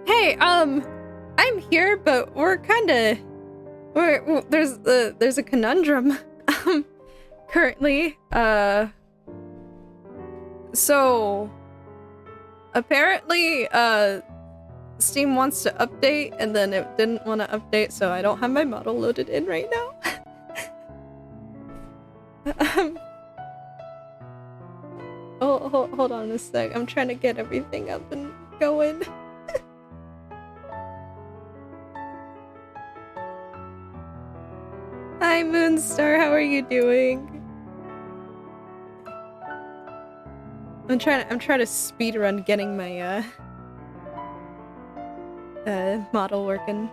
Hey, I'm here, but there's a conundrum, currently, so, apparently, Steam wants to update, and then it didn't want to update, so I don't have my model loaded in right now. Hold on a sec, I'm trying to get everything up and going. Hi, Moonstar, how are you doing? I'm trying to speedrun getting my model working.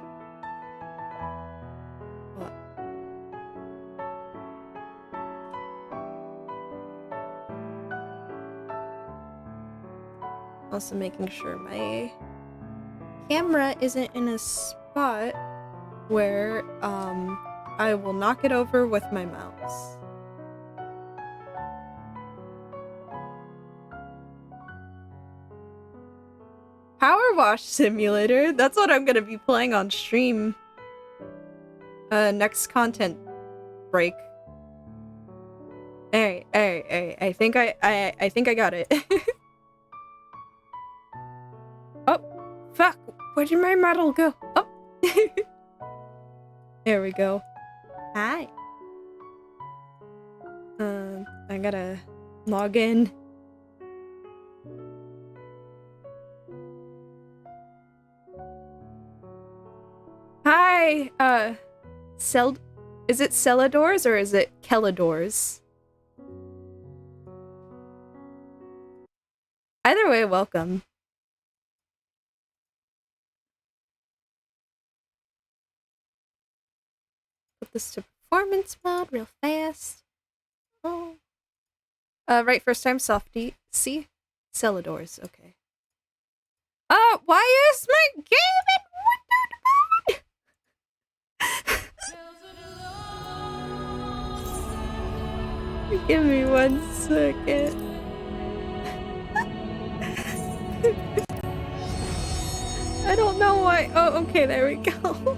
Also making sure my camera isn't in a spot where I will knock it over with my mouse. Power Wash Simulator? That's what I'm gonna be playing on stream. Next content break. Alright, I think I got it. Oh, fuck! Where did my model go? Oh! There we go. Hi. I gotta log in. Hi, is it Celadors or is it Kelladors? Either way, welcome. Put this to performance mode real fast. Oh. Right, first time softie. See? Celadors, okay. Why is my game in windowed mode? Give me 1 second. I don't know why. Oh, okay, there we go.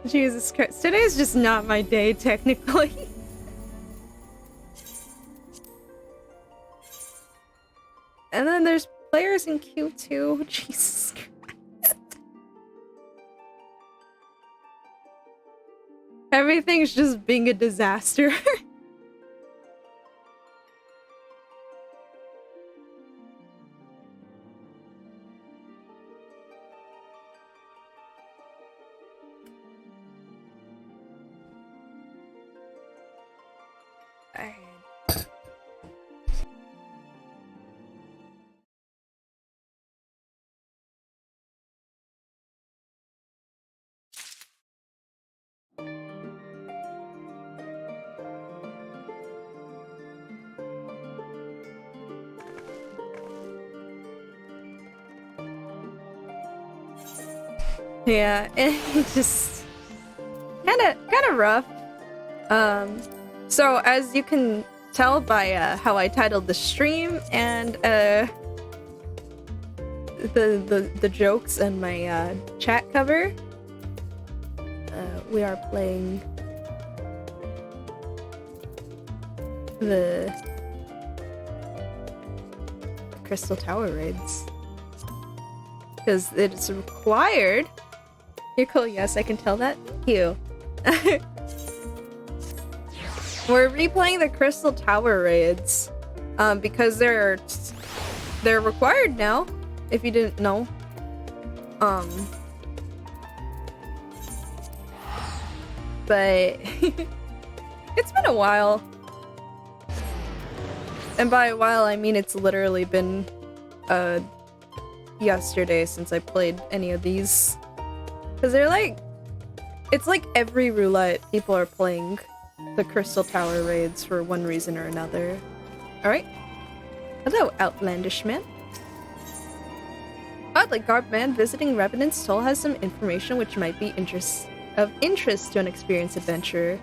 Jesus Christ. Today's just not my day, technically. And then there's players in queue too. Jesus Christ. Everything's just being a disaster. Yeah, it's just kind of rough. So as you can tell by how I titled the stream and the jokes and my chat cover, we are playing the Crystal Tower raids because it's required. You're cool. Yes, I can tell that. Thank you. We're replaying the Crystal Tower raids because they're required now. If you didn't know, but it's been a while, and by a while I mean it's literally been yesterday since I played any of these, because they're like, it's like every roulette people are playing the Crystal Tower raids for one reason or another. Alright. Hello, outlandish man. Oddly garbed man visiting Revenant's Toll has some information which might be of interest to an experienced adventurer.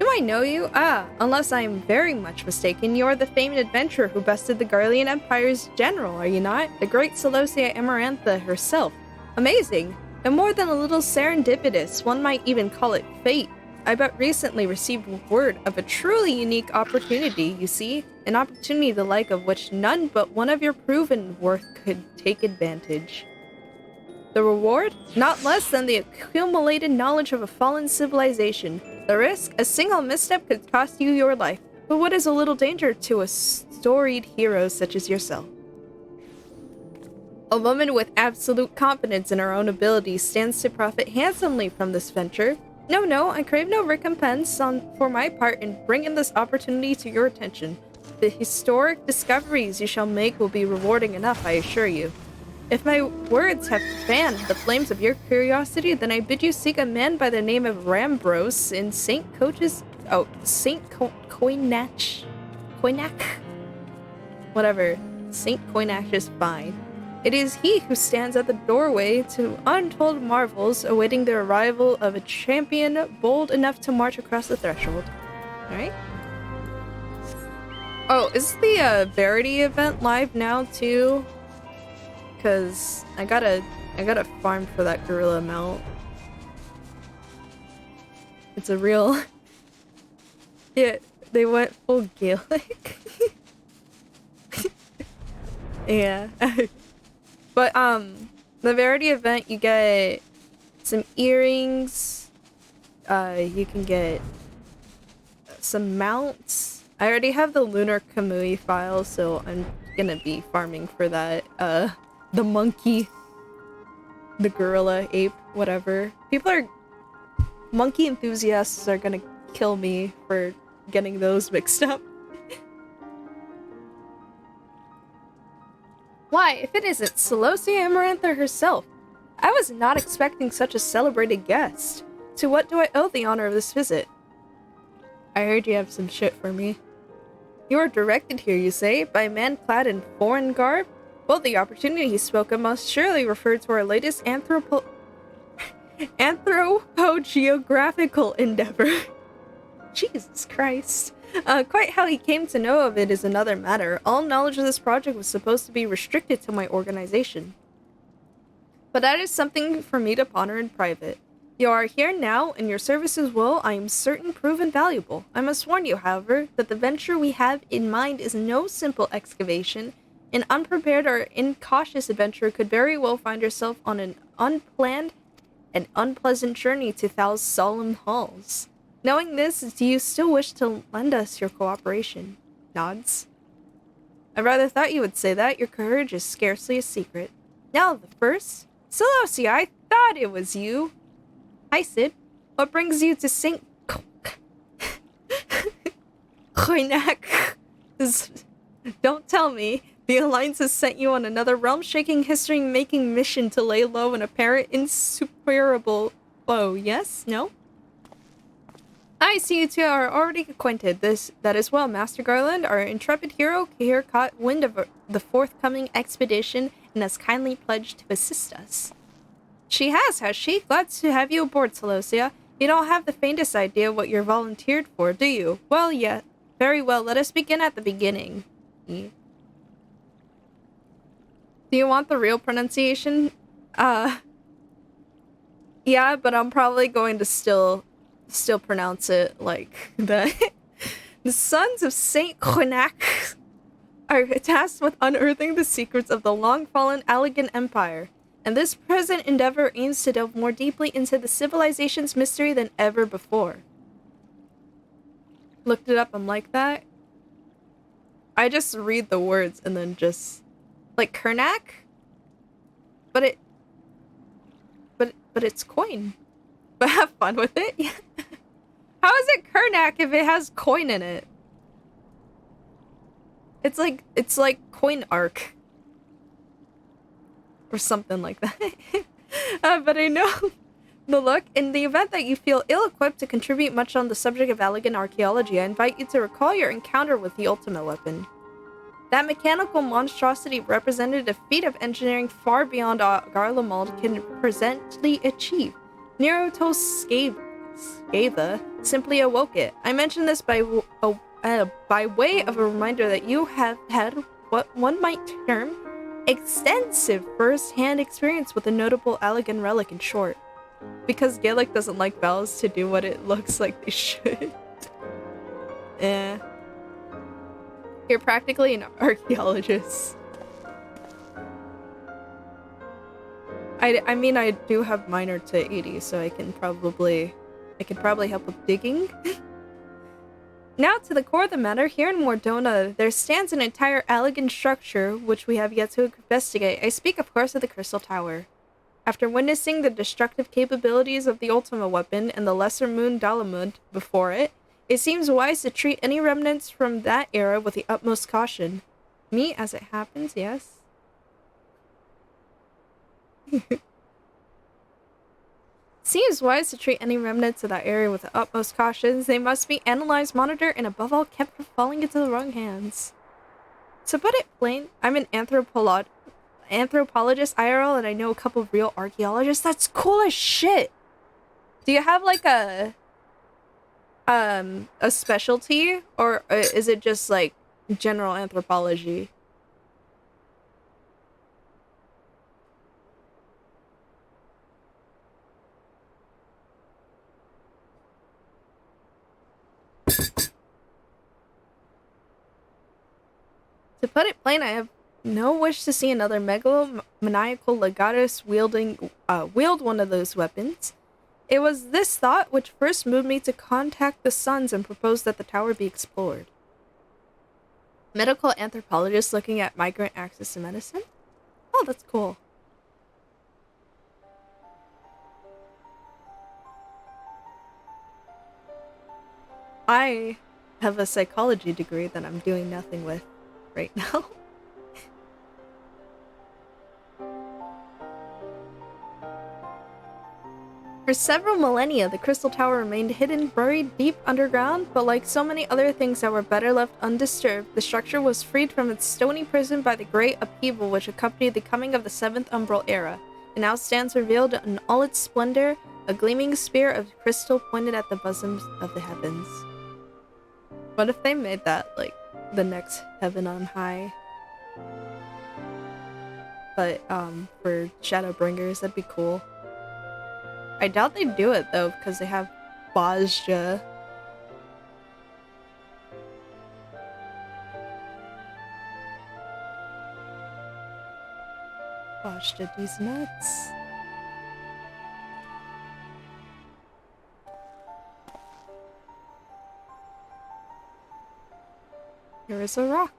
Do I know you? Ah, unless I am very much mistaken, you are the famed adventurer who bested the Garlean Empire's general, are you not? The great Celosia Amarantha herself. Amazing! And more than a little serendipitous, one might even call it fate. I but recently received word of a truly unique opportunity, you see? An opportunity the like of which none but one of your proven worth could take advantage. The reward? Not less than the accumulated knowledge of a fallen civilization. The risk? A single misstep could cost you your life. But what is a little danger to a storied hero such as yourself? A woman with absolute confidence in her own abilities stands to profit handsomely from this venture. No, I crave no recompense for my part in bringing this opportunity to your attention. The historic discoveries you shall make will be rewarding enough, I assure you. If my words have fanned the flames of your curiosity, then I bid you seek a man by the name of Rambros in St. Coinac? Whatever. St. Coinac is fine. It is he who stands at the doorway to untold marvels, awaiting the arrival of a champion bold enough to march across the threshold. Alright. Oh, is the Verity event live now too? Cause I gotta farm for that gorilla mount. It's a real yeah, they went full Gaelic. Yeah. But the Verity event, you get some earrings, you can get some mounts. I already have the Lunar Kamui file, so I'm gonna be farming for that. The monkey, the gorilla, ape, whatever. Monkey enthusiasts are gonna kill me for getting those mixed up. Why, if it isn't Celosia Amarantha herself! I was not expecting such a celebrated guest. To what do I owe the honor of this visit? I heard you have some shit for me. You are directed here, you say, by a man clad in foreign garb? Well, the opportunity he spoke of must surely refer to our latest anthropogeographical endeavor. Jesus Christ. Quite how he came to know of it is another matter. All knowledge of this project was supposed to be restricted to my organization. But that is something for me to ponder in private. You are here now, and your services will, I am certain, prove invaluable. I must warn you, however, that the venture we have in mind is no simple excavation. An unprepared or incautious adventurer could very well find herself on an unplanned and unpleasant journey to Thal's solemn halls. Knowing this, do you still wish to lend us your cooperation? Nods. I rather thought you would say that. Your courage is scarcely a secret. Now the first. Celosia, I thought it was you. Hi, Sid. What brings you to St. Coinac? Don't tell me. The Alliance has sent you on another realm-shaking, history-making mission to lay low an apparent insuperable foe. Yes? No? I see you two are already acquainted. That is well, Master Garland. Our intrepid hero here caught wind of the forthcoming expedition and has kindly pledged to assist us. She has she? Glad to have you aboard, Celosia. You don't have the faintest idea what you're volunteered for, do you? Well, yeah. Very well, let us begin at the beginning. Do you want the real pronunciation? Yeah, but I'm probably going to still pronounce it like that. The sons of Saint Quinac are tasked with unearthing the secrets of the long-fallen Allegan Empire, and this present endeavor aims to delve more deeply into the civilization's mystery than ever before. Looked it up, I'm like that. I just read the words and then just... like, Kernak? But it's coin. But have fun with it. How is it Kernak if it has coin in it? It's like coin arc. Or something like that. But I know the look. In the event that you feel ill-equipped to contribute much on the subject of Allegan archaeology, I invite you to recall your encounter with the ultimate weapon. That mechanical monstrosity represented a feat of engineering far beyond Garlemald can presently achieve. Nerotos Scatha simply awoke it. I mention this by way of a reminder that you have had what one might term extensive first-hand experience with a notable Allegan relic in short. Because Gaelic doesn't like vowels to do what it looks like they should. You're practically an archaeologist. I mean, I do have minor to 80, so I can probably help with digging. Now to the core of the matter, here in Mordona, there stands an entire Allegan structure, which we have yet to investigate. I speak, of course, of the Crystal Tower. After witnessing the destructive capabilities of the Ultima weapon and the Lesser Moon Dalamud before it, it seems wise to treat any remnants from that era with the utmost caution. Me, as it happens, yes. Seems wise to treat any remnants of that area with the utmost cautions. They must be analyzed, monitored, and above all kept from falling into the wrong hands. To put it plain, I'm an anthropologist IRL, and I know a couple of real archaeologists. That's cool as shit! Do you have like a specialty, or is it just like general anthropology? To put it plain, I have no wish to see another megalomaniacal legatus wield one of those weapons. It was this thought which first moved me to contact the Sons and propose that the tower be explored. Medical anthropologist looking at migrant access to medicine? Oh, that's cool. I have a psychology degree that I'm doing nothing with right now. For several millennia, the Crystal Tower remained hidden, buried deep underground, but like so many other things that were better left undisturbed, the structure was freed from its stony prison by the great upheaval which accompanied the coming of the Seventh Umbral Era. It now stands revealed in all its splendor, a gleaming spear of crystal pointed at the bosoms of the heavens. What if they made that, like, the next heaven on high? But, for Shadowbringers, that'd be cool. I doubt they'd do it, though, because they have Bajja. Bajja these nuts. Here is a rock.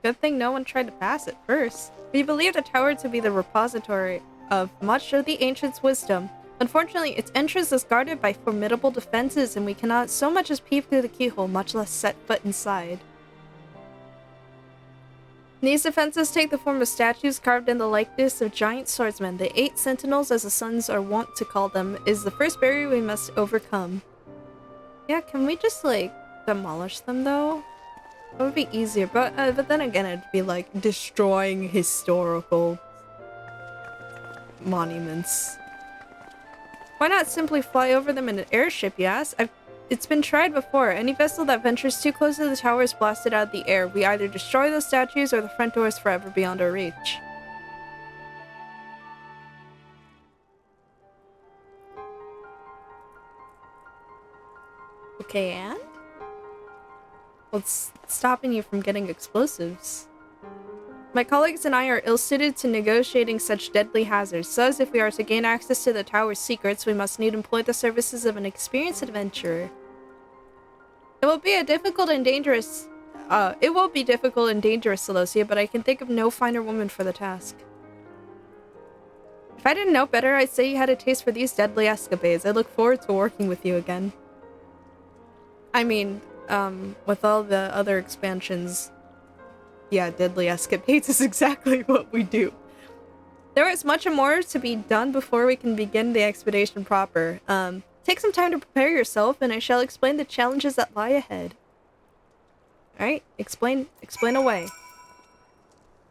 Good thing no one tried to pass it first. We believe the tower to be the repository of much of the ancients' wisdom. Unfortunately, its entrance is guarded by formidable defenses, and we cannot so much as peep through the keyhole, much less set foot inside. These defenses take the form of statues carved in the likeness of giant swordsmen. The 8 sentinels, as the Sons are wont to call them, is the first barrier we must overcome. Yeah, can we just, like, demolish them, though? It would be easier, but then again, it'd be like destroying historical monuments. Why not simply fly over them in an airship, you ask? It's been tried before. Any vessel that ventures too close to the tower is blasted out of the air. We either destroy those statues or the front door is forever beyond our reach. Okay, and? What's stopping you from getting explosives? My colleagues and I are ill-suited to negotiating such deadly hazards. Thus, if we are to gain access to the tower's secrets, we must need employ the services of an experienced adventurer. It will be difficult and dangerous, Alosia, but I can think of no finer woman for the task. If I didn't know better, I'd say you had a taste for these deadly escapades. I look forward to working with you again. I mean, with all the other expansions, yeah, deadly escapades is exactly what we do. There is much more to be done before we can begin the expedition proper. Take some time to prepare yourself, and I shall explain the challenges that lie ahead. Alright, explain away.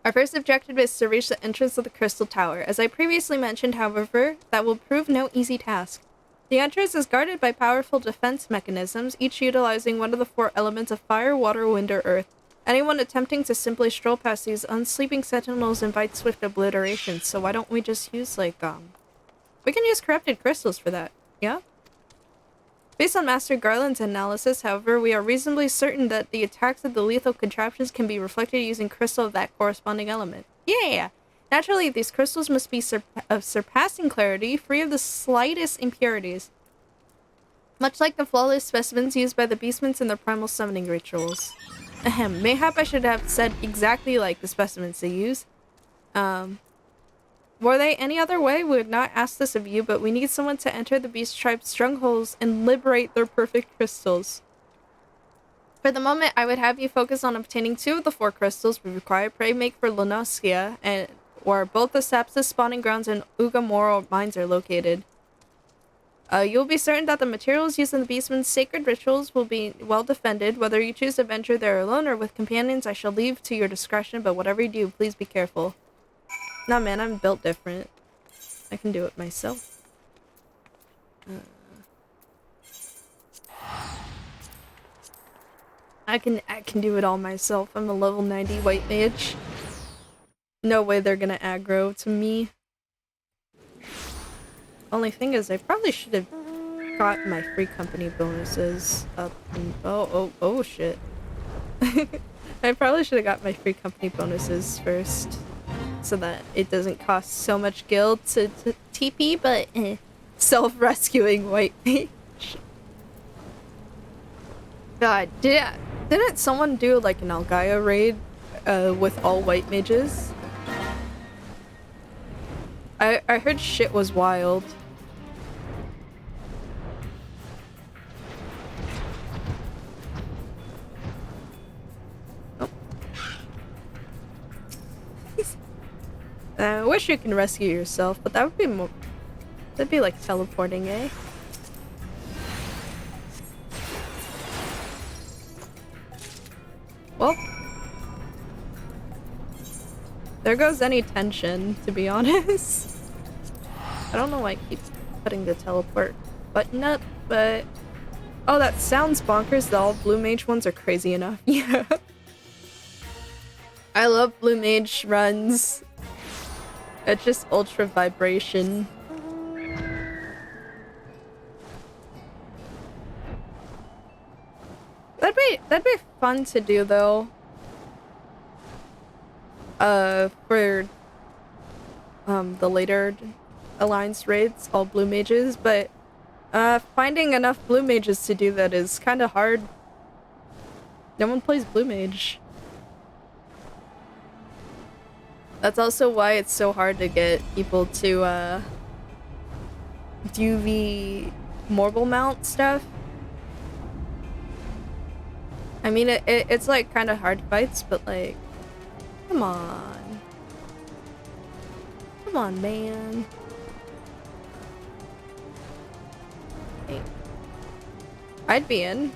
Our first objective is to reach the entrance of the Crystal Tower. As I previously mentioned, however, that will prove no easy task. The entrance is guarded by powerful defense mechanisms, each utilizing one of the 4 elements of fire, water, wind, or earth. Anyone attempting to simply stroll past these unsleeping sentinels invites swift obliteration, so why don't we just use, like, we can use corrupted crystals for that, yeah? Based on Master Garland's analysis, however, we are reasonably certain that the attacks of the lethal contraptions can be reflected using crystal of that corresponding element. Yeah! Naturally, these crystals must be of surpassing clarity, free of the slightest impurities. Much like the flawless specimens used by the beastmen in their primal summoning rituals. Ahem, mayhap I should have said exactly like the specimens they use. Were they any other way, we would not ask this of you, but we need someone to enter the beast tribe's strongholds and liberate their perfect crystals. For the moment, I would have you focus on obtaining 2 of the 4 crystals we require. Pray make for Lunoskia, and where both the Sapsis spawning grounds and Ugamoro mines are located. You'll be certain that the materials used in the Beastman's sacred rituals will be well defended. Whether you choose to venture there alone or with companions, I shall leave to your discretion, but whatever you do, please be careful. Nah, man, I'm built different. I can do it myself. I can do it all myself. I'm a level 90 white mage. No way they're gonna aggro to me. Only thing is, I probably should have got my free company bonuses up. And, oh shit. I probably should have got my free company bonuses first, so that it doesn't cost so much guild to TP, but self-rescuing white mage. God, didn't someone do like an Algaia raid with all white mages? I heard shit was wild. Oh. I wish you can rescue yourself, but that would be more... That'd be like teleporting, eh? Well... There goes any tension, to be honest. I don't know why I keep putting the teleport button up, but... Oh, that sounds bonkers. The all blue mage ones are crazy enough. Yeah. I love blue mage runs. It's just ultra vibration. That'd be fun to do though. For the later alliance raids, all blue mages, but finding enough blue mages to do that is kind of hard. No one plays blue mage. That's also why it's so hard to get people to do the Morgul mount stuff. I mean, it's like kind of hard fights, but like, come on. Come on, man. Hey. I'd be in.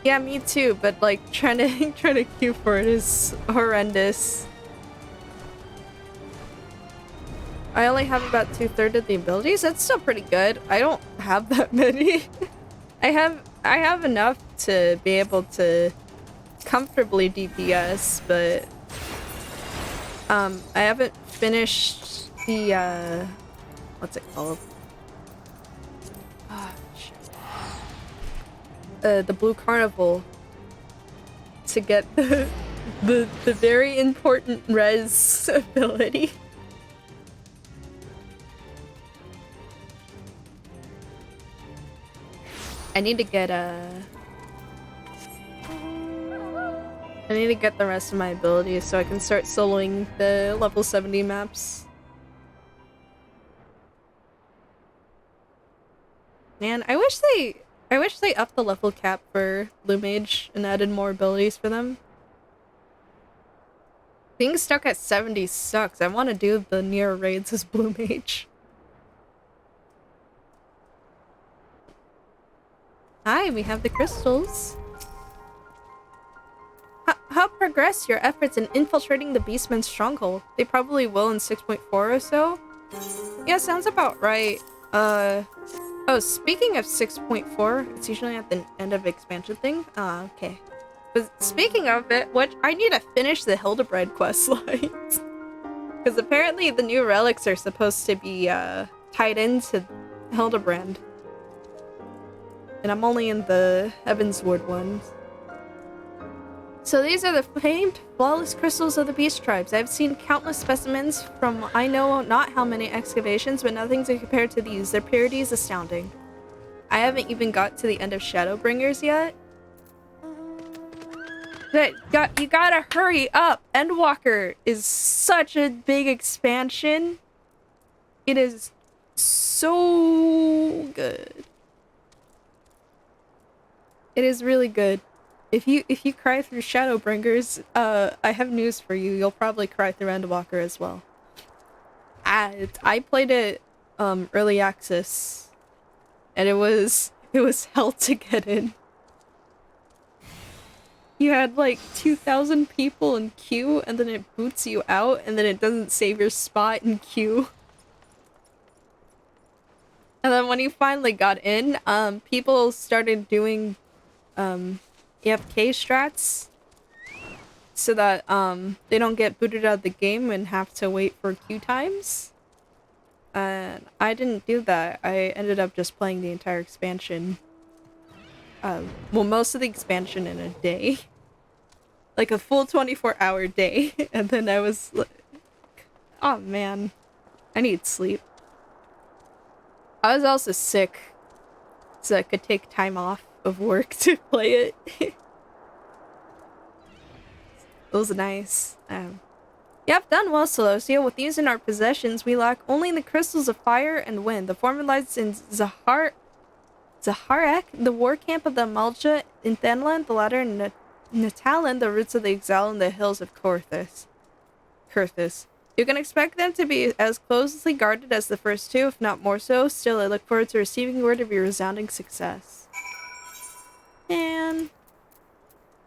Yeah, me too, but like trying to trying to queue for it is horrendous. I only have about 2/3 of the abilities. That's still pretty good. I don't have that many. I have enough to be able to comfortably DPS, but I haven't finished the what's it called? Ah, shit. The Blue Carnival to get the very important res ability. I need to get I need to get the rest of my abilities so I can start soloing the level 70 maps. Man, I wish they upped the level cap for Blue Mage and added more abilities for them. Being stuck at 70 sucks. I want to do the near raids as Blue Mage. Hi, we have the crystals. How progress your efforts in infiltrating the Beastman's stronghold? They probably will in 6.4 or so. Yeah, sounds about right. Oh, speaking of 6.4, it's usually at the end of expansion thing. Ah, okay. But speaking of it, I need to finish the Hildebrand quest lines. Because apparently the new relics are supposed to be tied into Hildebrand. And I'm only in the Heavensward ones. So these are the famed flawless crystals of the beast tribes. I've seen countless specimens from I know not how many excavations, but nothing to compare to these. Their purity is astounding. I haven't even got to the end of Shadowbringers yet. You gotta hurry up! Endwalker is such a big expansion. It is so good. It is really good. If you cry through Shadowbringers, I have news for you. You'll probably cry through Endwalker as well. I played it early access, and it was hell to get in. You had like 2,000 people in queue, and then it boots you out, and then it doesn't save your spot in queue. And then when you finally got in, people started doing AFK strats so that they don't get booted out of the game and have to wait for queue times. And I didn't do that. I ended up just playing the entire expansion. Well, most of the expansion in a day. Like a full 24-hour day. And then I was like, oh man, I need sleep. I was also sick, so I could take time off of work to play it. It was nice. You have done well, Celosia. With these in our possessions, we lack only the crystals of fire and wind. The former lies in Zaharek, the war camp of the Amalja in Thenland, the latter in Natalan, the roots of the exile in the hills of Kurthus. You can expect them to be as closely guarded as the first two, if not more so. Still, I look forward to receiving word of your resounding success. Man,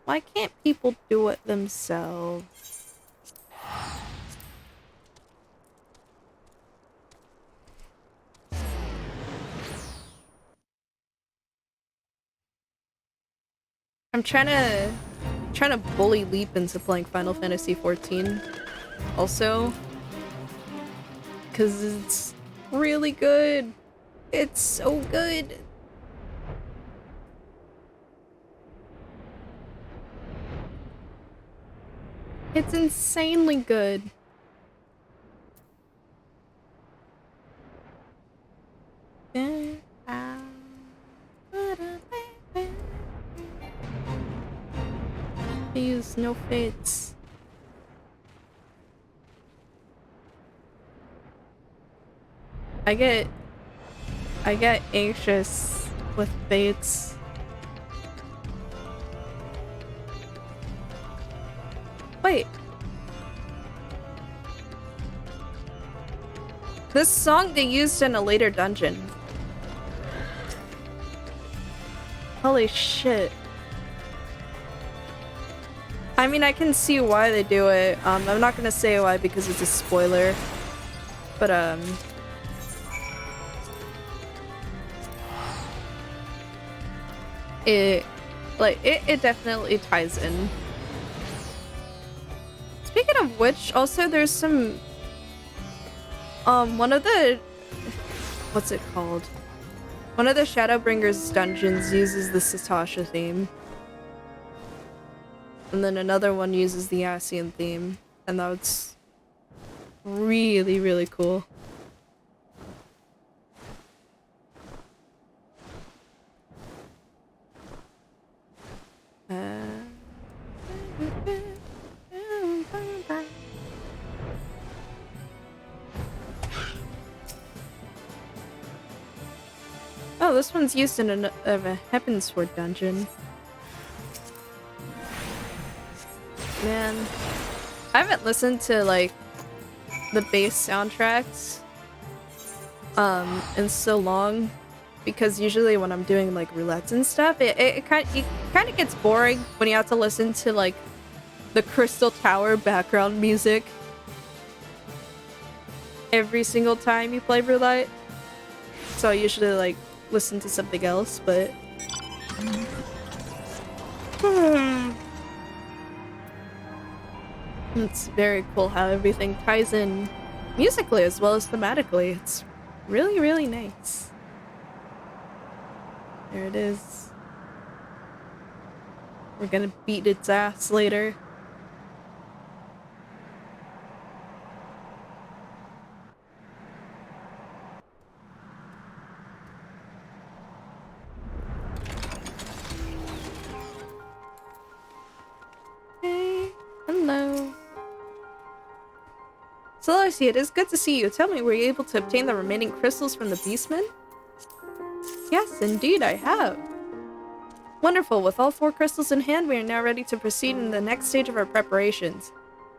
why can't people do it themselves? I'm trying to bully Leap into playing Final Fantasy XIV also, because it's really good. It's so good. It's insanely good. Use no fates. I get anxious with fates. Wait. This song they used in a later dungeon. Holy shit. I mean, I can see why they do it. I'm not gonna say why because it's a spoiler. But, it definitely ties in. Speaking of which, also there's some, one of the, what's it called? One of the Shadowbringers dungeons uses the Sastasha theme. And then another one uses the Ascian theme. And that's really, really cool. Oh, this one's used in a Heavensward dungeon. Man, I haven't listened to like the bass soundtracks in so long because usually when I'm doing like roulettes and stuff, it kind of gets boring when you have to listen to like the Crystal Tower background music every single time you play roulette. So I usually like listen to something else, but it's very cool how everything ties in musically as well as thematically. It's really, really nice. There it is. We're gonna beat its ass later. Hey, hello. Celestia, it is good to see you. Tell me, were you able to obtain the remaining crystals from the Beastman? Yes, indeed, I have. Wonderful. With all 4 crystals in hand, we are now ready to proceed in the next stage of our preparations.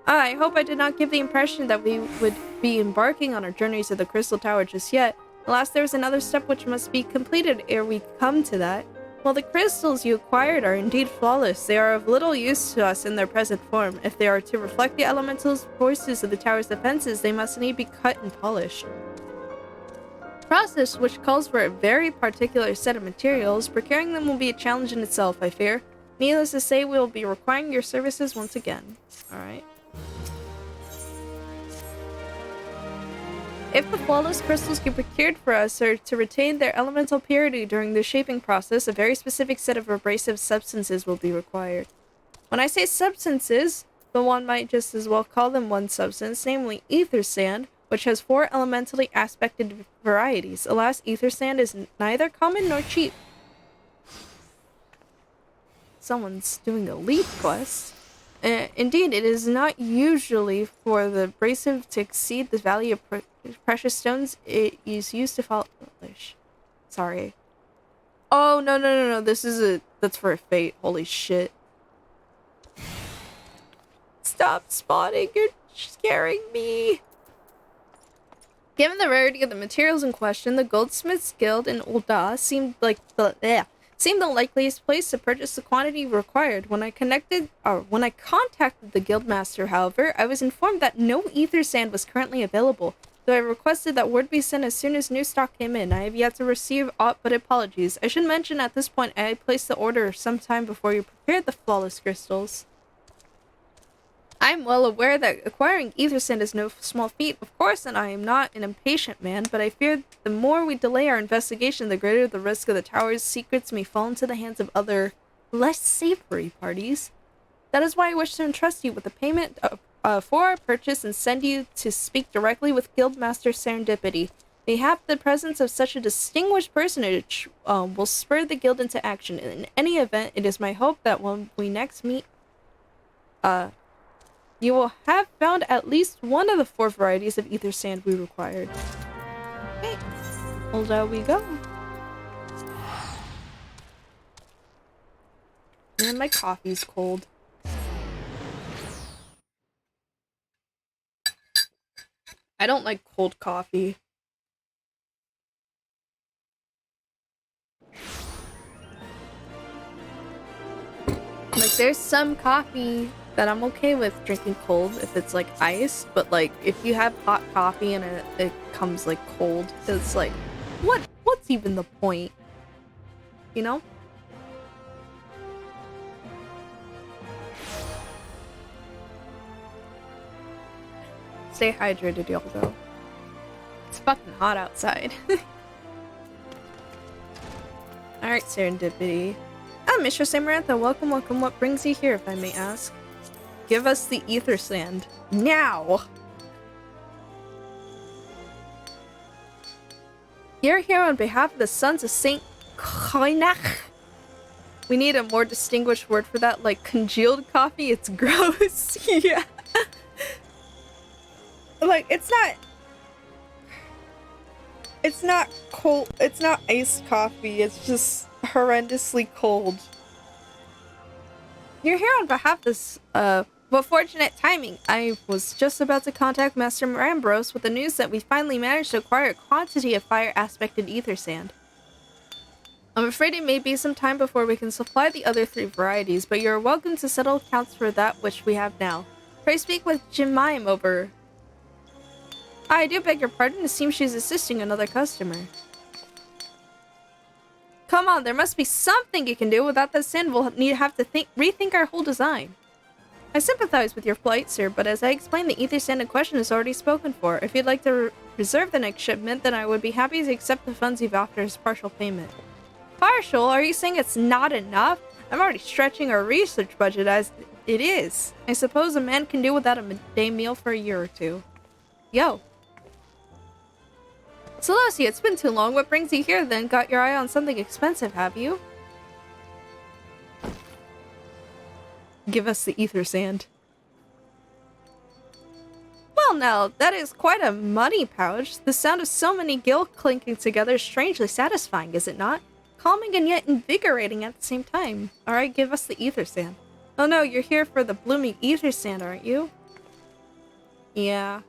I hope I did not give the impression that we would be embarking on our journey to the Crystal Tower just yet. Alas, there is another step which must be completed ere we come to that. While the crystals you acquired are indeed flawless, they are of little use to us in their present form. If they are to reflect the elemental forces of the tower's defenses, they must need be cut and polished. Process which calls for a very particular set of materials. Procuring them will be a challenge in itself, I fear. Needless to say, we will be requiring your services once again. Alright. If the flawless crystals you procured for us are to retain their elemental purity during the shaping process, a very specific set of abrasive substances will be required. When I say substances, but one might just as well call them one substance, namely ether sand, which has 4 elementally aspected varieties. Alas, ether sand is neither common nor cheap. Someone's doing a lead quest. Indeed, it is not usually for the abrasive to exceed the value of precious stones it is used to polish. Sorry. Oh, no. That's for a fate. Holy shit. Stop spawning. You're scaring me. Given the rarity of the materials in question, the Goldsmiths Guild in Ul'dah seemed the likeliest place to purchase the quantity required. When I contacted the guildmaster, however, I was informed that no ether sand was currently available, though I requested that word be sent as soon as new stock came in. I have yet to receive aught but apologies. I should mention at this point I placed the order sometime before you prepared the flawless crystals. I am well aware that acquiring ether sand is no small feat, of course, and I am not an impatient man, but I fear the more we delay our investigation, the greater the risk of the tower's secrets may fall into the hands of other, less savory parties. That is why I wish to entrust you with the payment for our purchase and send you to speak directly with Guildmaster Serendipity. Mayhap the presence of such a distinguished personage will spur the guild into action. In any event, it is my hope that when we next meet, you will have found at least one of the 4 varieties of ether sand we required. Okay, well, there we go. And my coffee's cold. I don't like cold coffee. Like, there's some coffee that I'm okay with drinking cold if it's like ice, but like if you have hot coffee and it comes like cold, it's like, what's even the point? You know? Stay hydrated, y'all, though. It's fucking hot outside. Alright, Serendipity. Ah, Mistress Amarantha, welcome, welcome. What brings you here, if I may ask? Give us the ether sand. Now! You're here on behalf of the Sons of Saint Koinach. We need a more distinguished word for that, like congealed coffee. It's gross. Yeah. Like, it's not cold. It's not iced coffee. It's just horrendously cold. You're here on behalf of this, but fortunate timing. I was just about to contact Master Marambros with the news that we finally managed to acquire a quantity of fire-aspected ether sand. I'm afraid it may be some time before we can supply the other 3 varieties, but you're welcome to settle accounts for that which we have now. Pray speak with Jemima over. I do beg your pardon, it seems she's assisting another customer. Come on, there must be something you can do. Without that sand, we'll have to rethink our whole design. I sympathize with your plight, sir, but as I explained, the ether sand in question is already spoken for. If you'd like to reserve the next shipment, then I would be happy to accept the funds you've offered as partial payment. Partial? Are you saying it's not enough? I'm already stretching our research budget as it is. I suppose a man can do without a midday meal for a year or 2. Yo. Celestia, it's been too long. What brings you here then? Got your eye on something expensive, have you? Give us the ether sand. Well now, that is quite a money pouch. The sound of so many gills clinking together is strangely satisfying, is it not? Calming and yet invigorating at the same time. Alright, give us the ether sand. Oh no, you're here for the blooming ether sand, aren't you? Yeah.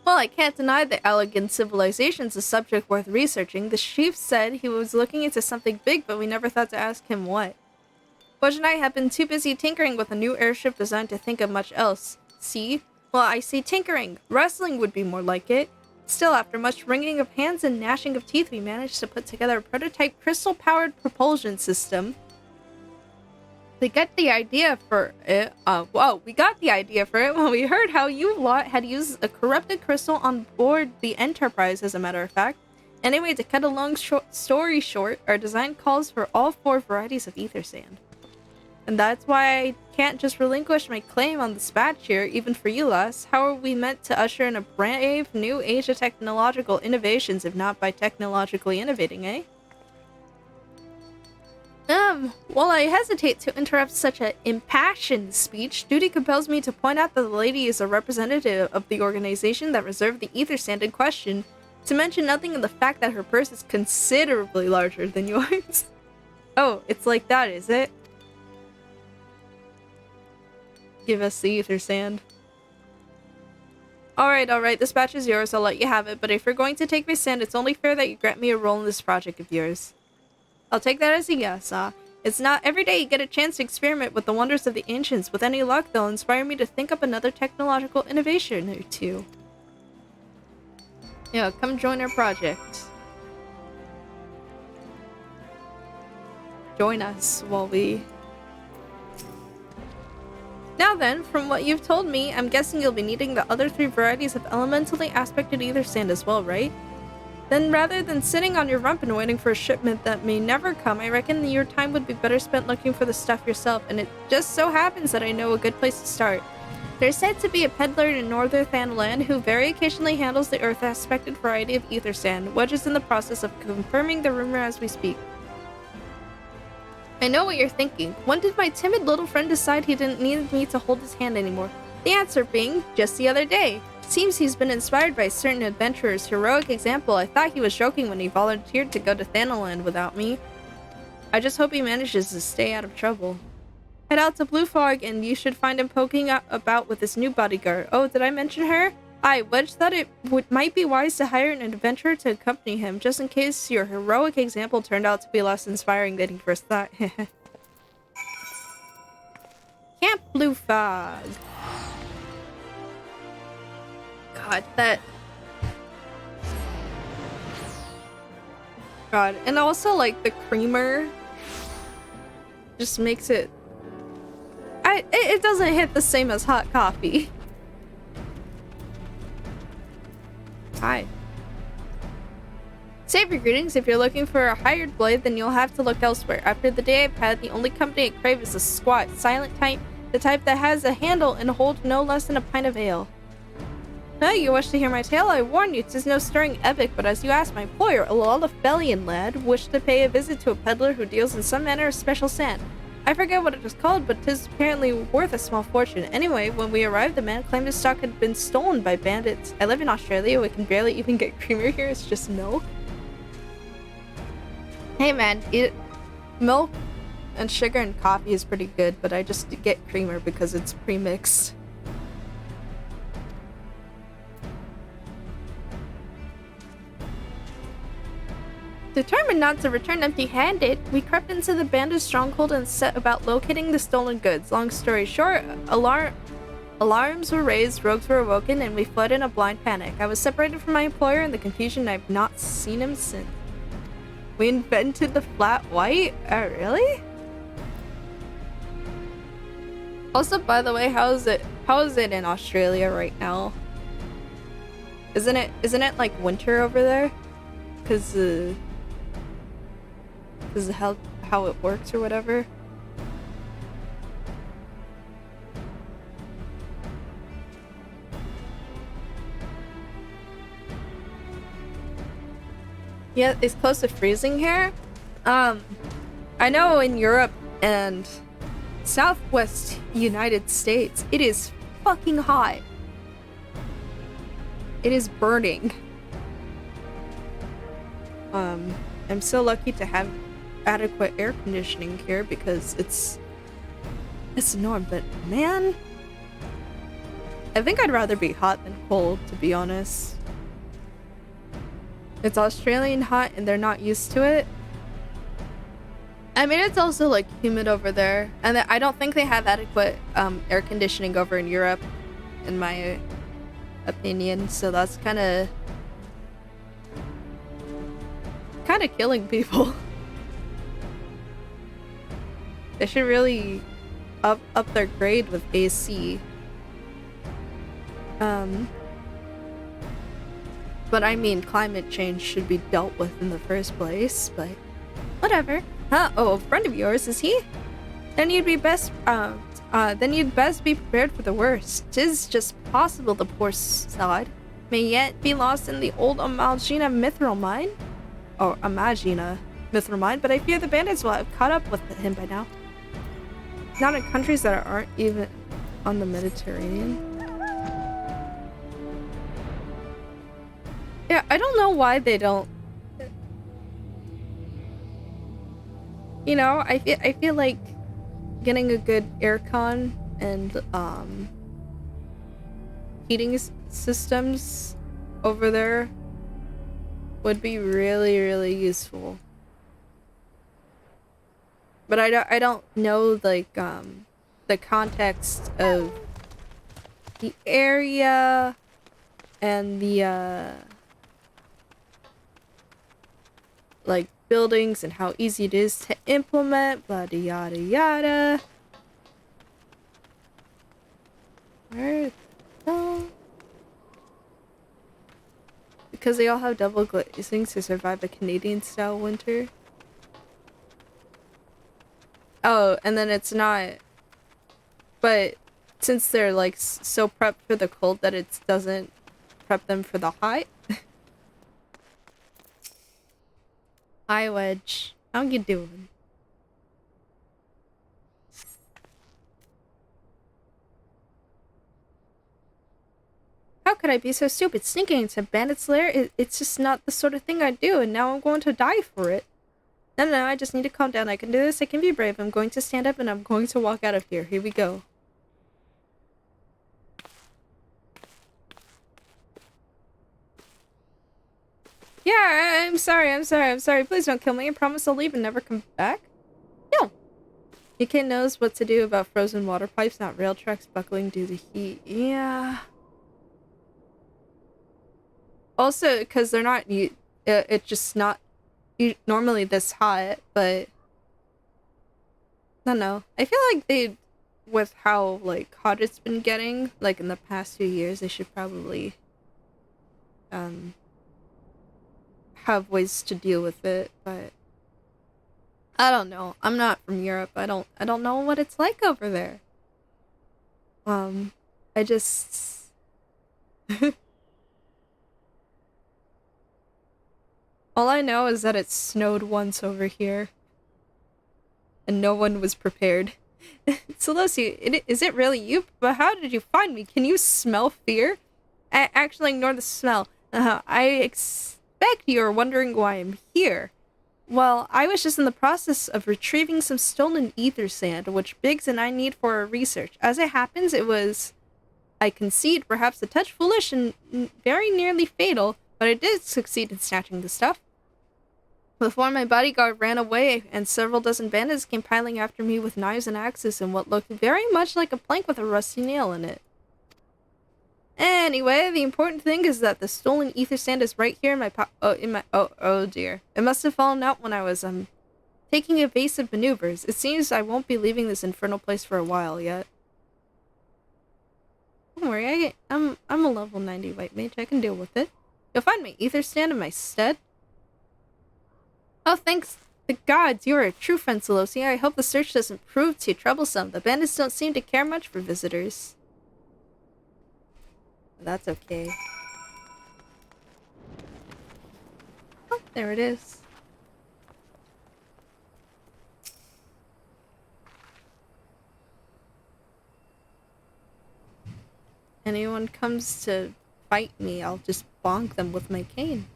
Well, I can't deny that elegant civilization's a subject worth researching. The chief said he was looking into something big, but we never thought to ask him what. Budge and I have been too busy tinkering with a new airship design to think of much else. See? Well, I say tinkering. Wrestling would be more like it. Still, after much wringing of hands and gnashing of teeth, we managed to put together a prototype crystal-powered propulsion system. We got the idea for it when we heard how you lot had used a corrupted crystal on board the Enterprise, as a matter of fact. Anyway, to cut a long story short, our design calls for all 4 varieties of ether sand. And that's why I can't just relinquish my claim on this batch here, even for you, lass. How are we meant to usher in a brave new age of technological innovations, if not by technologically innovating, eh? While I hesitate to interrupt such an impassioned speech, duty compels me to point out that the lady is a representative of the organization that reserved the ether sand in question, to mention nothing of the fact that her purse is considerably larger than yours. Oh, it's like that, is it? Give us the ether sand. Alright, this batch is yours, I'll let you have it, but if you're going to take my sand, it's only fair that you grant me a role in this project of yours. I'll take that as a yes, It's not every day you get a chance to experiment with the wonders of the ancients. With any luck, they'll inspire me to think up another technological innovation or 2. Yeah, come join our project. Join us while we... Now then, from what you've told me, I'm guessing you'll be needing the other 3 varieties of elementally aspected ether sand as well, right? Then rather than sitting on your rump and waiting for a shipment that may never come, I reckon your time would be better spent looking for the stuff yourself, and it just so happens that I know a good place to start. There's said to be a peddler in northern Thanaland who very occasionally handles the earth-aspected variety of ether sand. Wedge is in the process of confirming the rumor as we speak. I know what you're thinking. When did my timid little friend decide he didn't need me to hold his hand anymore? The answer being, just the other day. Seems he's been inspired by a certain adventurer's heroic example. I thought he was joking when he volunteered to go to Thanaland without me. I just hope he manages to stay out of trouble. Head out to Blue Fog and you should find him poking about with his new bodyguard. Oh, did I mention her? Wedge thought it might be wise to hire an adventurer to accompany him, just in case your heroic example turned out to be less inspiring than he first thought. Blue fog. God, that... God, and also, like, the creamer just makes it... It doesn't hit the same as hot coffee. Hi. Save your greetings. If you're looking for a hired blade, then you'll have to look elsewhere. After the day I've had, the only company I crave is a squat, silent type, the type that has a handle and holds no less than a pint of ale. No, you wish to hear my tale? I warn you, 'tis no stirring epic, but as you asked my employer, a Lollifellian lad wished to pay a visit to a peddler who deals in some manner of special sand. I forget what it was called, but 'tis apparently worth a small fortune. Anyway, when we arrived, the man claimed his stock had been stolen by bandits. I live in Australia, we can barely even get creamer here, it's just milk. Hey man, milk and sugar and coffee is pretty good, but I just get creamer because it's pre-mixed. Determined not to return empty-handed, we crept into the bandit stronghold and set about locating the stolen goods. Long story short, alarms were raised, rogues were awoken, and we fled in a blind panic. I was separated from my employer in the confusion, and I've not seen him since. We invented the flat white? Really? Also, by the way, how is it in Australia right now? Isn't it like winter over there? Cause how it works or whatever. Yeah, it's close to freezing here. I know in Europe and Southwest United States, it is fucking hot. It is burning. I'm so lucky to have adequate air conditioning here because it's the norm, but man, I think I'd rather be hot than cold, to be honest. It's Australian hot and they're not used to it. I mean, it's also like humid over there, and I don't think they have adequate air conditioning over in Europe, in my opinion, so that's kind of killing people. They should really up their grade with AC. But I mean, climate change should be dealt with in the first place, but whatever. Huh? Oh, a friend of yours, is he? Then you'd best be prepared for the worst. 'Tis just possible the poor sod may yet be lost in the old Amalgina mithril mine. Or Imagina mithril mine, but I fear the bandits will have caught up with him by now. Not in countries that aren't even on the Mediterranean. Yeah, I don't know why they don't. You know, I feel like getting a good aircon and heating systems over there would be really, really useful. But I don't know like the context of the area and the like buildings and how easy it is to implement, blah yada yada. Where the hell? Because they all have double glazing to survive a Canadian-style winter. Oh, and then it's not... But since they're like so prepped for the cold that it doesn't prep them for the hot. Hi, Wedge. How you doing? How could I be so stupid? Sneaking into Bandit's lair? It's just not the sort of thing I do, and now I'm going to die for it. No, I just need to calm down. I can do this. I can be brave. I'm going to stand up, and I'm going to walk out of here. Here we go. Yeah, I'm sorry. Please don't kill me. I promise I'll leave and never come back. No. UK knows what to do about frozen water pipes, not rail tracks buckling due to heat. Yeah. Also, because they're not, it's just not normally this hot, but I don't know. I feel like they, with how like hot it's been getting, like in the past few years, they should probably um have ways to deal with it. But I don't know. I'm not from Europe. I don't know what it's like over there. I just all I know is that it snowed once over here, and no one was prepared. So Lucy, is it really you? But how did you find me? Can you smell fear? Actually, ignore the smell. I expect you're wondering why I'm here. Well, I was just in the process of retrieving some stolen ether sand, which Biggs and I need for our research. As it happens, it was, I concede, perhaps a touch foolish and very nearly fatal, but I did succeed in snatching the stuff. Before my bodyguard ran away, and several dozen bandits came piling after me with knives and axes in what looked very much like a plank with a rusty nail in it. Anyway, the important thing is that the stolen ether sand is right here in my oh dear. It must have fallen out when I was, taking evasive maneuvers. It seems I won't be leaving this infernal place for a while yet. Don't worry, I'm a level 90 white mage. I can deal with it. You'll find my ether sand in my stead. Oh, thanks the gods, you are a true friend, Celosia. I hope the search doesn't prove too troublesome. The bandits don't seem to care much for visitors. That's okay. Oh, there it is. Anyone comes to fight me, I'll just bonk them with my cane.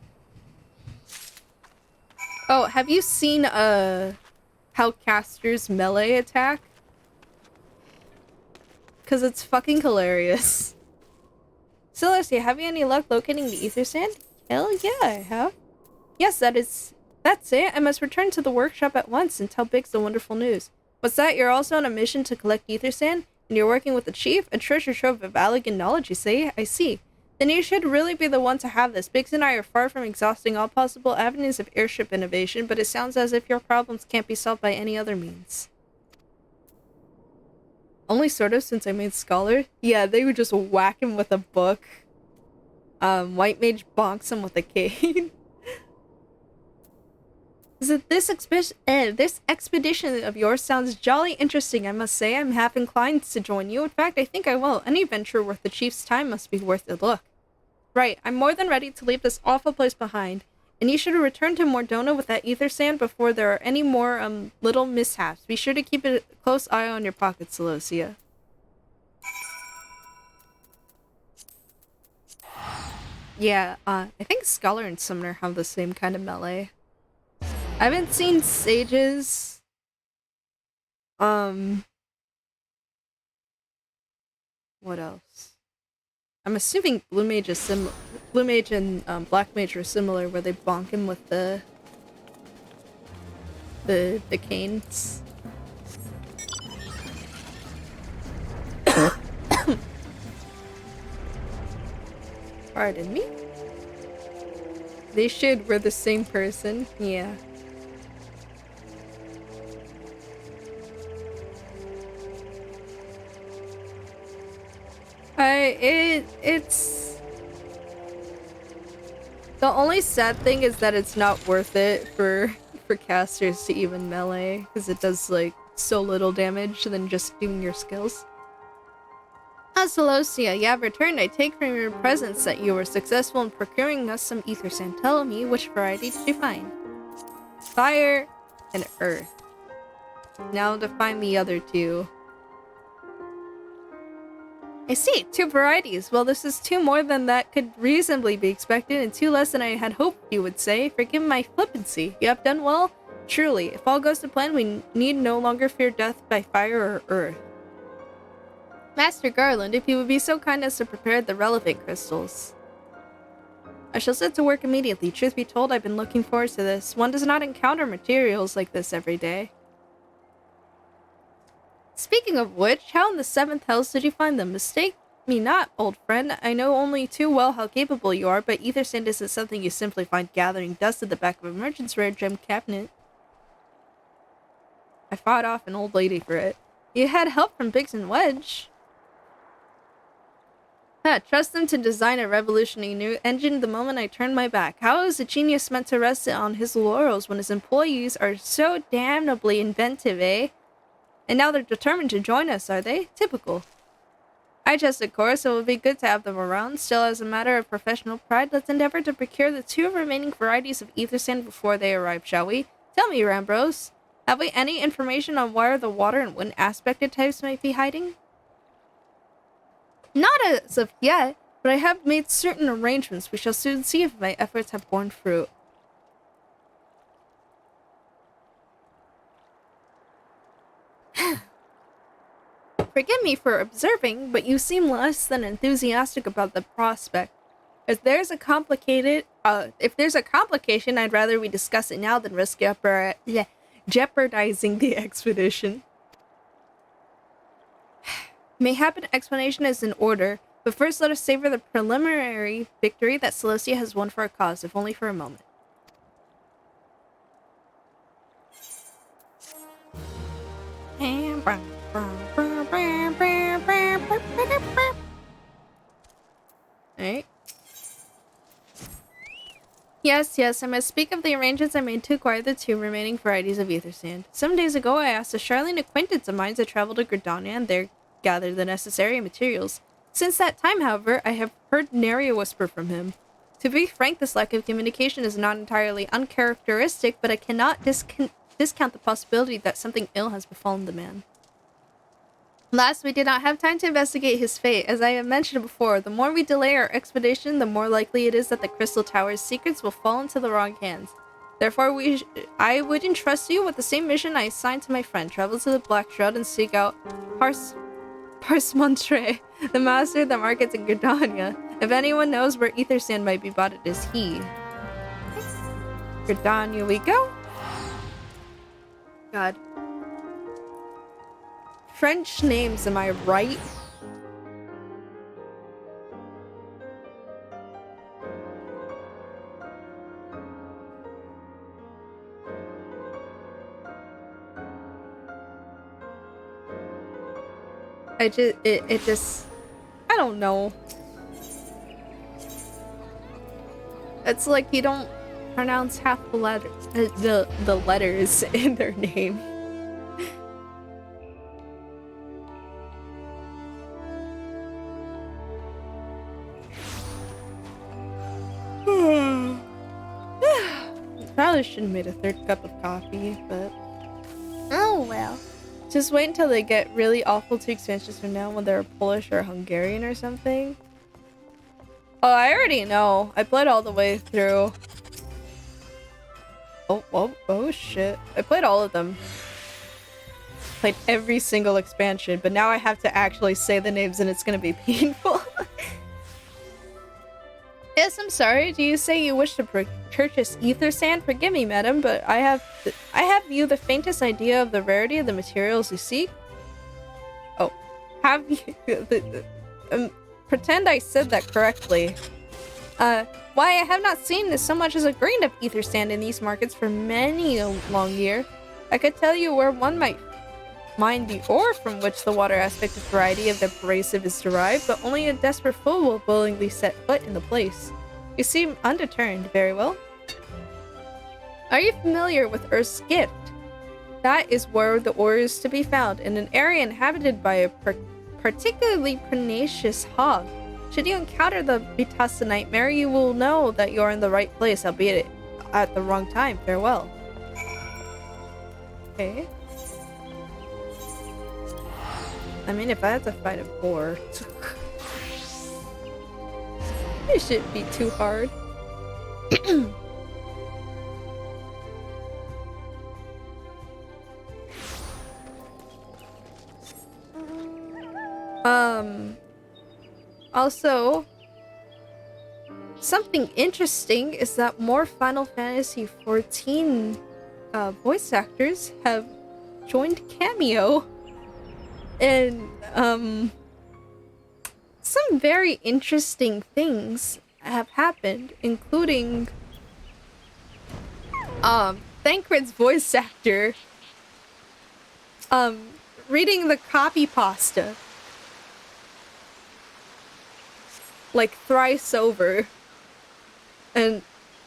Oh, have you seen how casters melee attack? Cause it's fucking hilarious. Celestia, have you any luck locating the ether sand? Hell yeah, I have. Yes, that's it. I must return to the workshop at once and tell Biggs the wonderful news. What's that? You're also on a mission to collect ether sand? And you're working with the chief? A treasure trove of elegant knowledge, you say? I see. Then you should really be the one to have this. Biggs and I are far from exhausting all possible avenues of airship innovation, but it sounds as if your problems can't be solved by any other means. Only sort of, since I made Scholar. Yeah, they would just whack him with a book. White Mage bonks him with a cane. This expedition of yours sounds jolly interesting, I must say. I'm half inclined to join you. In fact, I think I will. Any venture worth the chief's time must be worth a look. Right, I'm more than ready to leave this awful place behind. And you should return to Mordona with that ether sand before there are any more, little mishaps. Be sure to keep a close eye on your pockets, Celosia. Yeah, I think Scholar and Summoner have the same kind of melee. I haven't seen Sages. What else? I'm assuming Blue Mage and Black Mage are similar, where they bonk him with the canes. Pardon me? They should. We're the same person. Yeah. It's the only sad thing is that it's not worth it for casters to even melee, because it does like so little damage than just doing your skills. Celosia, you have returned. I take from your presence that you were successful in procuring us some ether sand. Tell me, which variety did you find? Fire and earth. Now to find the other two. I see, 2 varieties. Well, this is 2 more than that could reasonably be expected, and 2 less than I had hoped you would say. Forgive my flippancy. You have done well? Truly, if all goes to plan, we need no longer fear death by fire or earth. Master Garland, if you would be so kind as to prepare the relevant crystals. I shall set to work immediately. Truth be told, I've been looking forward to this. One does not encounter materials like this every day. Speaking of which, how in the 7th house did you find them? Mistake me not, old friend. I know only too well how capable you are, but ether sand isn't something you simply find gathering dust at the back of a merchant's rare gem cabinet. I fought off an old lady for it. You had help from Biggs and Wedge. Trust them to design a revolutionary new engine the moment I turned my back. How is a genius meant to rest on his laurels when his employees are so damnably inventive, eh? And now they're determined to join us, are they? Typical. I jest, of course. It would be good to have them around. Still, as a matter of professional pride, let's endeavor to procure the 2 remaining varieties of ether sand before they arrive, shall we? Tell me, Rambros, have we any information on where the water and wind aspected types might be hiding? Not as of yet, but I have made certain arrangements. We shall soon see if my efforts have borne fruit. Forgive me for observing, but you seem less than enthusiastic about the prospect. If there's a complication, I'd rather we discuss it now than risk jeopardizing the expedition. Mayhap an explanation is in order, but first let us savor the preliminary victory that Celestia has won for our cause, if only for a moment. Alright. Yes, I must speak of the arrangements I made to acquire the 2 remaining varieties of ether sand. Some days ago I asked a Charlene acquaintance of mine to travel to Gridania and there gather the necessary materials. Since that time, however, I have heard nary a whisper from him. To be frank, this lack of communication is not entirely uncharacteristic, but I cannot discount the possibility that something ill has befallen the man. Last, we did not have time to investigate his fate. As I have mentioned before, the more we delay our expedition, the more likely it is that the Crystal Tower's secrets will fall into the wrong hands. Therefore, I would entrust you with the same mission I assigned to my friend. Travel to the Black Shroud and seek out Parsemontre, the master of the markets in Gridania. If anyone knows where ether sand might be bought, it is he. Gridania we go. God. French names, am I right? I don't know. It's like you don't pronounce half the letters in their name. Probably shouldn't have made a 3rd cup of coffee, but oh well. Just wait until they get really awful 2 expansions from now when they're Polish or Hungarian or something. Oh, I already know. I played all the way through. Oh shit. I played all of them. Played every single expansion, but now I have to actually say the names and it's gonna be painful. Yes, I'm sorry. Do you say you wish to purchase ether sand? Forgive me, madam, but I have you the faintest idea of the rarity of the materials you seek? Oh, have you? Pretend I said that correctly. Why, I have not seen so much as a grain of ether sand in these markets for many a long year. I could tell you where one might mine the ore from which the water aspect of variety of the abrasive is derived, but only a desperate fool will willingly set foot in the place. You seem undeterred. Very well. Are you familiar with Earth's Gift? That is where the ore is to be found, in an area inhabited by a particularly pernicious hog. Should you encounter the Vitassa Nightmare, you will know that you are in the right place, albeit at the wrong time. Farewell. Okay. I mean, if I had to fight a boar, it shouldn't be too hard. Also, something interesting is that more Final Fantasy XIV voice actors have joined Cameo. And some very interesting things have happened, including Thancred's voice actor reading the copy pasta like thrice over. And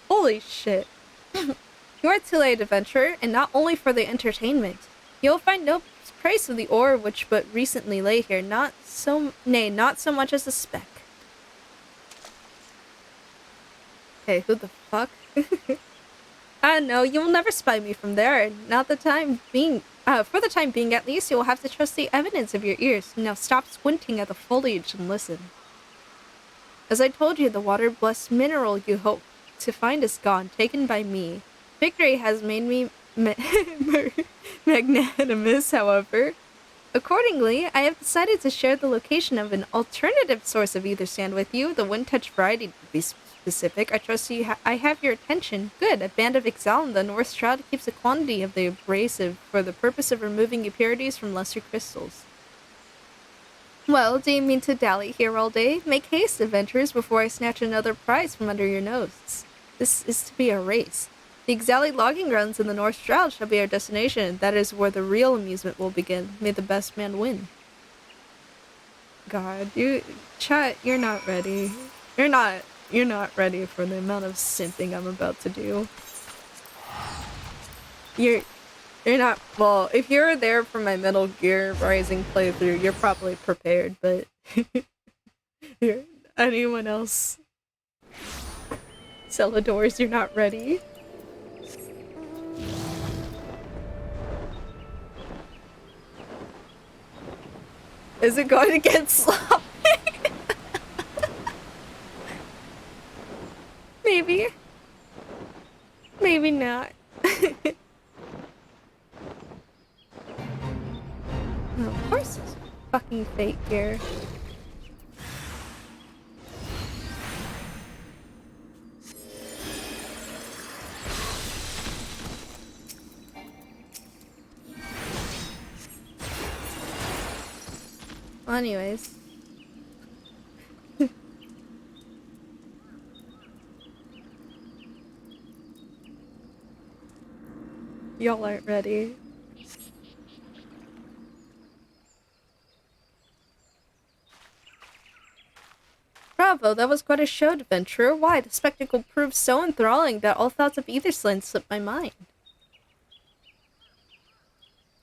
holy shit. You are too late, adventurer, and not only for the entertainment. You'll find no trace of the ore which but recently lay here, not so much as a speck. Hey, who the fuck? I know, you will never spy me from there. Not the time being, for the time being at least, you will have to trust the evidence of your ears. Now stop squinting at the foliage and listen. As I told you, the water-blessed mineral you hope to find is gone, taken by me. Victory has made me magnanimous, however. Accordingly, I have decided to share the location of an alternative source of ether sand with you, the wind-touch variety to be specific. I trust I have your attention. Good. A band of FFXIV in the North Shroud keeps a quantity of the abrasive for the purpose of removing impurities from lesser crystals. Well, do you mean to dally here all day? Make haste, adventurers, before I snatch another prize from under your nose. This is to be a race. The FFXIV logging grounds in the North Shroud shall be our destination. That is where the real amusement will begin. May the best man win. God, chat, you're not ready. You're not ready for the amount of simping I'm about to do. You're not, well, if you're there for my Metal Gear Rising playthrough, you're probably prepared, but anyone else? Celadors, you're not ready? Is it going to get sloppy? Maybe. Maybe not. Oh, of course it's fucking fate here. Well, anyways. Y'all aren't ready. Bravo, that was quite a show, adventurer. Why? The spectacle proved so enthralling that all thoughts of either slant slipped my mind.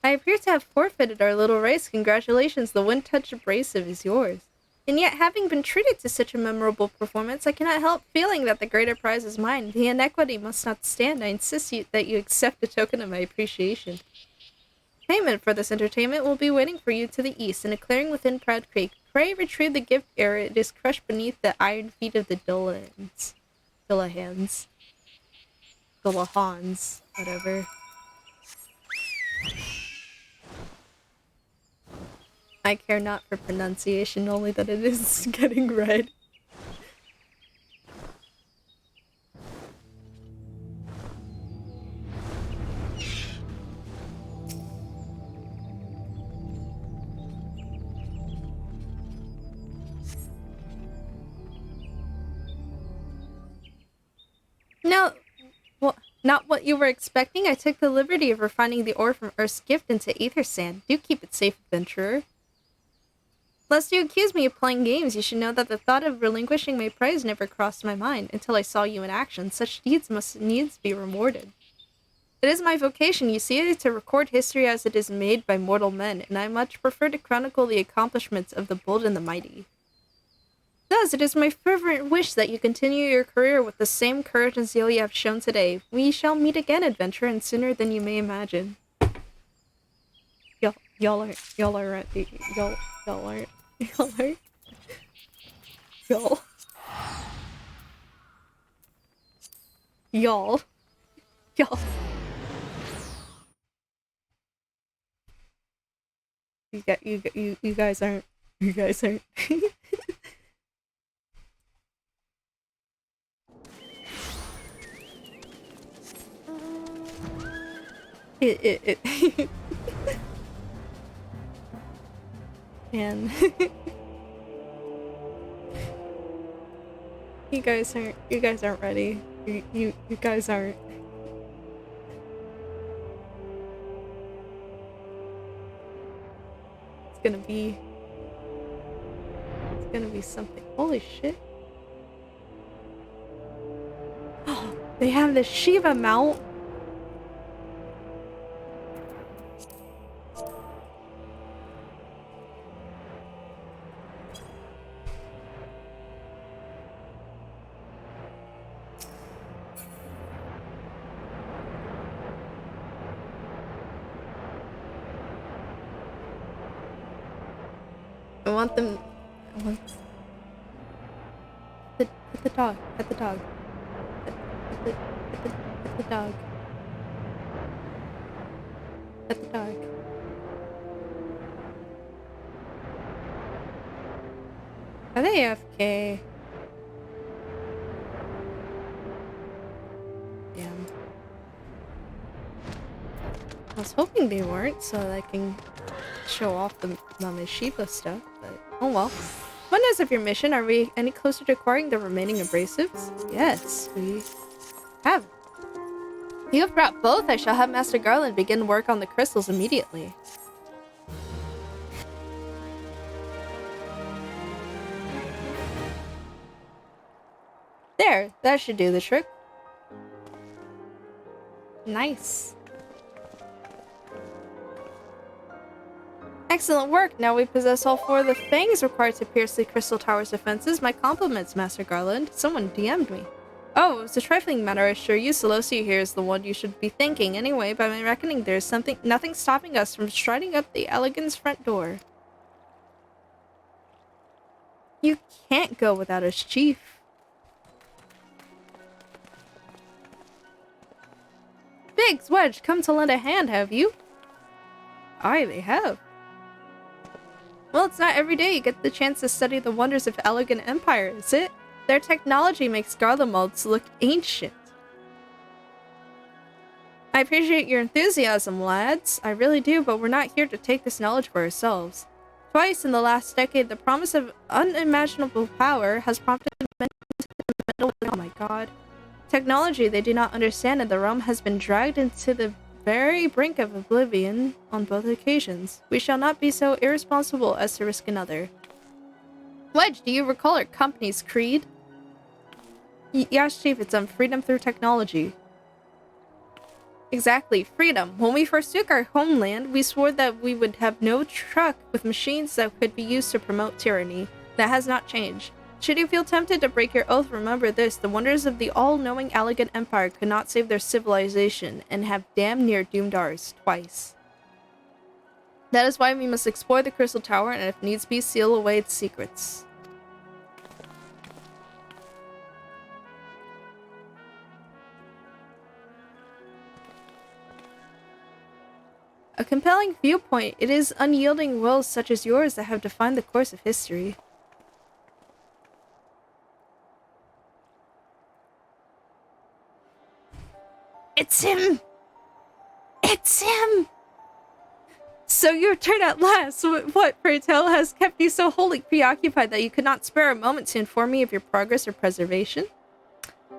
I appear to have forfeited our little race. Congratulations, the wind-touch abrasive is yours. And yet, having been treated to such a memorable performance, I cannot help feeling that the greater prize is mine. The inequity must not stand. I insist that you accept a token of my appreciation. Payment for this entertainment will be waiting for you to the east, in a clearing within Proud Creek. Pray retrieve the gift ere it is crushed beneath the iron feet of the Dullahans. Dullahans. Whatever. I care not for pronunciation, only that it is getting read. No, well, not what you were expecting. I took the liberty of refining the ore from Earth's gift into ether sand. Do keep it safe, adventurer. Lest you accuse me of playing games, you should know that the thought of relinquishing my prize never crossed my mind until I saw you in action. Such deeds must needs be rewarded. It is my vocation, you see, to record history as it is made by mortal men, and I much prefer to chronicle the accomplishments of the bold and the mighty. Thus, it is my fervent wish that you continue your career with the same courage and zeal you have shown today. We shall meet again, adventurer, and sooner than you may imagine. Y'all aren't. Y'all aren't. You guys aren't. You guys aren't. Man. You guys aren't ready. You guys aren't. It's gonna be something. Holy shit. Oh, they have the Shiva mount. I want them. I want the dog. Pet the dog. Pet the dog. Pet the dog. Are they AFK? Damn. I was hoping they weren't, so that I can show off the Shiba stuff, but oh well. What is of your mission? Are we any closer to acquiring the remaining abrasives? Yes, we have. You have brought both. I shall have Master Garland begin work on the crystals immediately. There, that should do the trick. Nice. Excellent work! Now we possess all 4 of the fangs required to pierce the Crystal Tower's defenses. My compliments, Master Garland. Someone DM'd me. Oh, it was a trifling matter, I assure you. Celosia here is the one you should be thanking. Anyway, by my reckoning, there's nothing stopping us from striding up the Elegant's front door. You can't go without us, Chief. Biggs, Wedge, come to lend a hand, have you? Aye, they have. Well, it's not every day you get the chance to study the wonders of Elegant Empire, is it? Their technology makes Garlemald's look ancient. I appreciate your enthusiasm, lads. I really do, but we're not here to take this knowledge for ourselves. Twice in the last decade, the promise of unimaginable power has prompted men to the middle of oh my god. Technology they do not understand in the realm has been dragged into the very brink of oblivion on both occasions. We shall not be so irresponsible as to risk another. Wedge, do you recall our company's creed? Yes, Chief, it's freedom through technology. Exactly, freedom. When we forsook our homeland, we swore that we would have no truck with machines that could be used to promote tyranny. That has not changed. Should you feel tempted to break your oath, remember this. The wonders of the all-knowing Elegant Empire could not save their civilization, and have damn near doomed ours twice. That is why we must explore the Crystal Tower, and if needs be, seal away its secrets. A compelling viewpoint. It is unyielding wills such as yours that have defined the course of history. It's him! It's him! So your turn at last! What, pray tell, has kept you so wholly preoccupied that you could not spare a moment to inform me of your progress or preservation?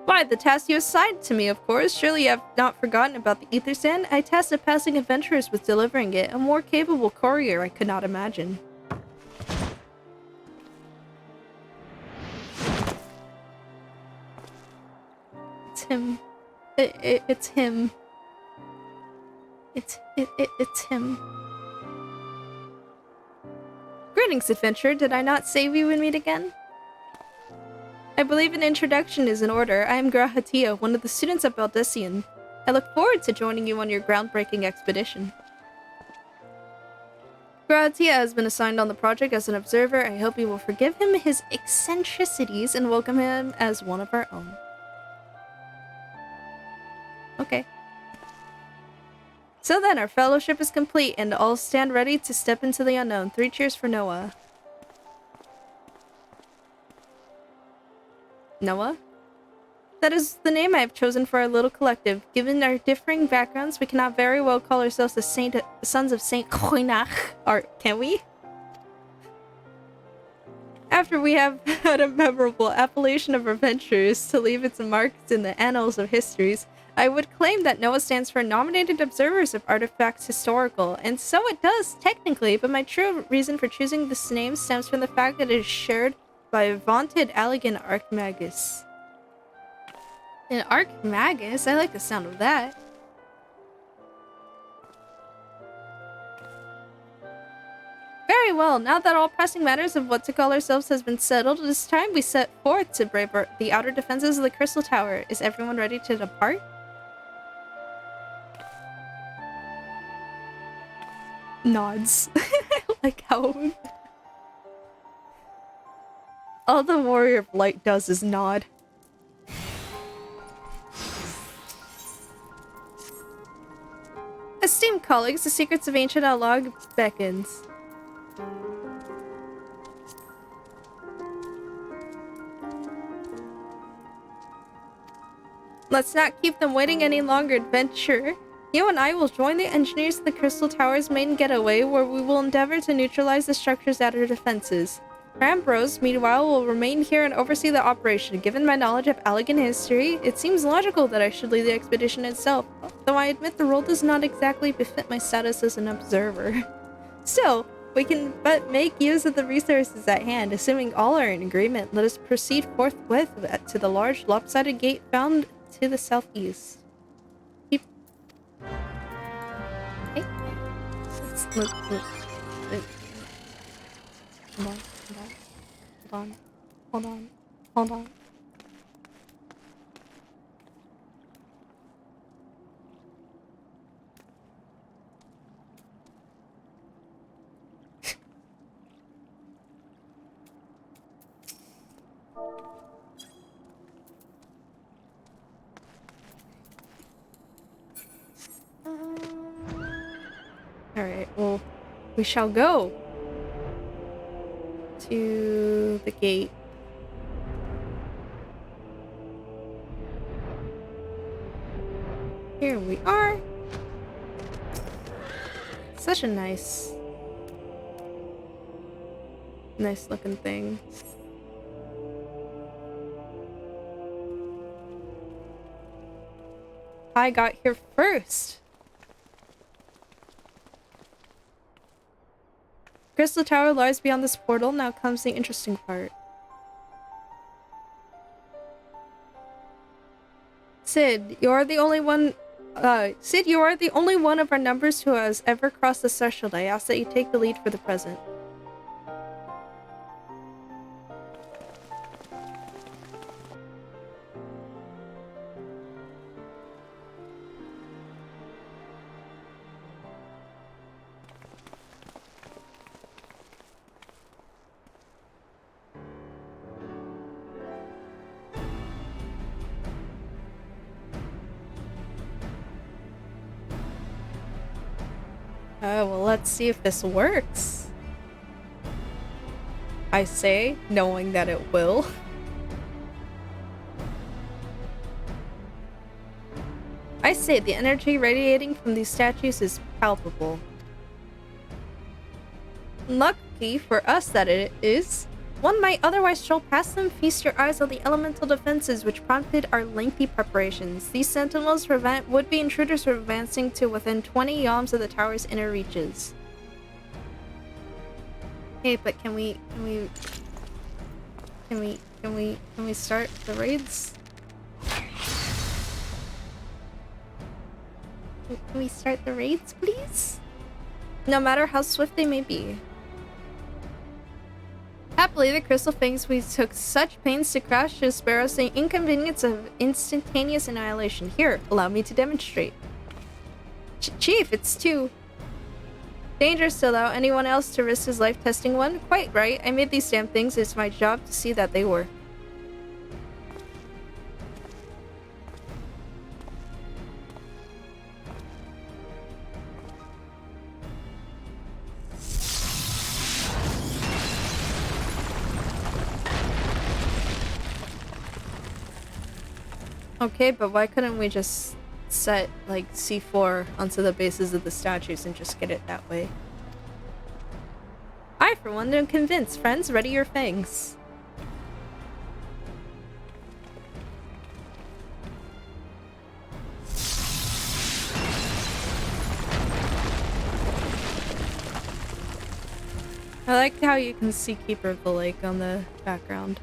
Why, the task you assigned to me, of course. Surely you have not forgotten about the ether sand? I tasked a passing adventurers with delivering it. A more capable courier I could not imagine. It's him. It's him. It's him. Greetings, adventurer. Did I not say we would meet again? I believe an introduction is in order. I am Grahatia, one of the students at Baldessian. I look forward to joining you on your groundbreaking expedition. Grahatia has been assigned on the project as an observer. I hope you will forgive him his eccentricities and welcome him as one of our own. Okay. So then, our fellowship is complete, and all stand ready to step into the unknown. 3 cheers for Noah. Noah? That is the name I have chosen for our little collective. Given our differing backgrounds, we cannot very well call ourselves the sons of Saint Khoinach. Or can we? After we have had a memorable appellation of adventurers to leave its marks in the annals of histories, I would claim that NOAA stands for Nominated Observers of Artifacts Historical, and so it does, technically, but my true reason for choosing this name stems from the fact that it is shared by a vaunted Allegan Archmagus. An Archmagus? I like the sound of that. Very well, now that all pressing matters of what to call ourselves has been settled, it is time we set forth to brave the outer defenses of the Crystal Tower. Is everyone ready to depart? Nods. Like how... all the Warrior of Light does is nod. Esteemed colleagues, the secrets of ancient Alog beckons. Let's not keep them waiting any longer, adventurer. You and I will join the engineers of the Crystal Tower's main getaway, where we will endeavor to neutralize the structure's outer defenses. Ambrose, meanwhile, will remain here and oversee the operation. Given my knowledge of Allegan history, it seems logical that I should lead the expedition itself, though I admit the role does not exactly befit my status as an observer. Still, we can but make use of the resources at hand. Assuming all are in agreement, let us proceed forthwith to the large lopsided gate found to the southeast. Okay. Hold on. Alright, well, we shall go to the gate. Here we are. Such a nice looking thing. I got here first. Crystal Tower lies beyond this portal. Now comes the interesting part. Sid, you are the only one of our numbers who has ever crossed the threshold. I ask that you take the lead for the present. Well, let's see if this works. I say, knowing that it will. I say, the energy radiating from these statues is palpable. Lucky for us that it is. One might otherwise stroll past them. Feast your eyes on the elemental defenses which prompted our lengthy preparations. These sentinels prevent would-be intruders from advancing to within 20 yalms of the tower's inner reaches. Okay, but can we start the raids? Can we start the raids, please? No matter how swift they may be. Happily, the crystal things we took such pains to crash to spare us the inconvenience of instantaneous annihilation. Here, allow me to demonstrate. Chief, it's too dangerous to allow anyone else to risk his life testing one. Quite right, I made these damn things. It's my job to see that they work. Okay, but why couldn't we just set, like, C4 onto the bases of the statues and just get it that way? I for one to convince. Friends, ready your fangs. I like how you can see Keeper of the Lake on the background.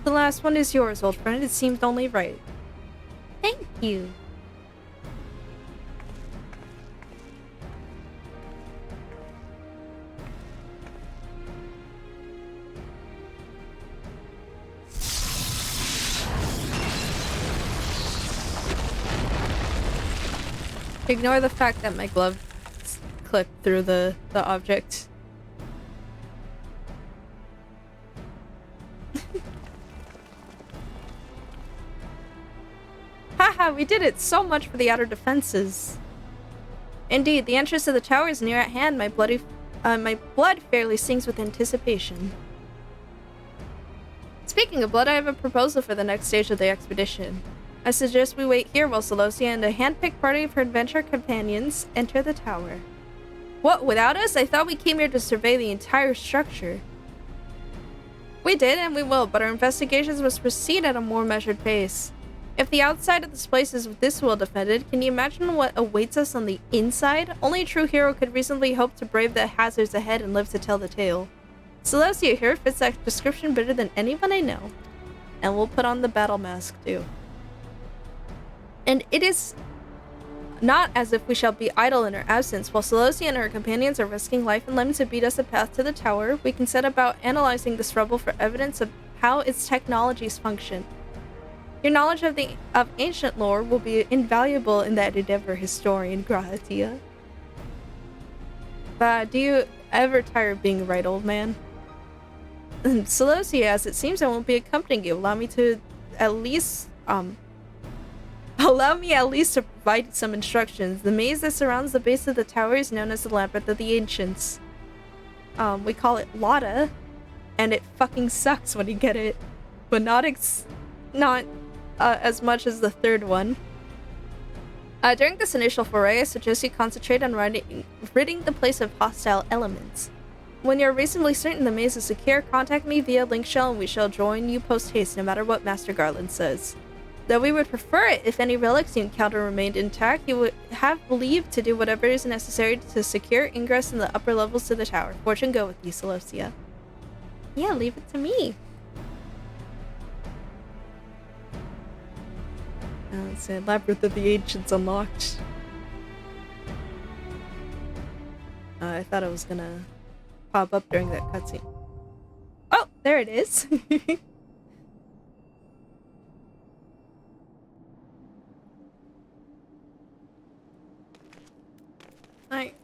The last one is yours, old friend. It seemed only right. Thank you. Ignore the fact that my glove clipped through the object. Haha, we did it! So much for the outer defenses. Indeed, the entrance to the tower is near at hand. My blood fairly sings with anticipation. Speaking of blood, I have a proposal for the next stage of the expedition. I suggest we wait here while Celosia and a hand-picked party of her adventure companions enter the tower. What, without us? I thought we came here to survey the entire structure. We did, and we will, but our investigations must proceed at a more measured pace. If the outside of this place is this well defended, can you imagine what awaits us on the inside? Only a true hero could reasonably hope to brave the hazards ahead and live to tell the tale. Celosia here fits that description better than anyone I know. And we'll put on the battle mask, too. And it is not as if we shall be idle in her absence. While Celosia and her companions are risking life and limb to beat us a path to the tower, we can set about analyzing this rubble for evidence of how its technologies function. Your knowledge of ancient lore will be invaluable in that endeavor, historian Grahatia. Do you ever tire of being right, old man? Celosia, as it seems I won't be accompanying you. Allow me at least to provide some instructions. The maze that surrounds the base of the tower is known as the Labyrinth of the Ancients. We call it Lotta, and it fucking sucks when you get it, but not as much as the third one. During this initial foray, I suggest you concentrate on ridding the place of hostile elements. When you're reasonably certain the maze is secure, contact me via link shell and we shall join you post-haste no matter what Master Garland says. Though we would prefer it if any relics you encounter remained intact, you would have leave to do whatever is necessary to secure ingress in the upper levels to the tower. Fortune go with you, Celosia. Yeah, leave it to me. Let's say Labyrinth of the Ancients unlocked. I thought it was gonna pop up during that cutscene. Oh, there it is. Alright.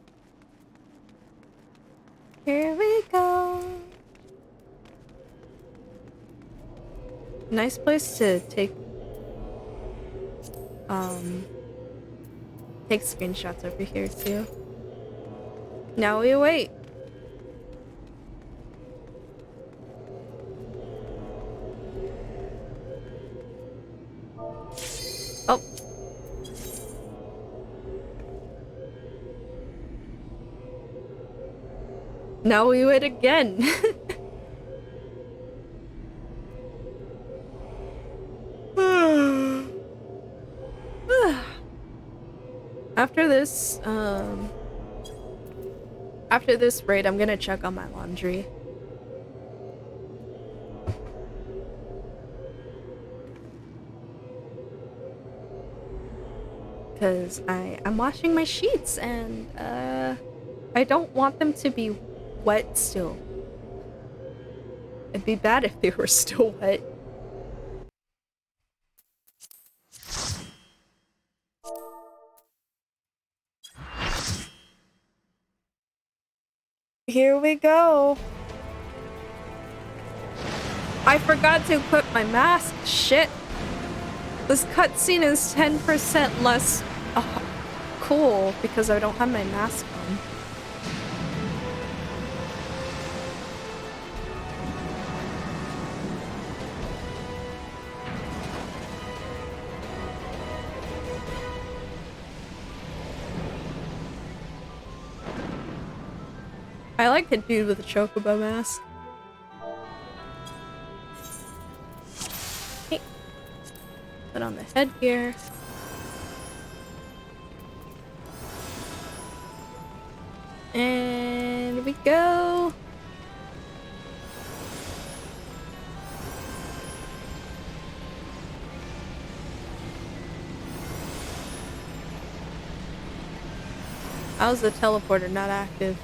Here we go. Nice place to take screenshots over here too. Now we wait. Oh. Now we wait again. After this raid, I'm gonna check on my laundry. Because I'm washing my sheets and I don't want them to be wet still. It'd be bad if they were still wet. Here we go. I forgot to equip my mask. Shit. This cutscene is 10% less cool because I don't have my mask on. I like the dude with the chocobo mask. Hey. Put on the headgear. And we go. How's the teleporter not active?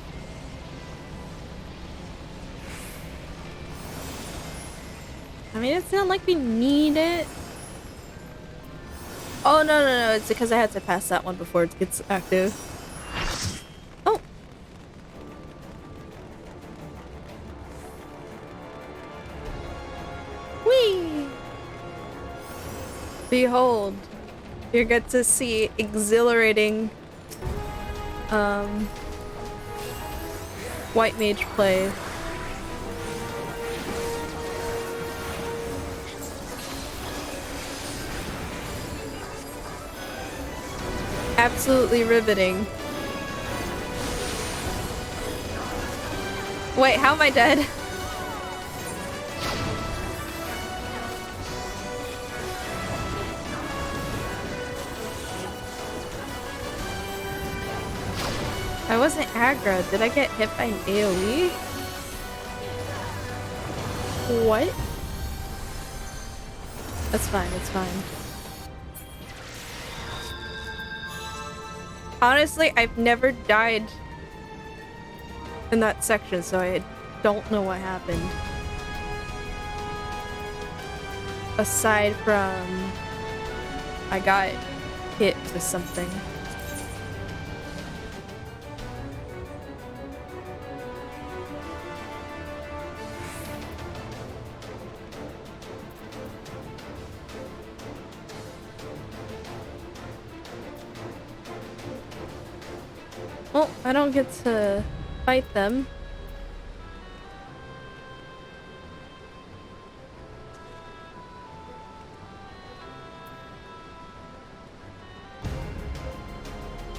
I mean, it's not like we need it. Oh, no, it's because I had to pass that one before it gets active. Oh! Whee! Behold, you get to see exhilarating, white mage play. Absolutely riveting. Wait, how am I dead? I wasn't aggro. Did I get hit by an AoE? What? That's fine, it's fine. Honestly, I've never died in that section, so I don't know what happened. Aside from I got hit with something. Well, I don't get to fight them.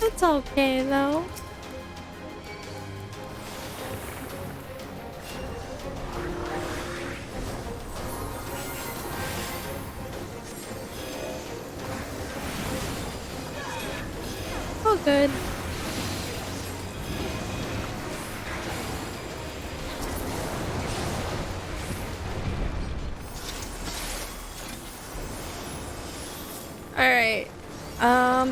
It's okay though. Oh, good. Alright.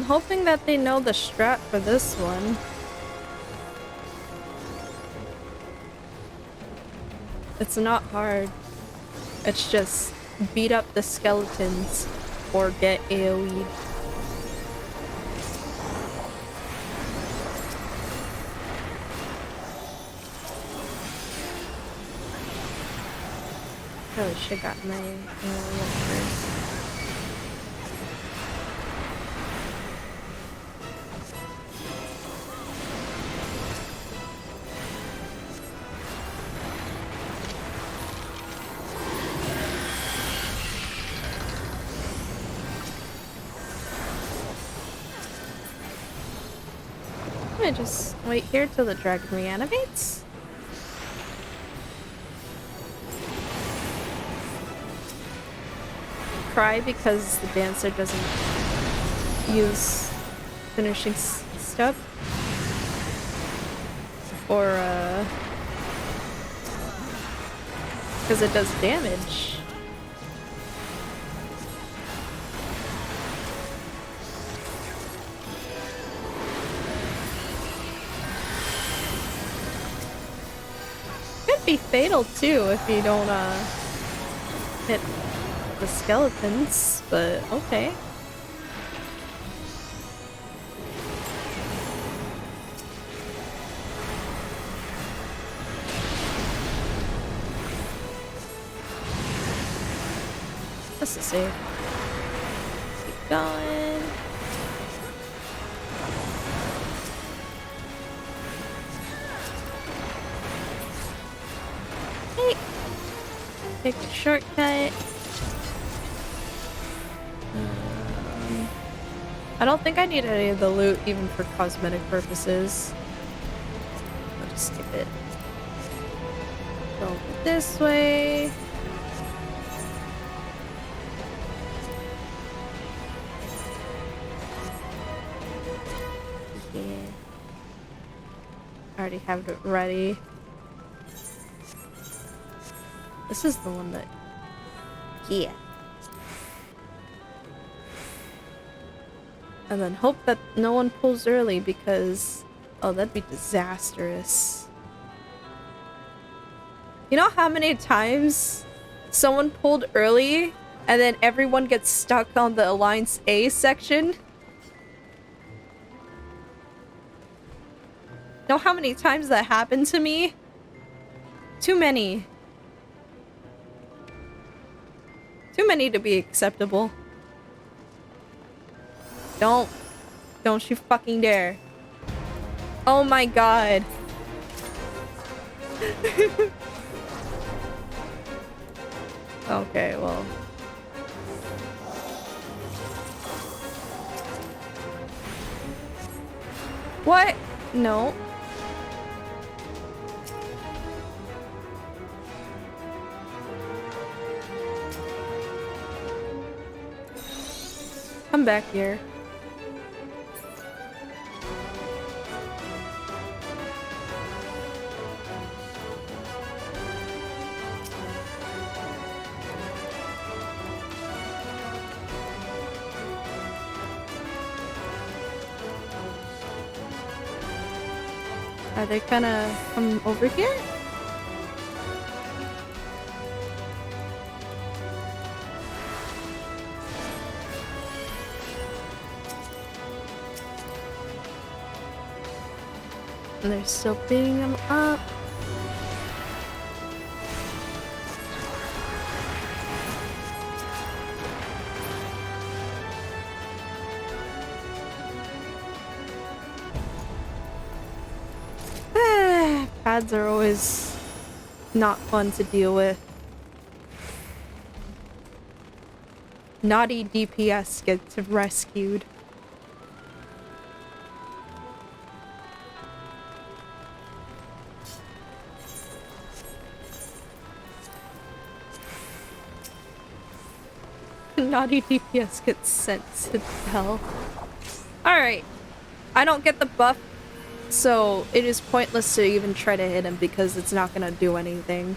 Hoping that they know the strat for this one. It's not hard. It's just beat up the skeletons or get AoE'd. Probably should've got my AoE up first. I'm gonna just wait here till the dragon reanimates. Cry because the dancer doesn't use finishing step. Or, because it does damage. Could be fatal too if you don't, hit the skeletons, but okay. This is safe. Keep going. Hey! Take a shortcut. I don't think I need any of the loot, even for cosmetic purposes. I'll just skip it. Go this way. Yeah. I already have it ready. This is the one that... Yeah. And then hope that no one pulls early because... Oh, that'd be disastrous. You know how many times someone pulled early and then everyone gets stuck on the Alliance A section? Know how many times that happened to me? Too many. Too many to be acceptable. Don't you fucking dare. Oh my god. Okay, well. What? No. Come back here. Are they gonna come over here? And they're still beating them up. Pads are always not fun to deal with. Naughty DPS gets rescued. Naughty DPS gets sent to hell. Alright. I don't get the buff, so it is pointless to even try to hit him because it's not gonna do anything.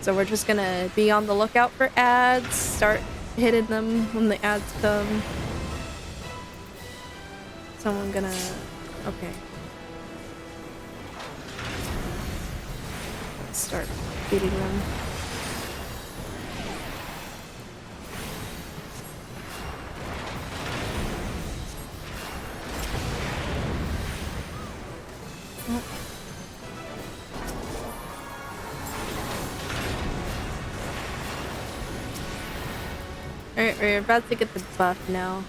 So we're just gonna be on the lookout for ads, start hitting them when the ads come. So I'm gonna... Okay. Start beating them. Alright, we're about to get the buff now.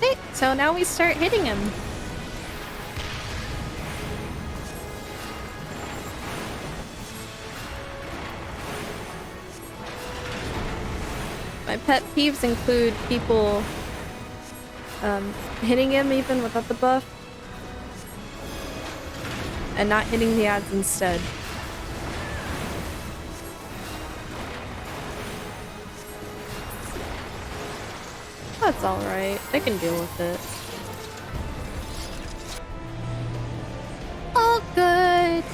Hey, so now we start hitting him. My pet peeves include people hitting him even without the buff and not hitting the ads instead. That's alright. They can deal with it. All good.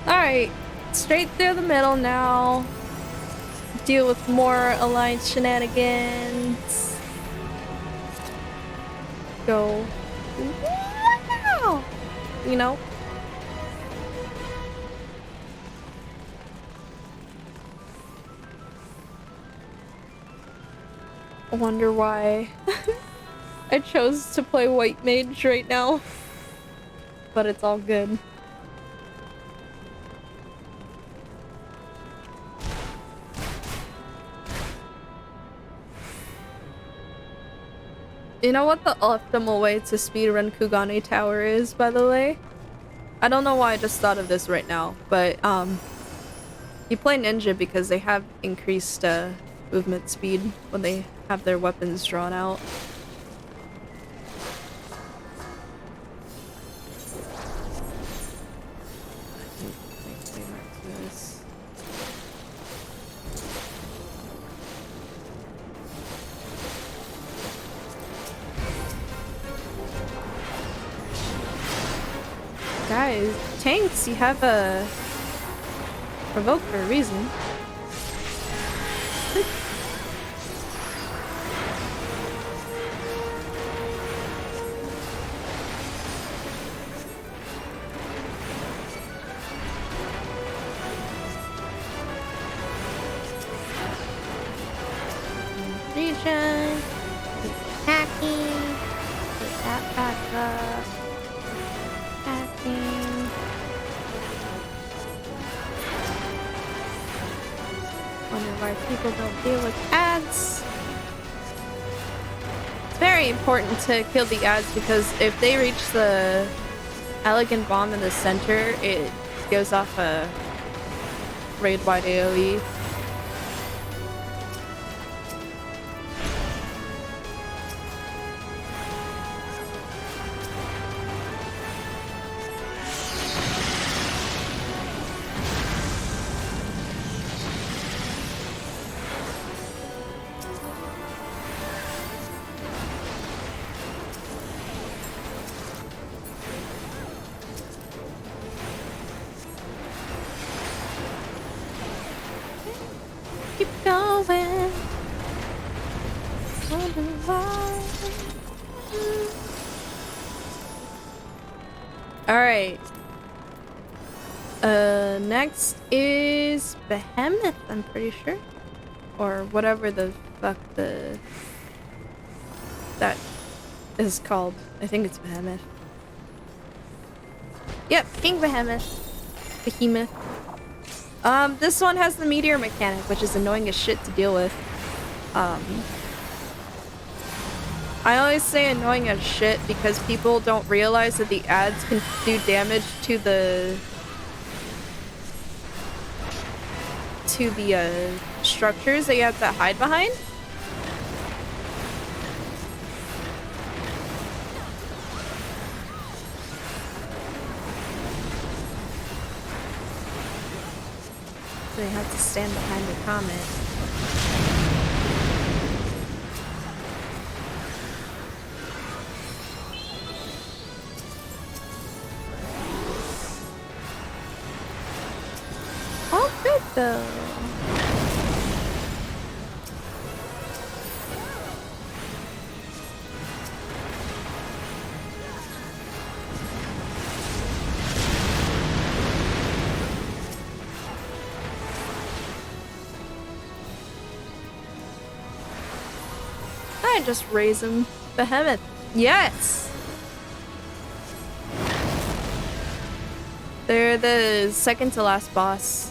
Alright. Straight through the middle now. Deal with more Alliance shenanigans. Go. Wow! You know? I wonder why I chose to play White Mage right now. But it's all good. You know what the optimal way to speedrun Kugane Tower is, by the way? I don't know why I just thought of this right now, but you play ninja because they have increased movement speed when they have their weapons drawn out. Guys, tanks, you have a provoke for a reason. Region, attacking, put that back up. Wonder why people don't deal with ads. It's very important to kill the ads because if they reach the elegant bomb in the center, it gives off a raid-wide AoE. Alright. Next is Behemoth, I'm pretty sure. Or whatever the fuck that is called. I think it's Behemoth. Yep, King Behemoth. Behemoth. This one has the meteor mechanic, which is annoying as shit to deal with. I always say annoying as shit because people don't realize that the ads can do damage to the structures that you have to hide behind. So you have to stand behind the comet. Oh, good though. I just raise him. Behemoth. Yes! They're the second to last boss.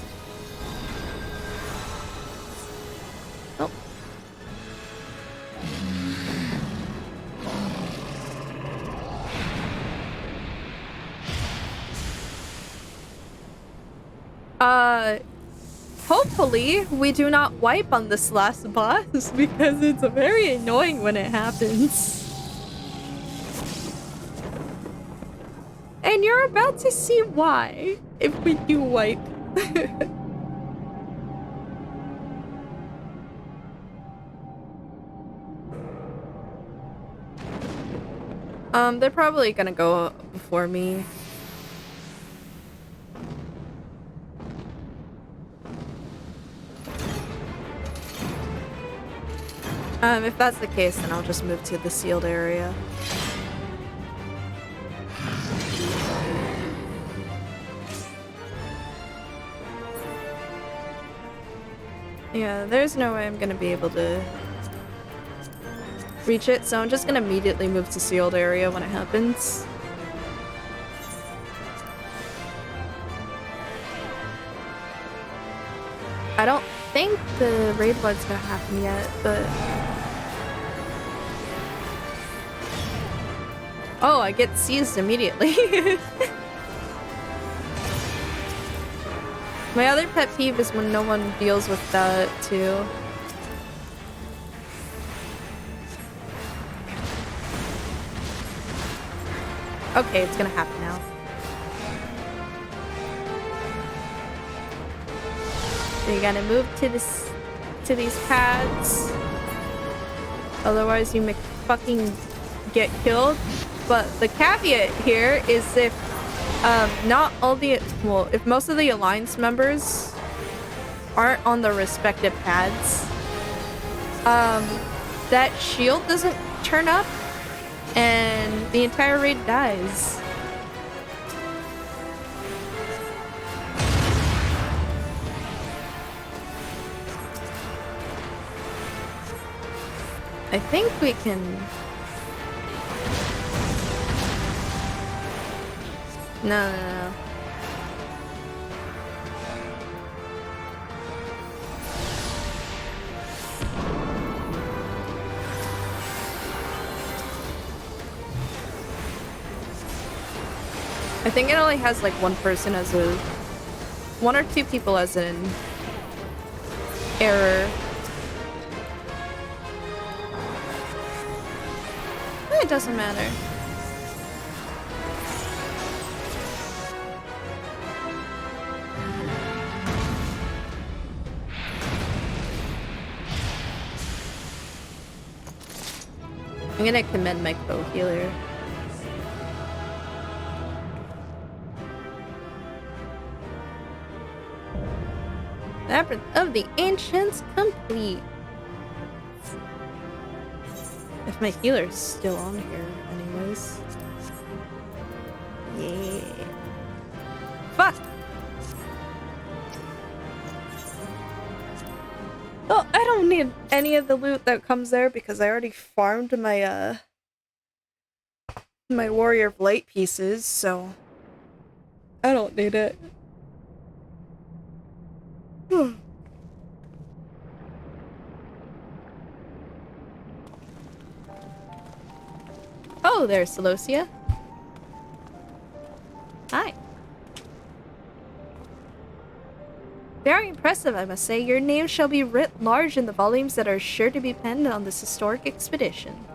Hopefully we do not wipe on this last boss because it's very annoying when it happens. And you're about to see why if we do wipe. They're probably gonna go before me. If that's the case, then I'll just move to the sealed area. Yeah, there's no way I'm gonna be able to reach it, so I'm just gonna immediately move to sealed area when it happens. I don't think the raid blood's gonna happen yet, but Oh, I get seized immediately. My other pet peeve is when no one deals with that, too. Okay, it's gonna happen now. So you gotta move to these pads. Otherwise you may fucking get killed. But the caveat here is if not all the if most of the alliance members aren't on the respective pads, that shield doesn't turn up and the entire raid dies. I think we can... No. I think it only has like one person as a... one or two people as an error. It doesn't matter. I'm gonna commend my co-healer. Labyrinth of the Ancients complete. If my healer's still on here, anyways. Yeah. Fuck! Oh, I don't need any of the loot that comes there because I already farmed my, my Warrior of Light pieces, so... I don't need it. Oh, there's Celosia. Hi. Very impressive, I must say. Your name shall be writ large in the volumes that are sure to be penned on this historic expedition.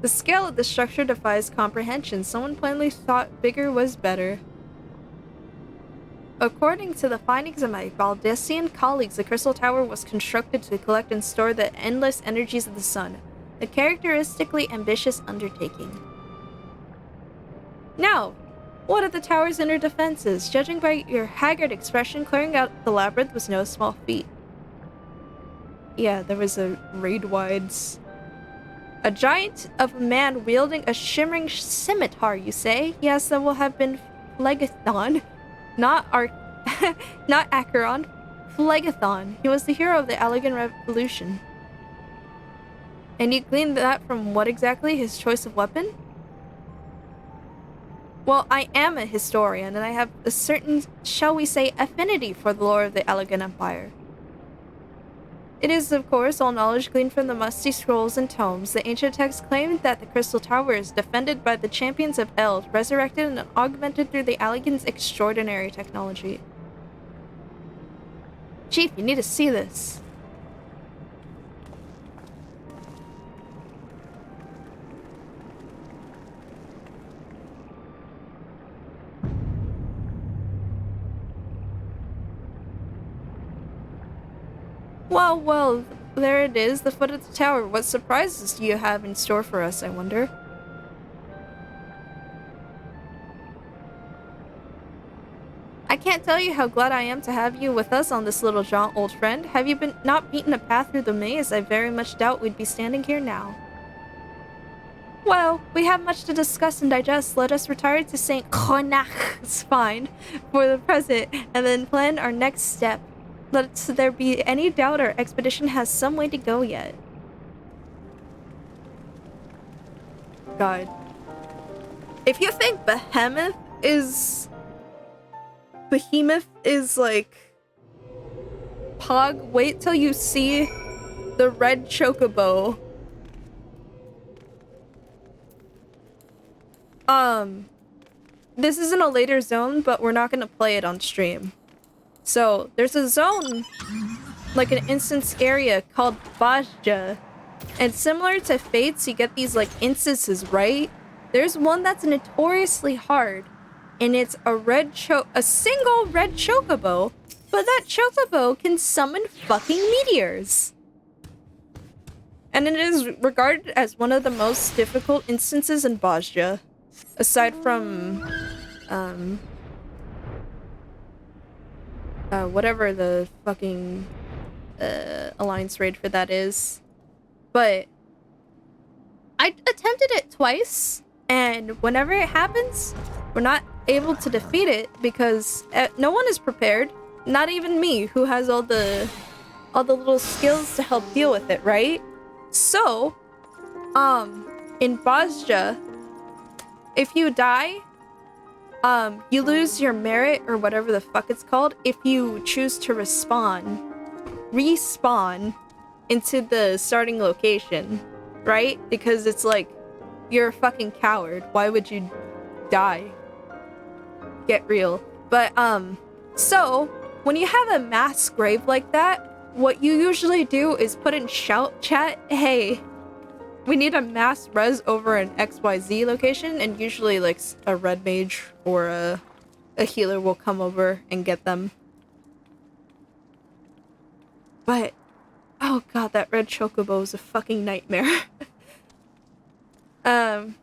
The scale of the structure defies comprehension. Someone plainly thought bigger was better. According to the findings of my Valdesian colleagues, the Crystal Tower was constructed to collect and store the endless energies of the sun, a characteristically ambitious undertaking. Now, what are the tower's inner defenses? Judging by your haggard expression, clearing out the labyrinth was no small feat. Yeah, there was a raid-wide... A giant of a man wielding a shimmering scimitar, you say? Yes, that will have been Phlegethon. Not Acheron. Phlegethon. He was the hero of the Allegan Revolution. And you gleaned that from what exactly? His choice of weapon? Well, I am a historian, and I have a certain, shall we say, affinity for the lore of the Allegan Empire. It is, of course, all knowledge gleaned from the musty scrolls and tomes. The ancient texts claim that the Crystal Tower is defended by the champions of Eld, resurrected and augmented through the Allegan's extraordinary technology. Chief, you need to see this. Well, there it is, the foot of the tower. What surprises do you have in store for us, I wonder? I can't tell you how glad I am to have you with us on this little jaunt, old friend. Have you not beaten a path through the maze? I very much doubt we'd be standing here now. Well, we have much to discuss and digest. Let us retire to St. Cronach's Find for the present, and then plan our next step. Let there be any doubt our expedition has some way to go yet. God. If you think Behemoth is like Pog, wait till you see the red chocobo this isn't a later zone, but we're not gonna play it on stream. So, there's a zone, like an instance area called Bajja. And similar to Fates, you get these, like, instances, right? There's one that's notoriously hard, and it's a single red chocobo, but that chocobo can summon fucking meteors. And it is regarded as one of the most difficult instances in Bajja, aside from, whatever the fucking, alliance raid for that is. But I attempted it twice, and whenever it happens, we're not able to defeat it because no one is prepared. Not even me, who has all the little skills to help deal with it, right? So, in Bajja, if you die, you lose your merit or whatever the fuck it's called if you choose to respawn into the starting location, right? Because it's like, you're a fucking coward. Why would you die? Get real. But, so, when you have a mass grave like that, what you usually do is put in shout chat, hey, we need a mass res over an XYZ location, and usually, like, a red mage or a healer will come over and get them. But, oh god, that red chocobo is a fucking nightmare. I'm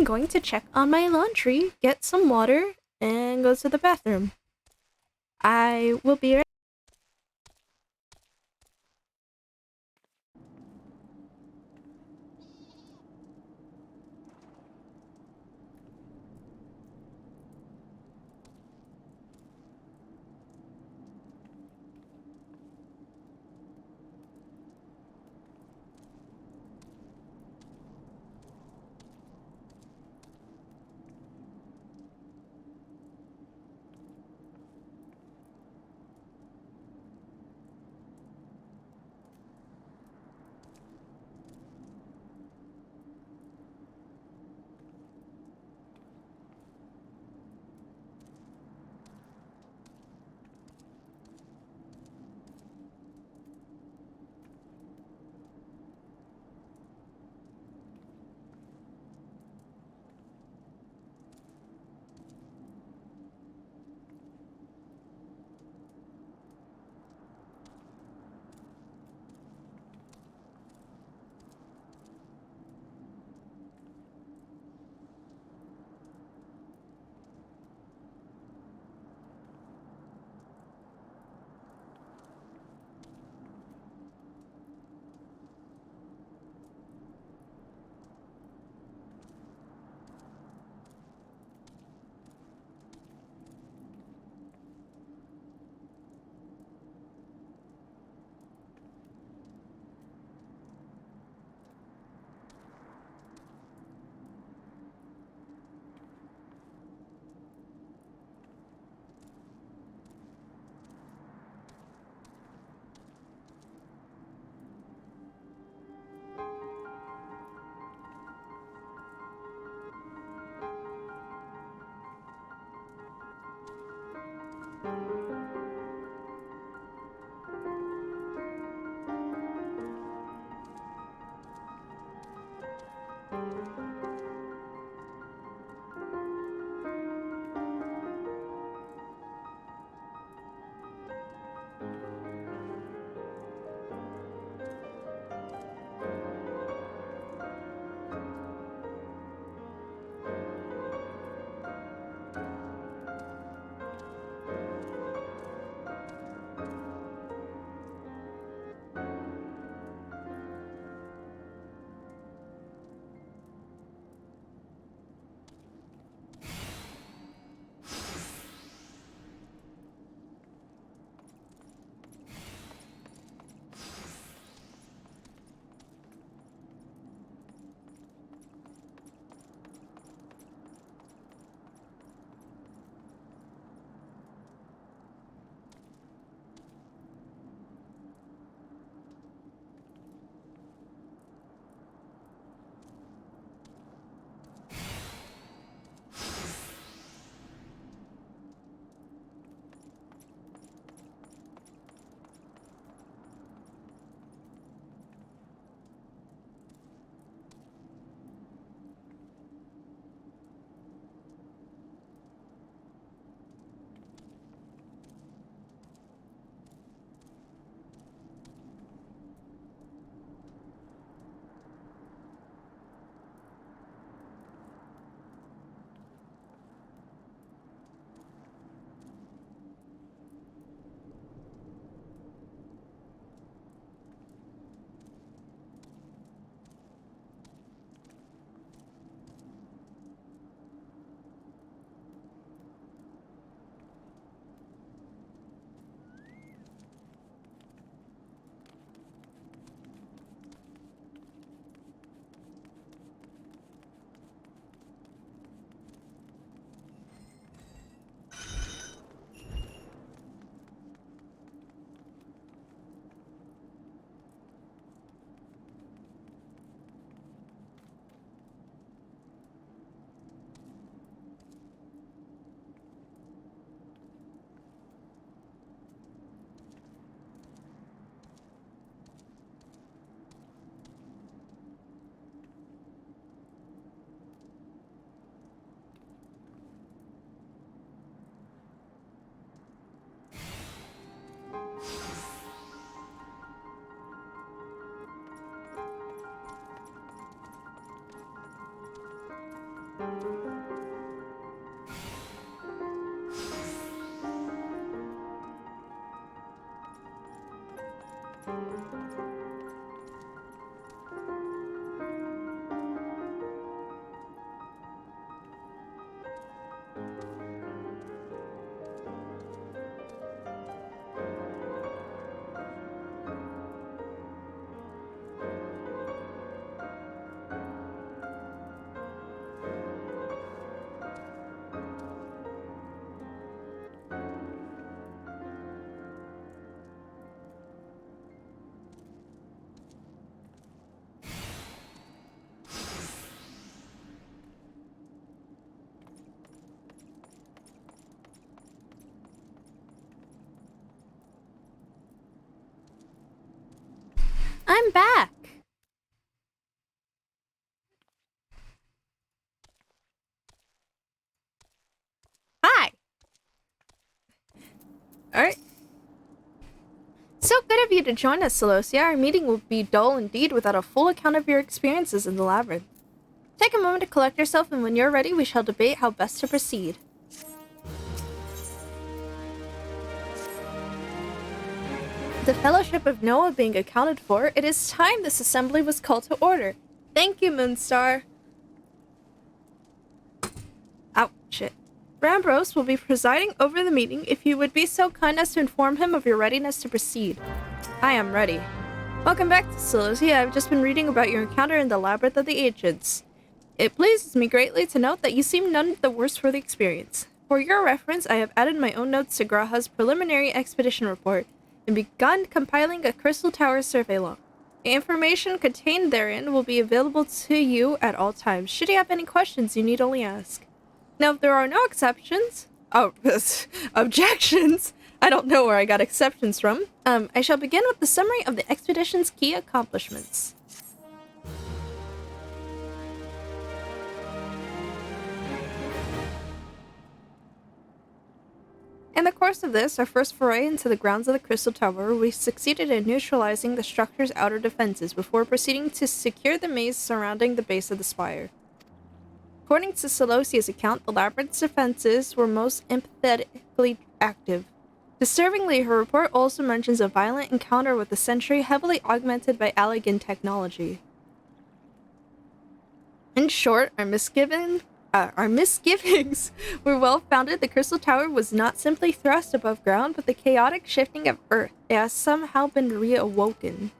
going to check on my laundry, get some water, and go to the bathroom. I will be right. I'm back! Hi! Alright. So good of you to join us, Celosia. Our meeting will be dull indeed without a full account of your experiences in the labyrinth. Take a moment to collect yourself, and when you're ready, we shall debate how best to proceed. The Fellowship of Noah being accounted for, it is time this assembly was called to order. Thank you, Moonstar. Ow, shit. Rambros will be presiding over the meeting if you would be so kind as to inform him of your readiness to proceed. I am ready. Welcome back to Celosia. I've just been reading about your encounter in the Labyrinth of the Ancients. It pleases me greatly to note that you seem none the worse for the experience. For your reference, I have added my own notes to Graha's preliminary expedition report and begun compiling a Crystal Tower survey log. The information contained therein will be available to you at all times. Should you have any questions, you need only ask. Now, if there are no objections, I don't know where I got exceptions from. I shall begin with the summary of the expedition's key accomplishments. In the course of this, our first foray into the grounds of the Crystal Tower, we succeeded in neutralizing the structure's outer defenses before proceeding to secure the maze surrounding the base of the spire. According to Celosia's account, the labyrinth's defenses were most empathetically active. Disturbingly, her report also mentions a violent encounter with the sentry heavily augmented by Allegan technology. In short, our misgivings were well-founded. The Crystal Tower was not simply thrust above ground, but the chaotic shifting of Earth. It has somehow been reawoken.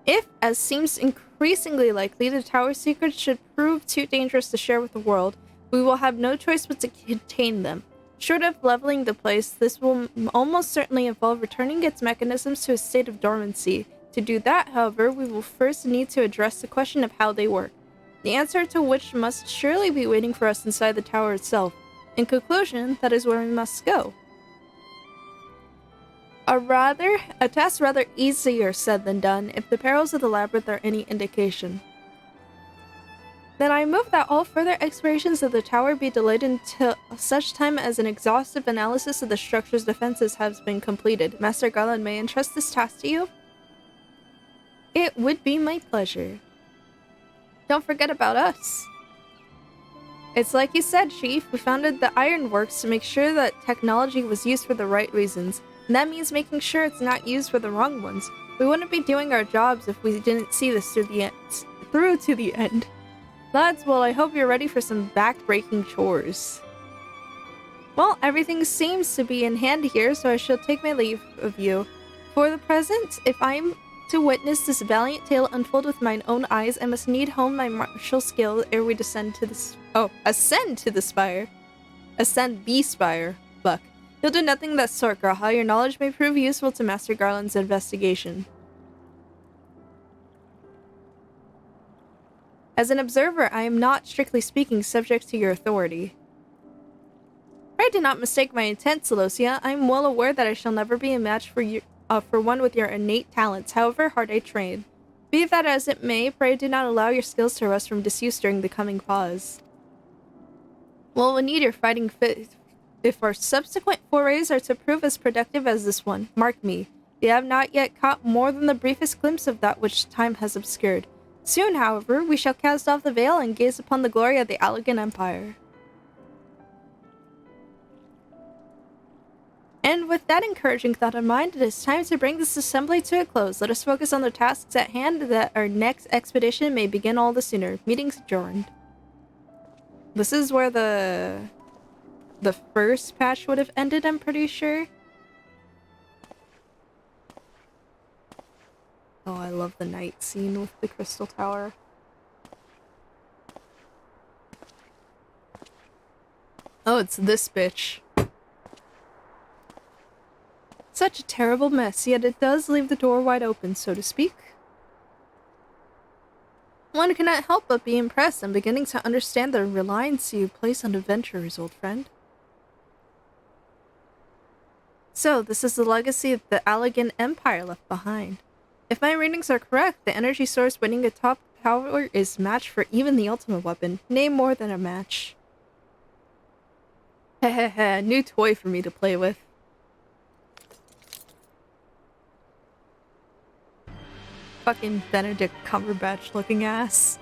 If, as seems increasingly likely, the Tower's secrets should prove too dangerous to share with the world, we will have no choice but to contain them. Short of leveling the place, this will almost certainly involve returning its mechanisms to a state of dormancy. To do that, however, we will first need to address the question of how they work. The answer to which must surely be waiting for us inside the tower itself. In conclusion, that is where we must go. A task rather easier said than done, if the perils of the labyrinth are any indication. Then I move that all further explorations of the tower be delayed until such time as an exhaustive analysis of the structure's defenses has been completed. Master Garland, may I entrust this task to you? It would be my pleasure. Don't forget about us. It's like you said, Chief. We founded the Ironworks to make sure that technology was used for the right reasons. And that means making sure it's not used for the wrong ones. We wouldn't be doing our jobs if we didn't see this through to the end. Lads, well, I hope you're ready for some back-breaking chores. Well, everything seems to be in hand here, so I shall take my leave of you. For the present, if I'm to witness this valiant tale unfold with mine own eyes, I must need hone my martial skill ere we ascend to the spire. Ascend the spire. Buck. You'll do nothing of that sort, Graha. Your knowledge may prove useful to Master Garland's investigation. As an observer, I am not, strictly speaking, subject to your authority. Pray do not mistake my intent, Celosia. I am well aware that I shall never be a match for one with your innate talents, however hard I train. Be that as it may, pray do not allow your skills to rust from disuse during the coming pause. Well, we'll need your fighting fit if our subsequent forays are to prove as productive as this one. Mark me, we have not yet caught more than the briefest glimpse of that which time has obscured. Soon, however, we shall cast off the veil and gaze upon the glory of the Allegan Empire. And with that encouraging thought in mind, it is time to bring this assembly to a close. Let us focus on the tasks at hand that our next expedition may begin all the sooner. Meetings adjourned. This is where the first patch would have ended, I'm pretty sure. Oh, I love the night scene with the crystal tower. Oh, it's this bitch. Such a terrible mess, yet it does leave the door wide open, so to speak. One cannot help but be impressed. I'm beginning to understand the reliance you place on adventurers, old friend. So, this is the legacy the Allegan Empire left behind. If my readings are correct, the energy source within the top tower is matched for even the ultimate weapon. Nay, more than a match. Hehehe, new toy for me to play with. Fucking Benedict Cumberbatch looking ass.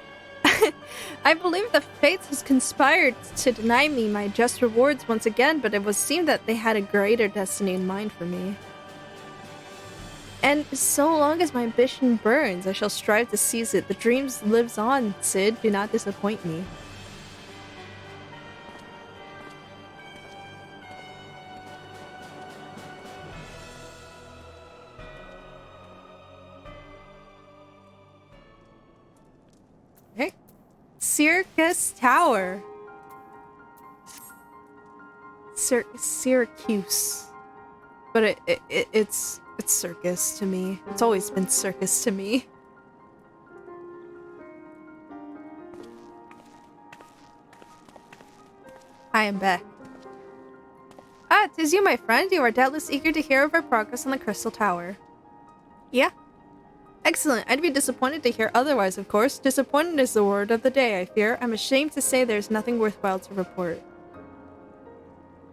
I believe the fates has conspired to deny me my just rewards once again, but it would seem that they had a greater destiny in mind for me. And so long as my ambition burns, I shall strive to seize it. The dreams lives on, Cid. Do not disappoint me. Okay. Syracuse Tower. Syracuse. But it's circus to me. It's always been circus to me. I am back. Ah, 'tis you, my friend. You are doubtless eager to hear of our progress on the Crystal Tower. Yeah. Excellent. I'd be disappointed to hear otherwise, of course. Disappointed is the word of the day, I fear. I'm ashamed to say there's nothing worthwhile to report.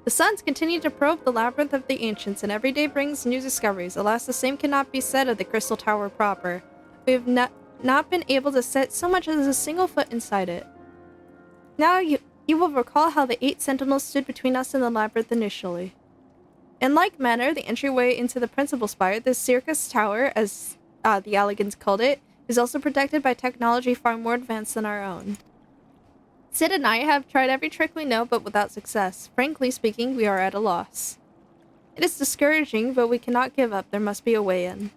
The suns continue to probe the labyrinth of the ancients, and every day brings new discoveries. Alas, the same cannot be said of the Crystal Tower proper. We have not been able to set so much as a single foot inside it. Now you will recall how the 8 sentinels stood between us and the labyrinth initially. In like manner, the entryway into the principal spire, the Syracuse Tower, as the Allegans called it, is also protected by technology far more advanced than our own. Cid and I have tried every trick we know, but without success. Frankly speaking, we are at a loss. It is discouraging, but we cannot give up. There must be a way in.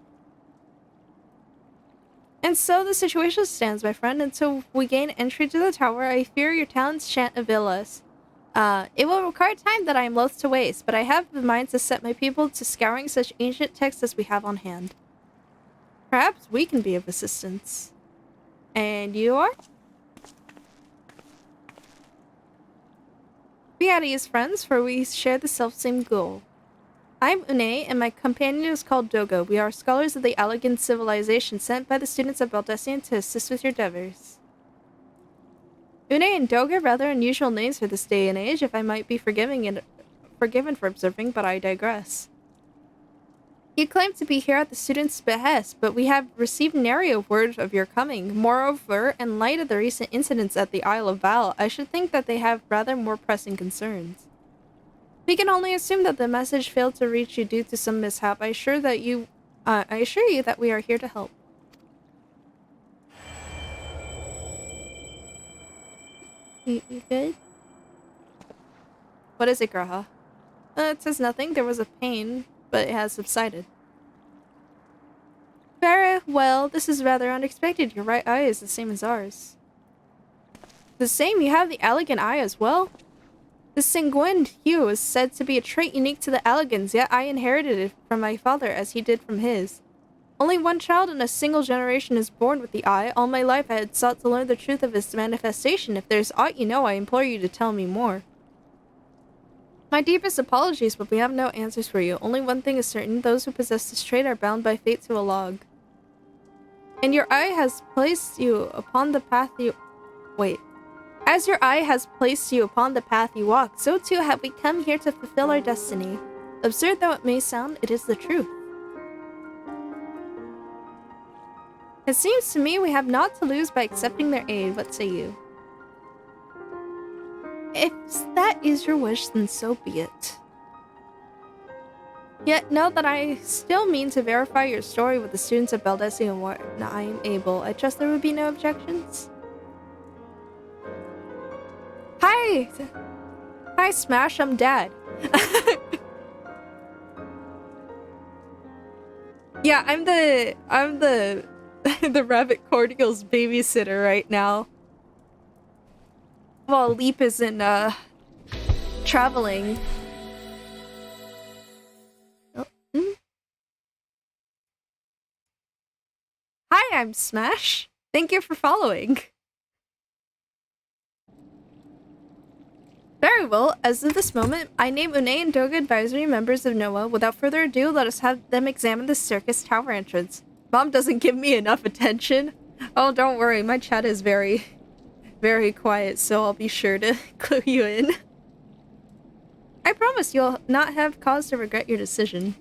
And so the situation stands, my friend. Until we gain entry to the tower, I fear your talents shan't avail us. It will require time that I am loath to waste, but I have the mind to set my people to scouring such ancient texts as we have on hand. Perhaps we can be of assistance. And you are? Be at ease, friends, for we share the self-same goal. I'm Une, and my companion is called Dogo. We are scholars of the Allegan civilization sent by the students of Baldesion to assist with your endeavors. Une and Dogo, rather unusual names for this day and age, if I might be forgiven for observing, but I digress. You claim to be here at the students' behest, but we have received nary a word of your coming. Moreover, in light of the recent incidents at the Isle of Val, I should think that they have rather more pressing concerns. We can only assume that the message failed to reach you due to some mishap. I assure you that we are here to help. You good? What is it, Graha? It says nothing. There was a pain, but it has subsided. Very well, this is rather unexpected. Your right eye is the same as ours. The same? You have the Allegan eye as well? The sanguine hue is said to be a trait unique to the Allegans, yet I inherited it from my father as he did from his. Only one child in a single generation is born with the eye. All my life I had sought to learn the truth of its manifestation. If there's aught you know, I implore you to tell me more. My deepest apologies, but we have no answers for you. Only one thing is certain. Those who possess this trait are bound by fate to a log. And your eye has placed you upon the path you... Wait. As your eye has placed you upon the path you walk, so too have we come here to fulfill our destiny. Absurd though it may sound, it is the truth. It seems to me we have naught to lose by accepting their aid. What say you? If that is your wish, then so be it. Yet know that I still mean to verify your story with the students at Baldesi and when I am able. I trust there would be no objections. Hi! Hi, Smash, I'm Dad. Yeah, I'm the the Rabbit Cordial's babysitter right now. While Leap isn't traveling. Oh, Hi, I'm Smash. Thank you for following. Very well, as of this moment, I name Une and Doga advisory members of NOAA. Without further ado, let us have them examine the circus tower entrance. Mom doesn't give me enough attention. Oh, don't worry, my chat is very, very quiet, so I'll be sure to clue you in. I promise you'll not have cause to regret your decision.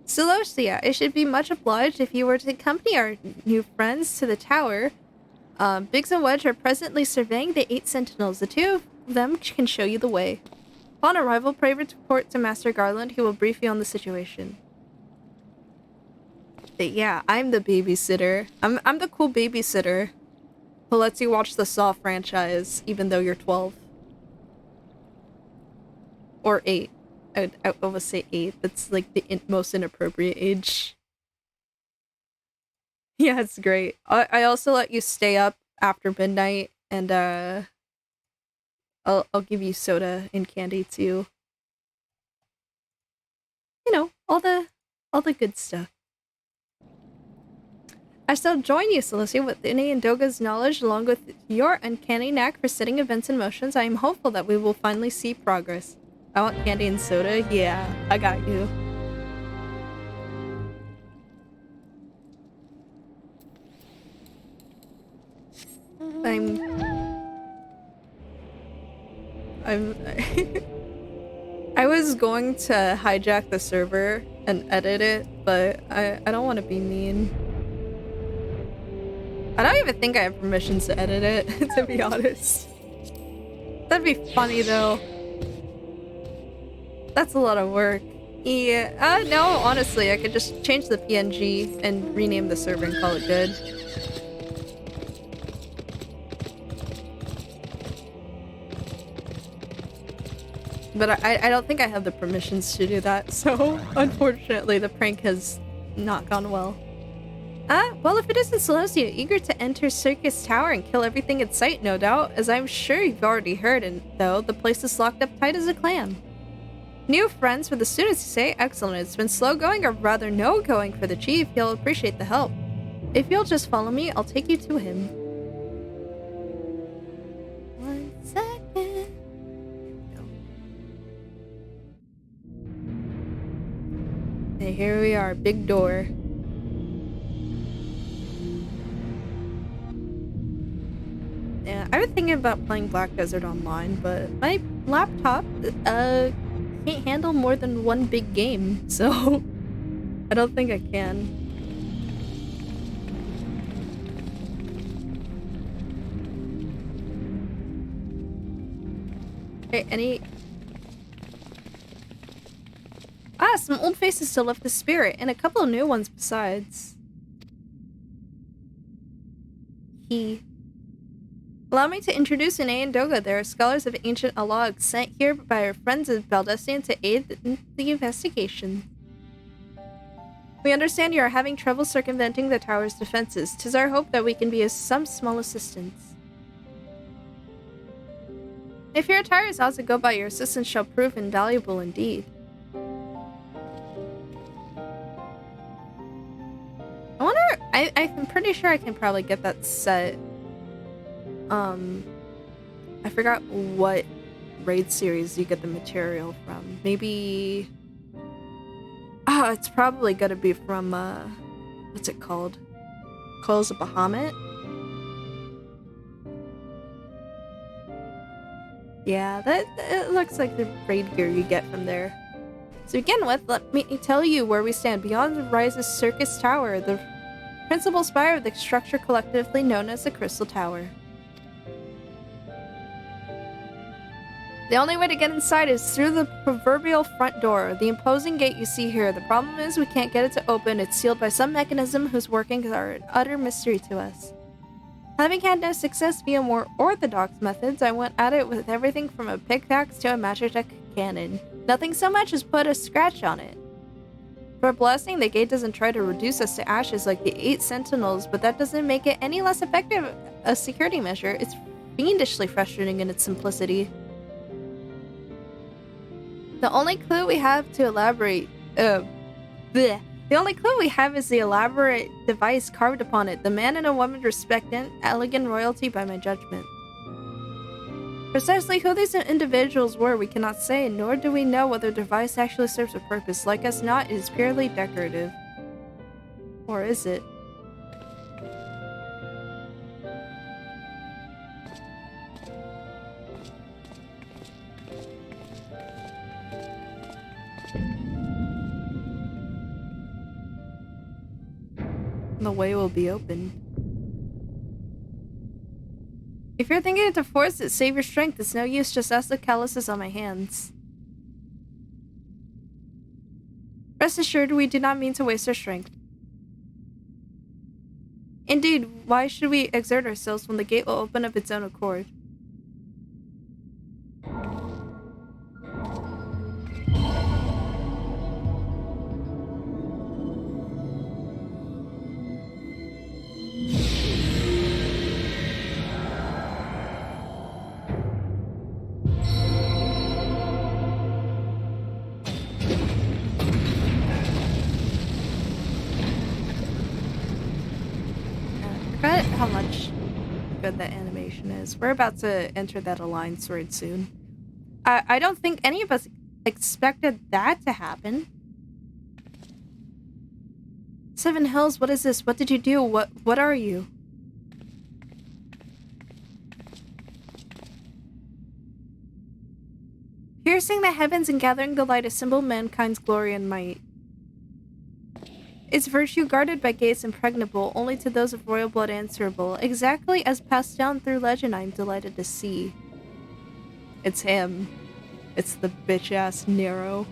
Celosia, I should be much obliged if you were to accompany our new friends to the tower. Biggs and Wedge are presently surveying the 8 sentinels. The 2 of them can show you the way. Upon arrival, pray report to Master Garland. He will brief you on the situation. But yeah, I'm the babysitter. I'm the cool babysitter who lets you watch the Saw franchise, even though you're 12. Or 8. I would say 8. That's like the most inappropriate age. Yeah, it's great. I also let you stay up after midnight, and I'll give you soda and candy too. You know, all the good stuff. I shall join you, Celicia, with Ine and Doga's knowledge, along with your uncanny knack for setting events in motions. I am hopeful that we will finally see progress. I want candy and soda? Yeah, I got you. I was going to hijack the server and edit it, but I don't want to be mean. I don't even think I have permissions to edit it, to be honest. That'd be funny though. That's a lot of work. Yeah, no, honestly, I could just change the PNG and rename the server and call it good. But I don't think I have the permissions to do that, so unfortunately the prank has not gone well. Well, if it isn't Celosia, eager to enter Circus Tower and kill everything in sight, no doubt. As I'm sure you've already heard, and though, the place is locked up tight as a clam. New friends for the students, you say? Excellent. It's been slow going, or rather no going for the chief. He'll appreciate the help. If you'll just follow me, I'll take you to him. 1 second. And here we are, big door. Yeah, I was thinking about playing Black Desert Online, but my laptop can't handle more than one big game, so I don't think I can. Okay, any... some old faces to lift the spirit, and a couple of new ones besides. Allow me to introduce Ine and Doga. They are scholars of ancient Alog, sent here by our friends of Baldestian to aid in the investigation. We understand you are having trouble circumventing the tower's defenses. 'Tis our hope that we can be of some small assistance. If your attire is ought to go by, your assistance shall prove invaluable indeed. I wonder... I'm pretty sure I can probably get that set. I forgot what raid series you get the material from. Maybe... it's probably gonna be from, what's it called? Coils of Bahamut? Yeah, it looks like the raid gear you get from there. To begin with, let me tell you where we stand. Beyond rises Circus Tower, the principal spire of the structure collectively known as the Crystal Tower. The only way to get inside is through the proverbial front door, the imposing gate you see here. The problem is we can't get it to open. It's sealed by some mechanism whose workings are an utter mystery to us. Having had no success via more orthodox methods, I went at it with everything from a pickaxe to a Magitech cannon. Nothing so much as put a scratch on it. For a blessing, the gate doesn't try to reduce us to ashes like the 8 sentinels, but that doesn't make it any less effective a security measure. It's fiendishly frustrating in its simplicity. The only clue we have is the elaborate device carved upon it. The man and a woman respectant, elegant royalty by my judgment. Precisely who these individuals were we cannot say, nor do we know whether the device actually serves a purpose. Like us not, it is purely decorative. Or is it? The way will be open. If you're thinking to force it, save your strength. It's no use, just ask the calluses on my hands. Rest assured, we do not mean to waste our strength. Indeed, why should we exert ourselves when the gate will open of its own accord? How much good that animation is. We're about to enter that Alliance raid soon. I don't think any of us expected that to happen. Seven Hells, what is this? What did you do? What are you? Piercing the heavens and gathering the light, a symbol of mankind's glory and might. Its virtue guarded by gates impregnable, only to those of royal blood answerable, exactly as passed down through legend I am delighted to see. It's him. It's the bitch-ass Nero.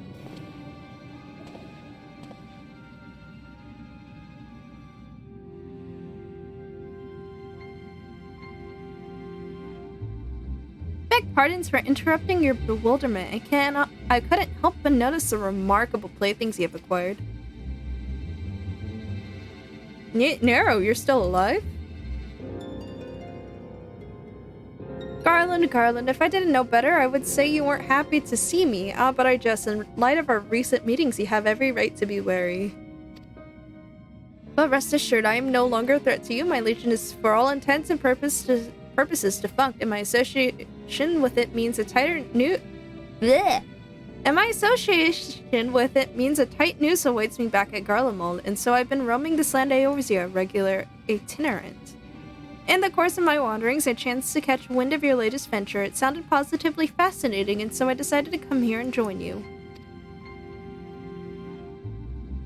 Beg pardons for interrupting your bewilderment. I couldn't help but notice the remarkable playthings you have acquired. Nero, you're still alive? Garland, if I didn't know better, I would say you weren't happy to see me. But I just, in light of our recent meetings, you have every right to be wary. But rest assured, I am no longer a threat to you. My legion is, for all intents and purposes, defunct, and my association with it means a tighter And my association with it means a tight noose awaits me back at Garlemald, and so I've been roaming this land Eorzea, a regular itinerant. In the course of my wanderings, I chanced to catch wind of your latest venture. It sounded positively fascinating, and so I decided to come here and join you.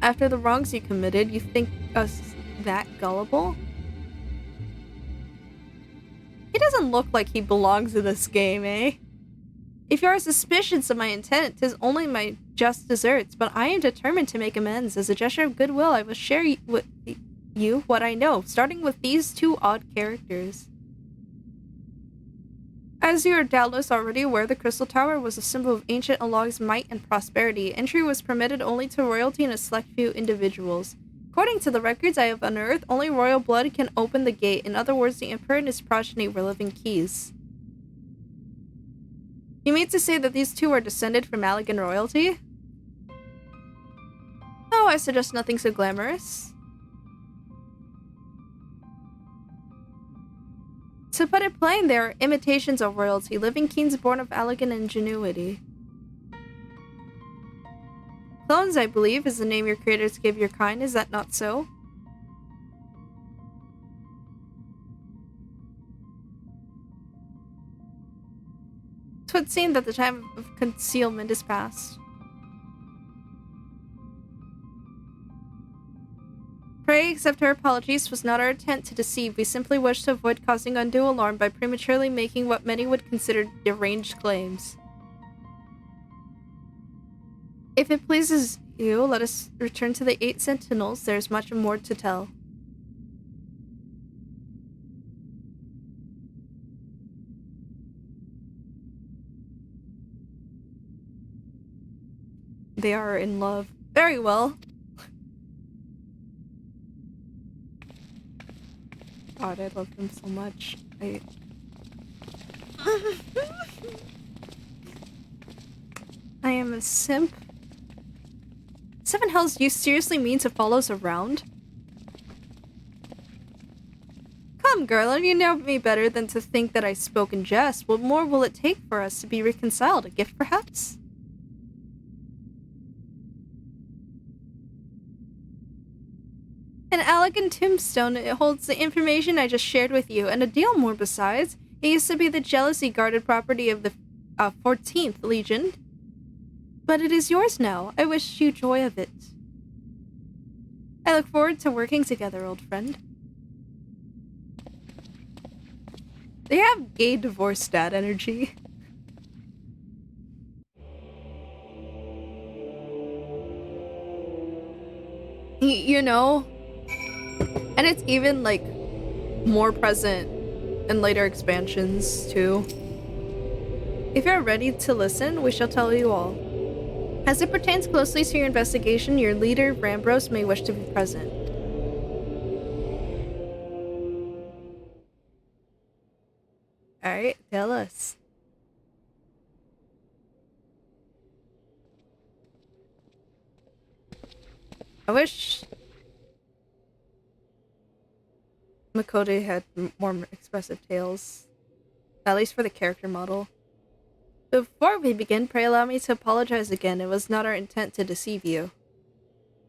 After the wrongs you committed, you think us that gullible? He doesn't look like he belongs in this game, eh? If you are suspicious of my intent, 'tis only my just deserts, but I am determined to make amends. As a gesture of goodwill, I will share with you what I know, starting with these 2 odd characters. As you are doubtless already aware, the Crystal Tower was a symbol of ancient Alog's might and prosperity. Entry was permitted only to royalty and a select few individuals. According to the records I have unearthed, only royal blood can open the gate. In other words, the Emperor and his progeny were living keys. You mean to say that these 2 are descended from Allegan royalty? Oh, I suggest nothing so glamorous. To put it plain, they are imitations of royalty, living keens born of Allegan ingenuity. Clones, I believe, is the name your creators give your kind, is that not so? It would seem that the time of concealment is past. Pray accept our apologies. 'Twas not our intent to deceive. We simply wished to avoid causing undue alarm by prematurely making what many would consider deranged claims. If it pleases you, let us return to the 8 Sentinels. There's much more to tell. They are in love. Very well. God, I love them so much. I am a simp. 7 hells, you seriously mean to follow us around? Come, girl, you know me better than to think that I spoke in jest. What more will it take for us to be reconciled? A gift, perhaps? An elegant tombstone. It holds the information I just shared with you, and a deal more besides. It used to be the jealousy guarded property of the 14th Legion. But it is yours now. I wish you joy of it. I look forward to working together, old friend. They have gay divorce dad energy. You know? And it's even, like, more present in later expansions, too. If you're ready to listen, we shall tell you all. As it pertains closely to your investigation, your leader, Rambros, may wish to be present. Alright, tell us. I wish Makoto had more expressive tales. At least for the character model. Before we begin, pray allow me to apologize again. It was not our intent to deceive you.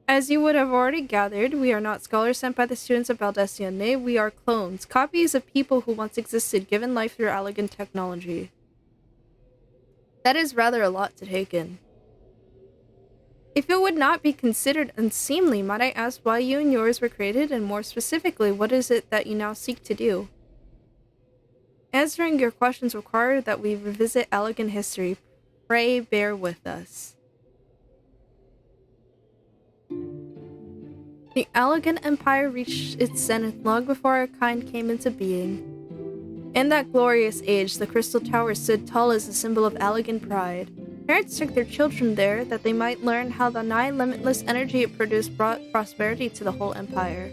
As you would have already gathered, we are not scholars sent by the students of Valdesione. We are clones, copies of people who once existed, given life through elegant technology. That is rather a lot to take in. If it would not be considered unseemly, might I ask why you and yours were created, and more specifically, what is it that you now seek to do? Answering your questions require that we revisit elegant history. Pray bear with us. The Elegant Empire reached its zenith long before our kind came into being. In that glorious age, the Crystal Tower stood tall as a symbol of elegant pride. Parents took their children there that they might learn how the nigh limitless energy it produced brought prosperity to the whole empire.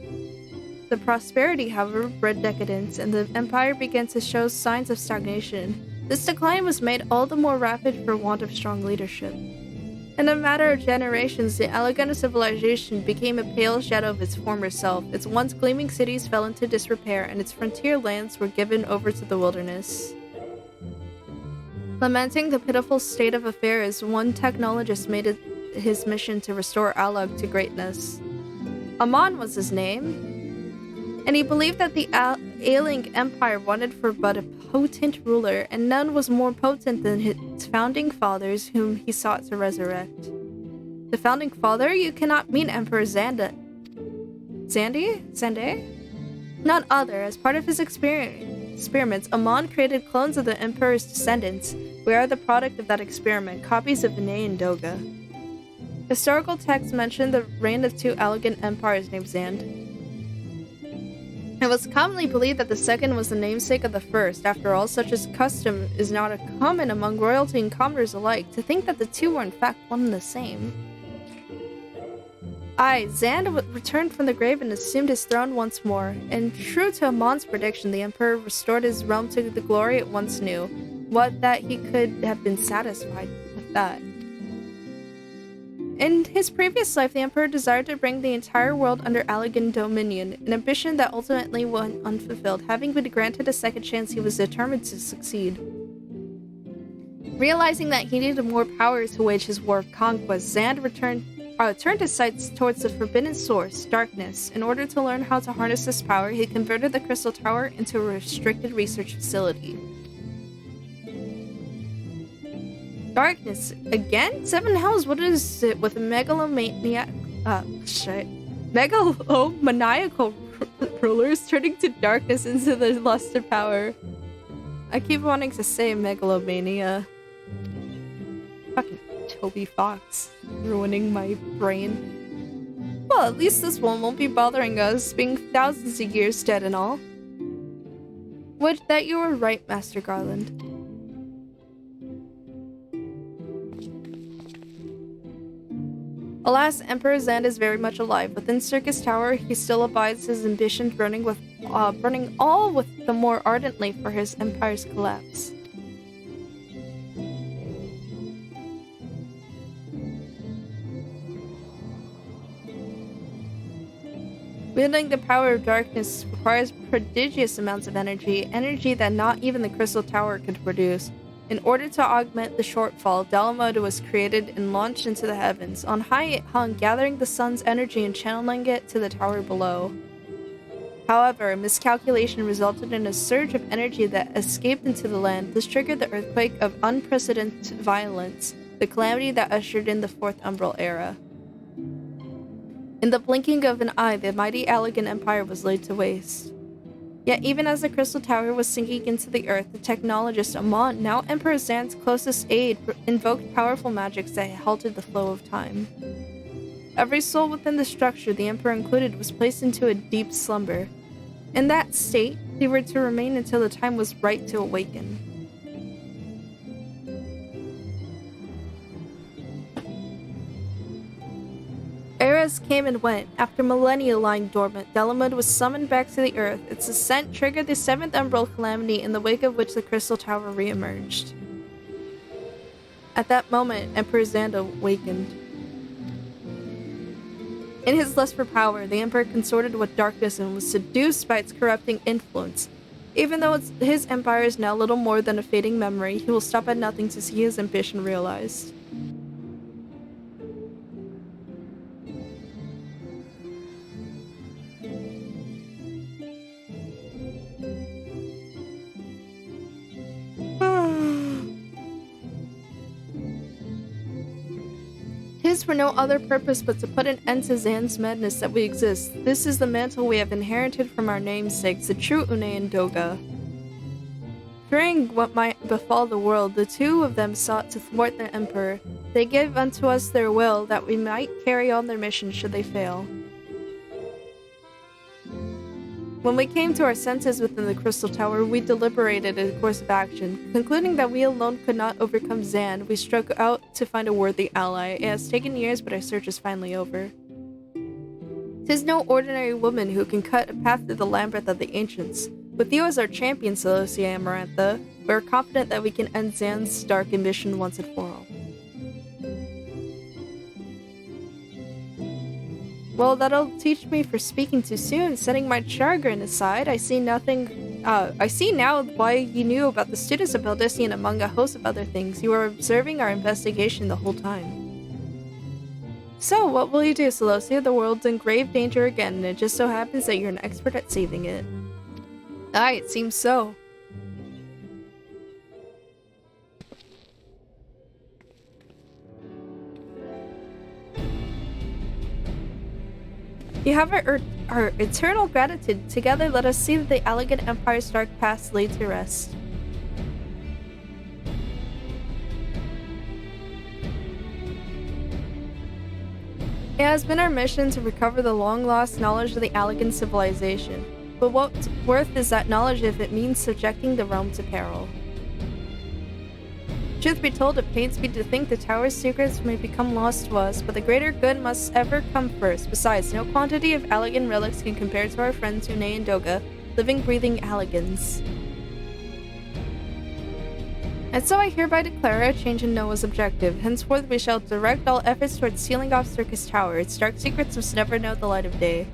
The prosperity, however, bred decadence, and the empire began to show signs of stagnation. This decline was made all the more rapid for want of strong leadership. In a matter of generations, the elegant civilization became a pale shadow of its former self. Its once gleaming cities fell into disrepair, and its frontier lands were given over to the wilderness. Lamenting the pitiful state of affairs, one technologist made it his mission to restore Alag to greatness. Amon was his name, and he believed that the ailing empire wanted for but a potent ruler, and none was more potent than its founding fathers, whom he sought to resurrect. The founding father? You cannot mean Emperor Zande? None other. As part of his experiments, Amon created clones of the emperor's descendants. We are the product of that experiment, copies of Vinay and Doga. Historical texts mention the reign of 2 elegant empires named Zand. It was commonly believed that the second was the namesake of the first. After all, such a custom is not common among royalty and commoners alike. To think that the two were in fact one and the same. Zand returned from the grave and assumed his throne once more. And true to Amon's prediction, the emperor restored his realm to the glory it once knew. What that he could have been satisfied with that. In his previous life, the emperor desired to bring the entire world under Allegan dominion, an ambition that ultimately went unfulfilled. Having been granted a second chance, he was determined to succeed. Realizing that he needed more power to wage his war of conquest, Zand turned his sights towards the forbidden source, darkness. In order to learn how to harness this power, he converted the Crystal Tower into a restricted research facility. Darkness again? 7 hells, what is it with megalomaniacal rulers turning to darkness into the lust of power? I keep wanting to say megalomania. Fucking Toby Fox, ruining my brain. Well, at least this one won't be bothering us, being thousands of years dead and all. Would that you were right, Master Garland. Alas, Emperor Zand is very much alive. Within Circus Tower, he still abides his ambition, burning all with the more ardently for his empire's collapse. Wielding the power of darkness requires prodigious amounts of energy that not even the Crystal Tower could produce. In order to augment the shortfall, Dalamud was created and launched into the heavens. On high it hung, gathering the sun's energy and channeling it to the tower below. However, a miscalculation resulted in a surge of energy that escaped into the land. This triggered the earthquake of unprecedented violence, the calamity that ushered in the Fourth Umbral Era. In the blinking of an eye, the mighty Allegan Empire was laid to waste. Yet even as the Crystal Tower was sinking into the earth, the technologist Amon, now Emperor Zand's closest aide, invoked powerful magics that halted the flow of time. Every soul within the structure, the Emperor included, was placed into a deep slumber. In that state, they were to remain until the time was right to awaken. Eras came and went. After millennia lying dormant, Dalamud was summoned back to the earth. Its ascent triggered the seventh umbral calamity, in the wake of which the Crystal Tower re-emerged. At that moment, Emperor Zand awakened. In his lust for power, the Emperor consorted with darkness and was seduced by its corrupting influence. Even though his empire is now little more than a fading memory, he will stop at nothing to see his ambition realized. His for no other purpose but to put an end to Zand's madness that we exist. This is the mantle we have inherited from our namesakes, the true Une and Doga. Fearing what might befall the world, the two of them sought to thwart the Emperor. They gave unto us their will, that we might carry on their mission should they fail. When we came to our senses within the Crystal Tower, we deliberated a course of action. Concluding that we alone could not overcome Zand, we struck out to find a worthy ally. It has taken years, but our search is finally over. 'Tis no ordinary woman who can cut a path through the labyrinth of the ancients. With you as our champion, Celosia Amarantha, we are confident that we can end Zand's dark ambition once and for all. Well, that'll teach me for speaking too soon. Setting my chagrin aside, I see now why you knew about the students of Baldician among a host of other things. You were observing our investigation the whole time. So, what will you do, Celosia? The world's in grave danger again, and it just so happens that you're an expert at saving it. Aye, it seems so. You have our eternal gratitude. Together, let us see that the Allegan Empire's dark past laid to rest. It has been our mission to recover the long-lost knowledge of the Allegan civilization. But what worth is that knowledge if it means subjecting the realm to peril? Truth be told, it pains me to think the tower's secrets may become lost to us, but the greater good must ever come first. Besides, no quantity of Allegan relics can compare to our friends Une and Doga, living, breathing Allegans. And so I hereby declare a change in Noah's objective. Henceforth we shall direct all efforts towards sealing off Circus Tower. Its dark secrets must never know the light of day.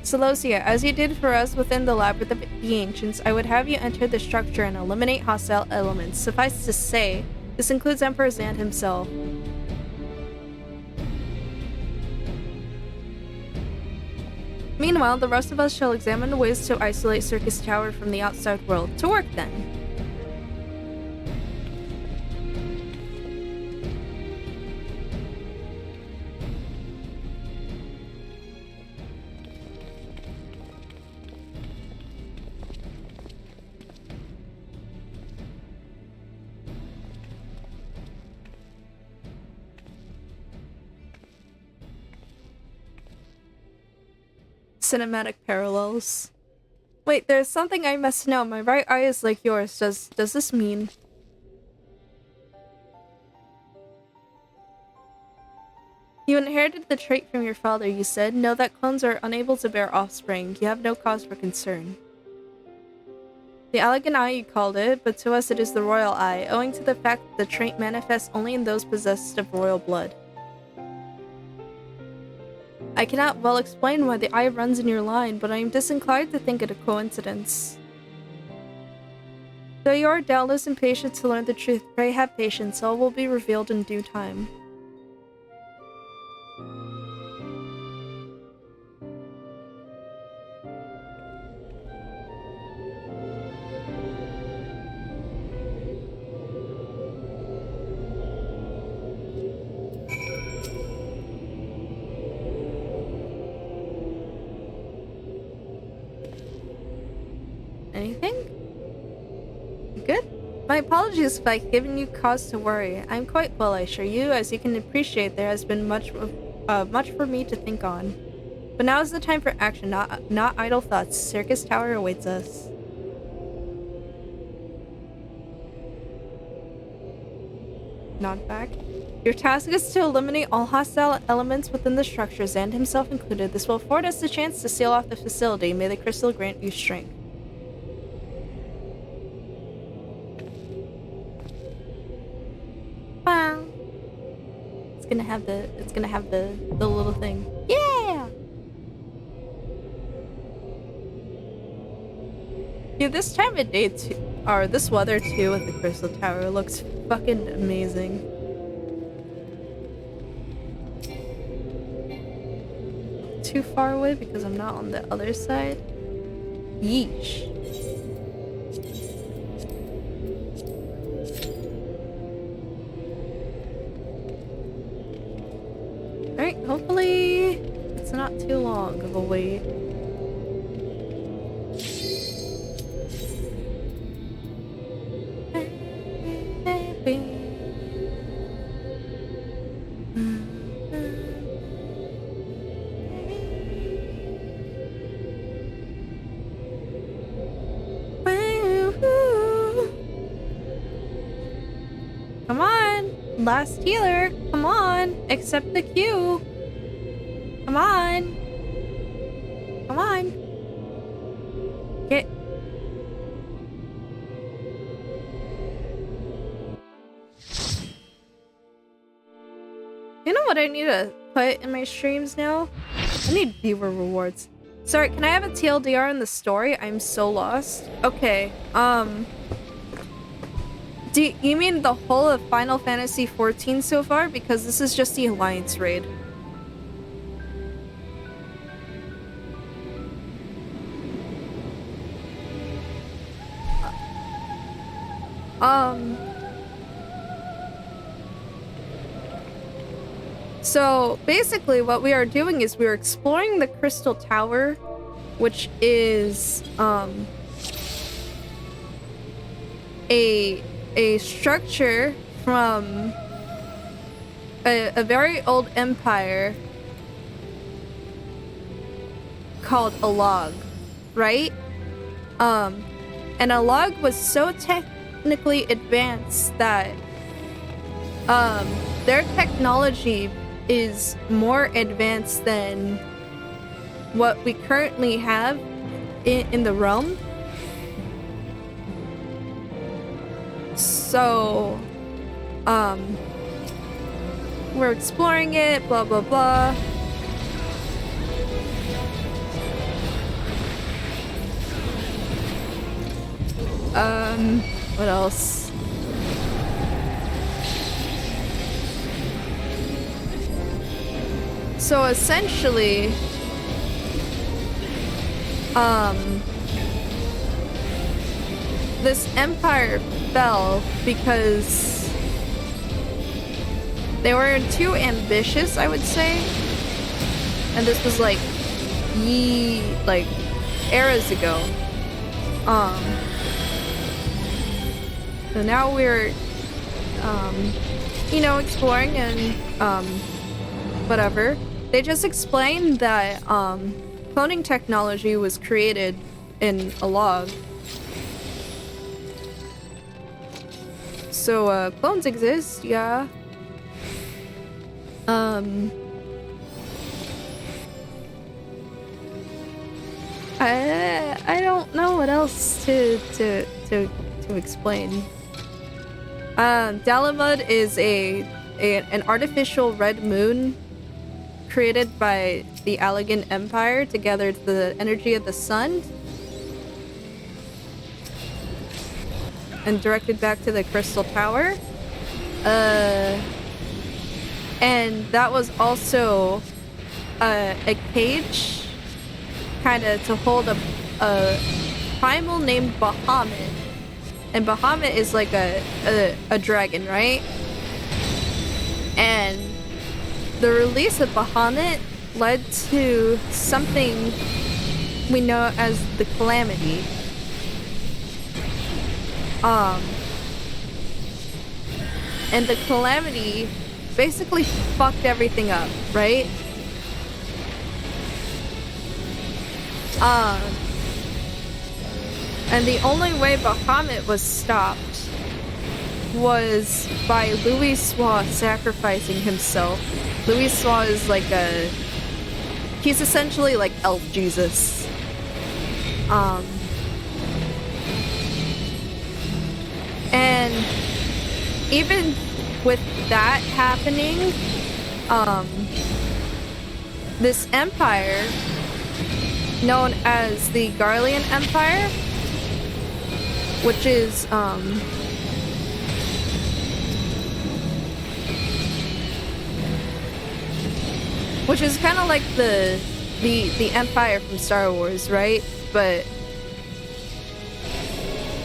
Celosia, as you did for us within the labyrinth of the ancients, I would have you enter the structure and eliminate hostile elements. Suffice to say, this includes Emperor Zand himself. Meanwhile, the rest of us shall examine ways to isolate Circus Tower from the outside world. To work then! Cinematic parallels. Wait, there's something I must know. My right eye is like yours. Does this mean? You inherited the trait from your father, you said. Know that clones are unable to bear offspring. You have no cause for concern. The elegant eye, you called it, but to us it is the royal eye, owing to the fact that the trait manifests only in those possessed of royal blood. I cannot well explain why the eye runs in your line, but I am disinclined to think it a coincidence. Though you are doubtless impatient to learn the truth, pray have patience. All will be revealed in due time. Anything? You good? My apologies if I've given you cause to worry. I'm quite well, I assure you. As you can appreciate, there has been much for me to think on. But now is the time for action, not idle thoughts. Circus Tower awaits us. Nod back. Your task is to eliminate all hostile elements within the structure, Zand himself included. This will afford us the chance to seal off the facility. May the crystal grant you strength. Wow. It's gonna have the little thing. Yeah! Yeah, this time of day too, or this weather too with the crystal tower looks fucking amazing. Too far away because I'm not on the other side. Yeesh. Alright, hopefully it's not too long of a wait. Come on, last healer. Come on, accept the cue. Come on. Come on. Get. You know what I need to put in my streams now? I need viewer rewards. Sorry, can I have a TLDR in the story? I'm so lost. Okay, do you mean the whole of Final Fantasy XIV so far? Because this is just the Alliance raid. So basically what we are doing is we're exploring the Crystal Tower, which is a structure from a very old empire called a log, right? And a log was so technically advanced that their technology is more advanced than what we currently have in the realm. So, we're exploring it, blah blah blah. What else? So essentially, this empire fell because they were too ambitious, I would say. And this was like eras ago. So now we're you know, exploring and whatever. They just explained that cloning technology was created in a log. So, clones exist, yeah. I don't know what else to explain. Dalamud is an artificial red moon created by the Allegan Empire to gather the energy of the sun and directed back to the Crystal Tower. And that was also a cage kind of to hold a primal named Bahamut. And Bahamut is like a dragon, right? And the release of Bahamut led to something we know as the Calamity. And the Calamity basically fucked everything up, right? And the only way Bahamut was stopped was by Louis Swa sacrificing himself. Louis Swa is like he's essentially like Elf Jesus. And even with that happening, this empire known as the Garlean Empire, which is kind of like the Empire from Star Wars, right? But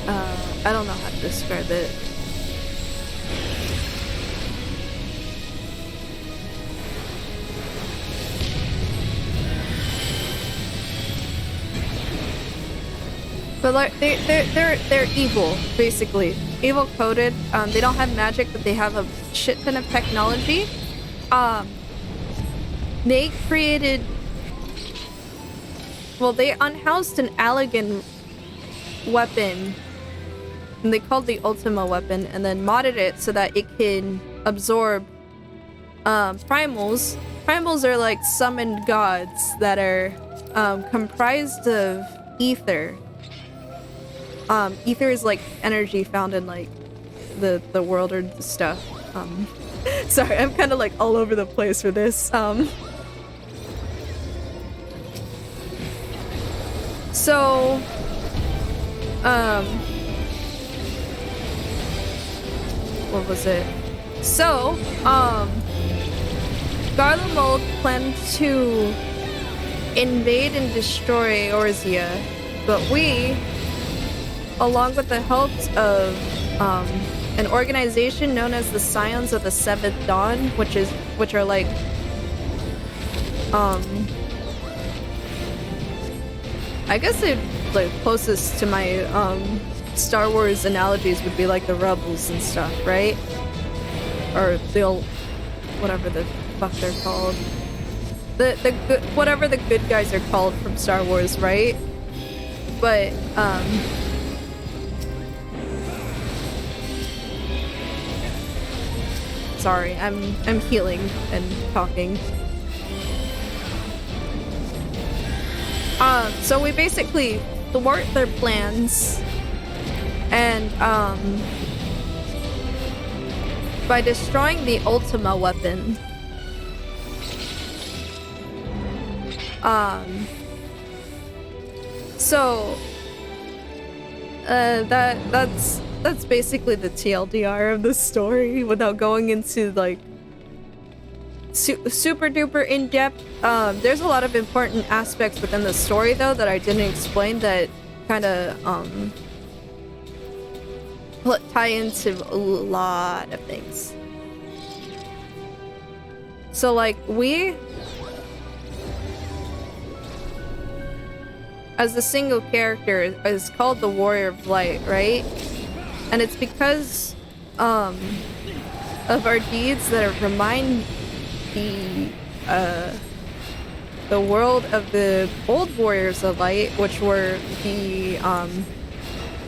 I don't know how to describe it. But like they're evil, basically. Evil coded. They don't have magic, but they have a shit ton of technology. They created. Well, they unhoused an Allegan weapon, and they called the Ultima weapon, and then modded it so that it can absorb primals. Primals are like summoned gods that are comprised of ether. Ether is like energy found in like the world or stuff. Sorry, I'm kind of like all over the place for this. So, what was it? So, Garlemald planned to invade and destroy Orzia, but we, along with the help of an organization known as the Scions of the Seventh Dawn, which are like I guess it like closest to my Star Wars analogies would be like the rebels and stuff, right? Or they'll whatever the fuck they're called. The good whatever the good guys are called from Star Wars, right? But sorry, I'm healing and talking. So we basically thwart their plans and by destroying the Ultima weapon. So that's basically the TLDR of the story without going into like super duper in depth. There's a lot of important aspects within the story though that I didn't explain that kind of tie into a lot of things. So like we, as the single character, is called the Warrior of Light, right? And it's because of our deeds that remind the the world of the old Warriors of Light, which were the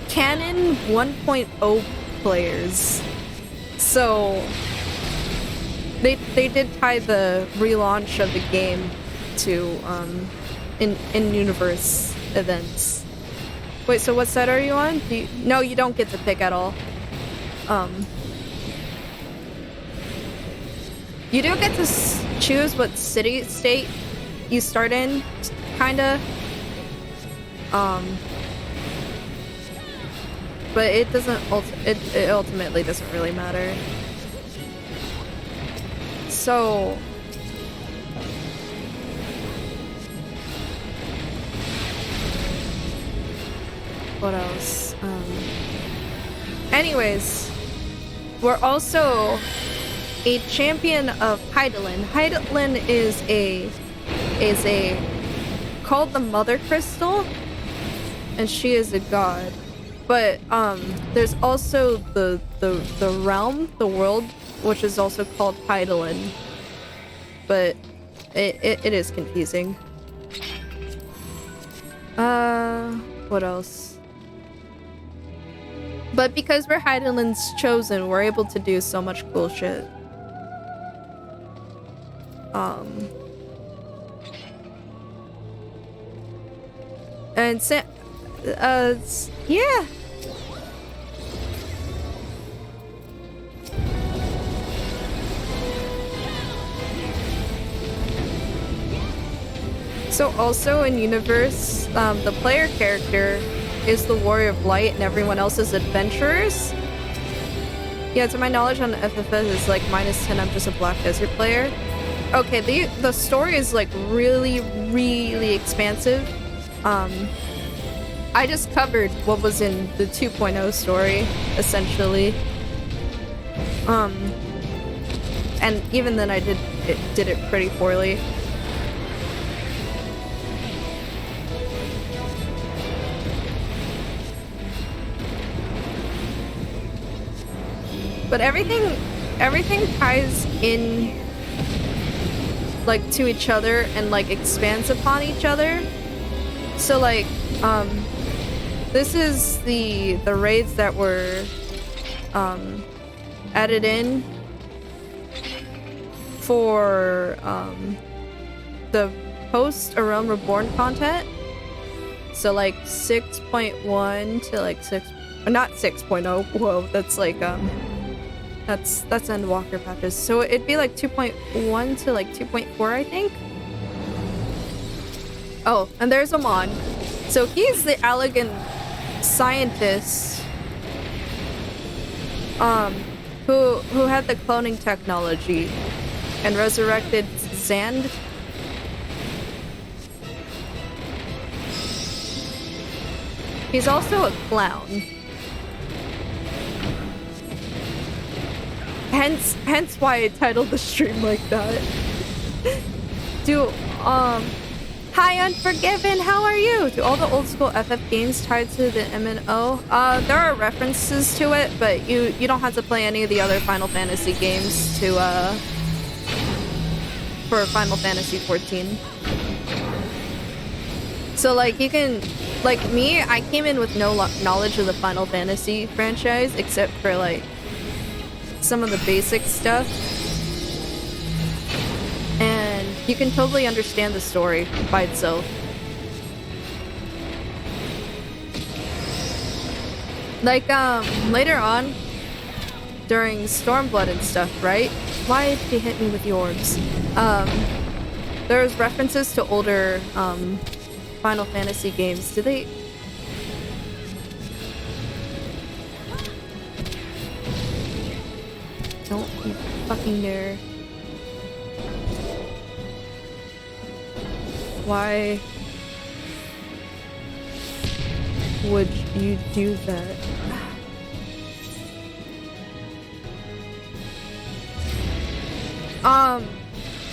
canon 1.0 players. So they did tie the relaunch of the game to in-universe events. Wait, so what side are you on? No, you don't get to pick at all. You do get to choose what city-state you start in, kinda. But it doesn't. It ultimately doesn't really matter. So. What else? Anyways, we're also a champion of Heidelin. Heidelin is a called the Mother Crystal, and she is a god. But there's also the realm, the world, which is also called Heidelin. But it is confusing. What else? But because we're Heidelin's chosen, we're able to do so much cool shit. And yeah. So also in universe, the player character is the Warrior of Light and everyone else is adventurers. Yeah, to my knowledge on FFS is like -10, I'm just a Black Desert player. Okay, the story is like really, really expansive. I just covered what was in the 2.0 story, essentially. And even then I did it pretty poorly. But everything ties in like to each other and like expands upon each other. So like this is the raids that were added in for the post A Realm Reborn content. So like 6.1 to like not 6.0. Whoa, that's like that's Endwalker patches. So it'd be like 2.1 to like 2.4, I think. Oh, and there's Amon. So he's the elegant scientist who had the cloning technology and resurrected Zand. He's also a clown. Hence why I titled the stream like that. Hi Unforgiven, how are you? Do all the old school FF games tied to the MNO? There are references to it, but you don't have to play any of the other Final Fantasy games for Final Fantasy XIV. So like you can, like me, I came in with no knowledge of the Final Fantasy franchise except for like some of the basic stuff, and you can totally understand the story by itself. Like later on during Stormblood and stuff, right? Why did they hit me with the orbs? There's references to older Final Fantasy games. Did they? Don't you fucking dare. Why would you do that?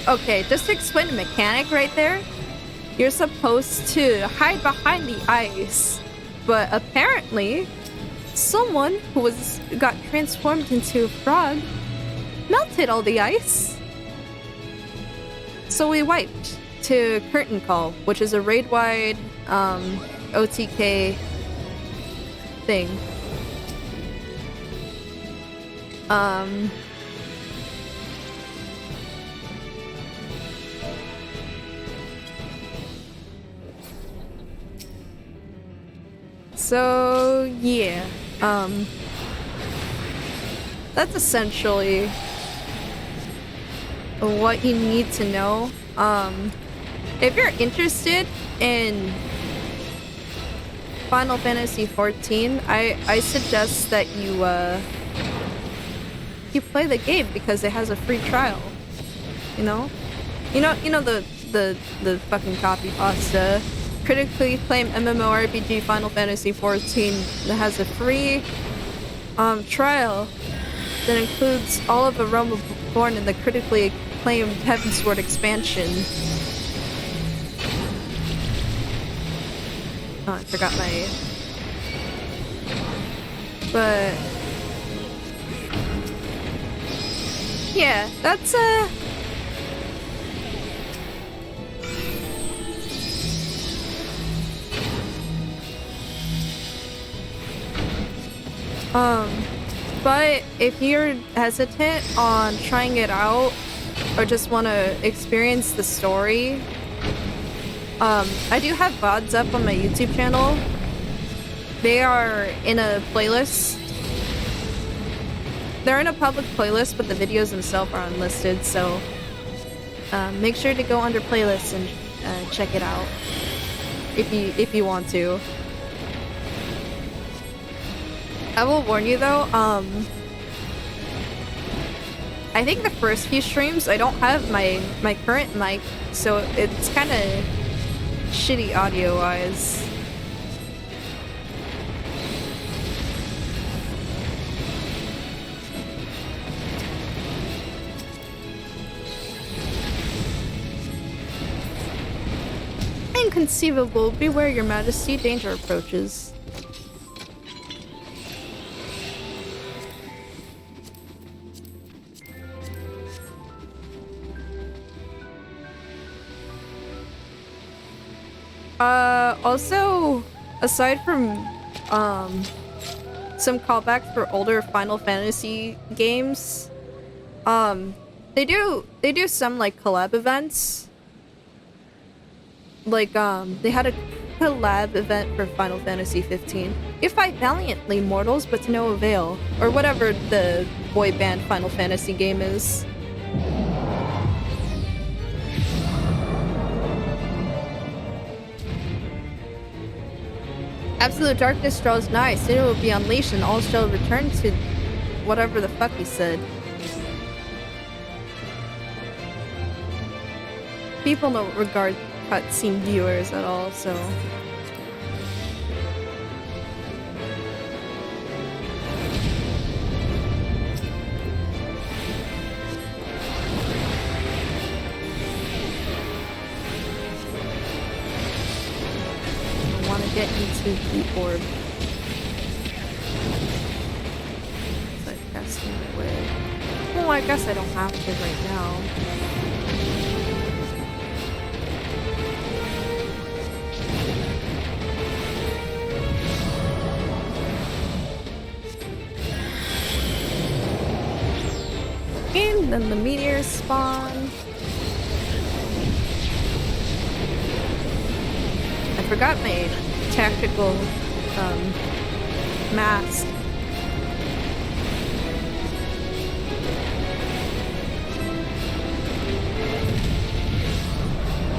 Okay, just to explain the mechanic right there. You're supposed to hide behind the ice, but apparently someone who got transformed into a frog melted all the ice. So we wiped to Curtain Call, which is a raid-wide OTK thing. So yeah, that's essentially what you need to know. If you're interested in Final Fantasy XIV, I suggest that you play the game because it has a free trial. You know the fucking copy pasta. Critically acclaimed MMORPG Final Fantasy XIV that has a free trial that includes all of A Realm Reborn and the critically acclaimed Heavensward expansion. Oh, I forgot my... But... yeah, that's but if you're hesitant on trying it out or just want to experience the story, I do have VODs up on my YouTube channel. They are in a playlist. They're in a public playlist, but the videos themselves are unlisted, so make sure to go under playlists and check it out if you want to. I will warn you though, I think the first few streams I don't have my current mic, so it's kind of shitty audio-wise. Inconceivable, beware your majesty, danger approaches. Also, aside from, some callbacks for older Final Fantasy games, they do some, like, collab events. Like, they had a collab event for Final Fantasy XV. You fight valiantly, mortals, but to no avail. Or whatever the boy band Final Fantasy game is. Absolute darkness draws nigh, soon it will be unleashed and all shall return to whatever the fuck he said. People don't regard cutscene viewers at all, so... get into the orb. So I'm casting it away. Well, I guess I don't have to right now. And then the meteors spawn. I forgot my tactical mask.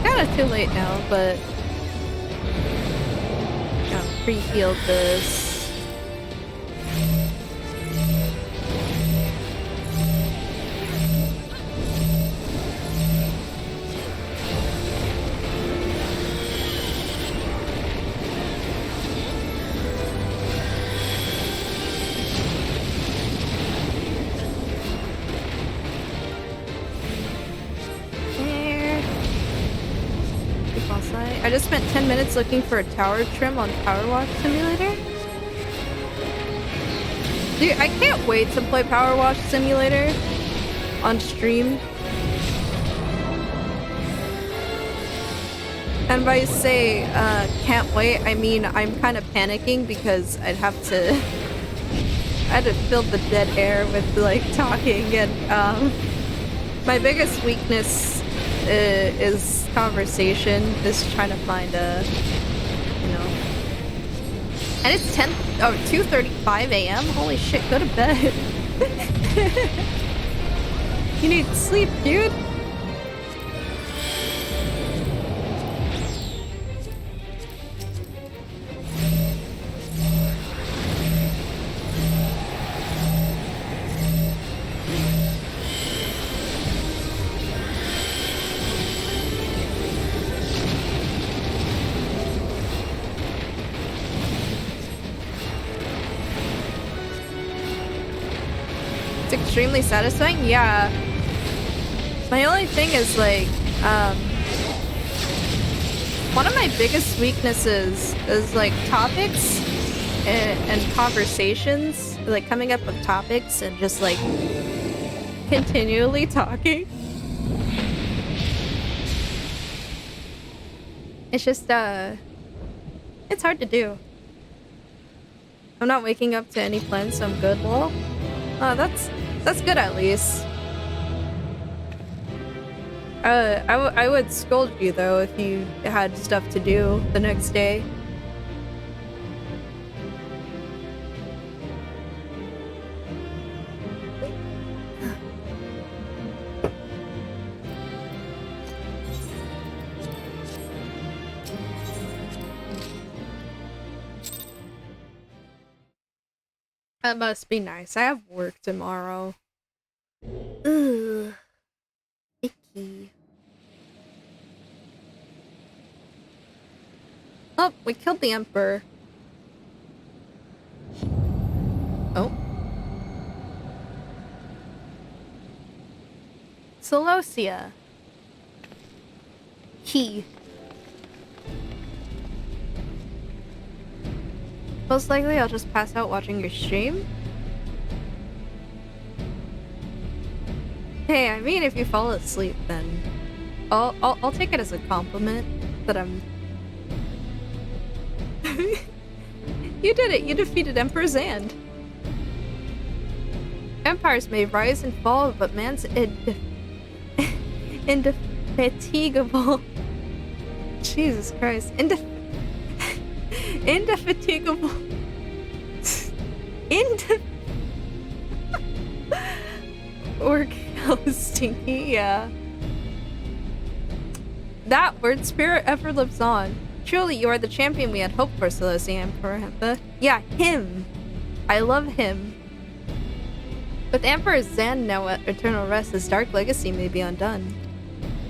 Kinda too late now, but I'll pre-healed this. I just spent 10 minutes looking for a tower trim on Power Wash Simulator. Dude, I can't wait to play Power Wash Simulator on stream. And by say, can't wait, I mean I'm kind of panicking because I had to fill the dead air with, like, talking, and, my biggest weakness is conversation, is trying to find a, you know. And it's 2:35 a.m.? Holy shit, go to bed. You need sleep, dude. It's extremely satisfying? Yeah. My only thing is, like, one of my biggest weaknesses is, like, topics and conversations, like, coming up with topics and just, like, continually talking. It's just, it's hard to do. I'm not waking up to any plans, so I'm good, lol. Oh, that's good at least. I would scold you though if you had stuff to do the next day. That must be nice. I have work tomorrow. Ugh. Icky. Oh, we killed the Emperor. Oh. Celosia. Key. Most likely I'll just pass out watching your stream. Hey, I mean if you fall asleep then I'll take it as a compliment that I'm You did it! You defeated Emperor Zand! Empires may rise and fall, but man's indefatigable. Jesus Christ. Indefatigable. Orc hell stinky, yeah. That word spirit ever lives on. Truly, you are the champion we had hoped for, Celestia Emperor. Yeah, him. I love him. With Emperor Zand now at eternal rest, his dark legacy may be undone.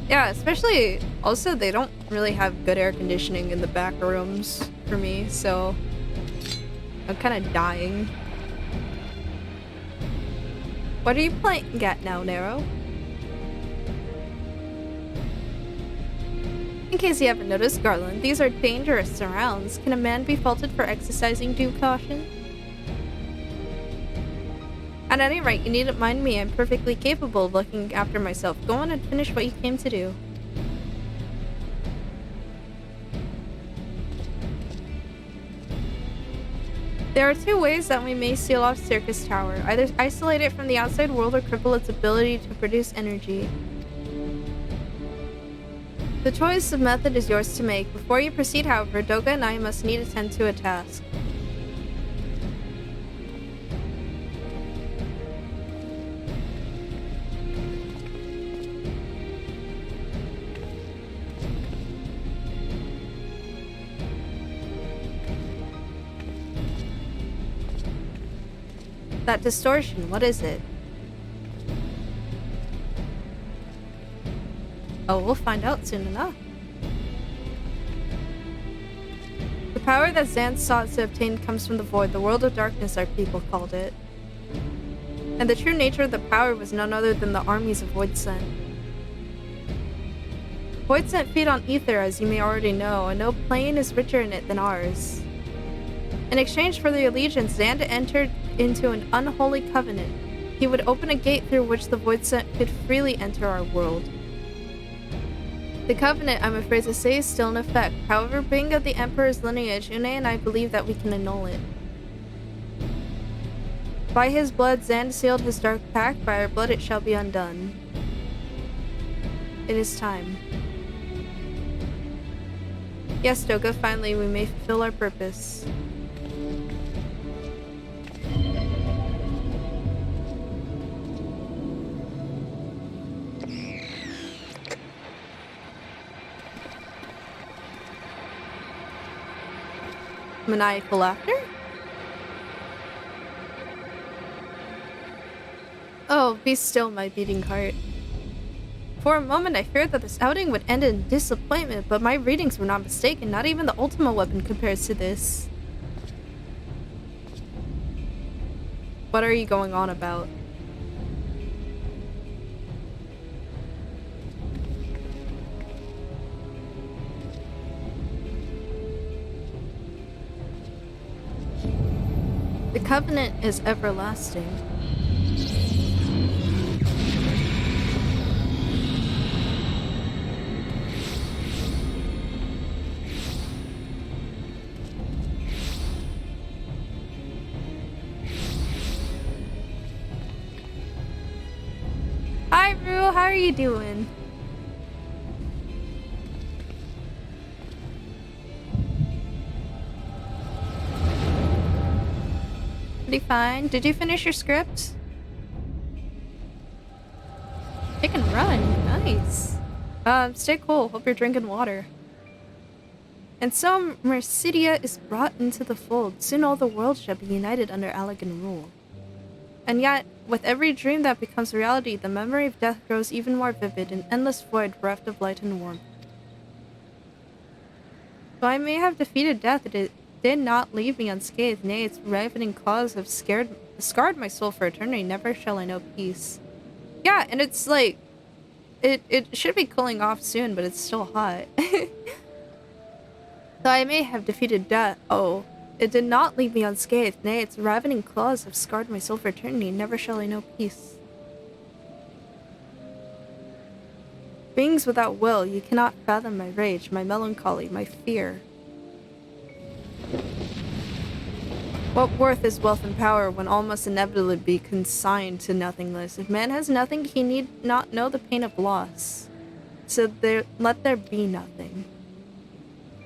Yeah, especially, also, they don't really have good air conditioning in the back rooms for me, so I'm kind of dying. What are you playing at now, Nero? In case you haven't noticed, Garland, these are dangerous surrounds. Can a man be faulted for exercising due caution? At any rate, you needn't mind me. I'm perfectly capable of looking after myself. Go on and finish what you came to do. There are two ways that we may seal off Circus Tower. Either isolate it from the outside world or cripple its ability to produce energy. The choice of method is yours to make. Before you proceed, however, Doga and I must need attend to a task. That distortion, what is it? Oh, we'll find out soon enough. The power that Zand sought to obtain comes from the void, the world of darkness our people called it. And the true nature of the power was none other than the armies of Voidsent. Voidsent feed on ether, as you may already know, and no plane is richer in it than ours. In exchange for the allegiance, Zand entered into an unholy covenant. He would open a gate through which the Voidsent could freely enter our world. The Covenant, I'm afraid to say, is still in effect. However, being of the Emperor's lineage, Une and I believe that we can annul it. By his blood, Zan sealed his dark pact. By our blood, it shall be undone. It is time. Yes, Doga, finally, we may fulfill our purpose. Maniacal laughter? Oh, be still, my beating heart. For a moment, I feared that this outing would end in disappointment, but my readings were not mistaken. Not even the Ultima weapon compares to this. What are you going on about? The Covenant is everlasting. Hi, Rue. How are you doing? Pretty fine. Did you finish your script? Take and run. Nice. Stay cool. Hope you're drinking water. And so Mercidia is brought into the fold. Soon all the world shall be united under Allegan rule. And yet, with every dream that becomes reality, the memory of death grows even more vivid, an endless void bereft of light and warmth. Though I may have defeated death, it did not leave me unscathed. Nay, its ravening claws have scarred my soul for eternity. Never shall I know peace. Yeah, and it's like, it should be cooling off soon, but it's still hot. Though I may have defeated death, oh, it did not leave me unscathed. Nay, its ravening claws have scarred my soul for eternity. Never shall I know peace. Beings without will, you cannot fathom my rage, my melancholy, my fear. What worth is wealth and power when all must inevitably be consigned to nothingness? If man has nothing, he need not know the pain of loss. So let there be nothing.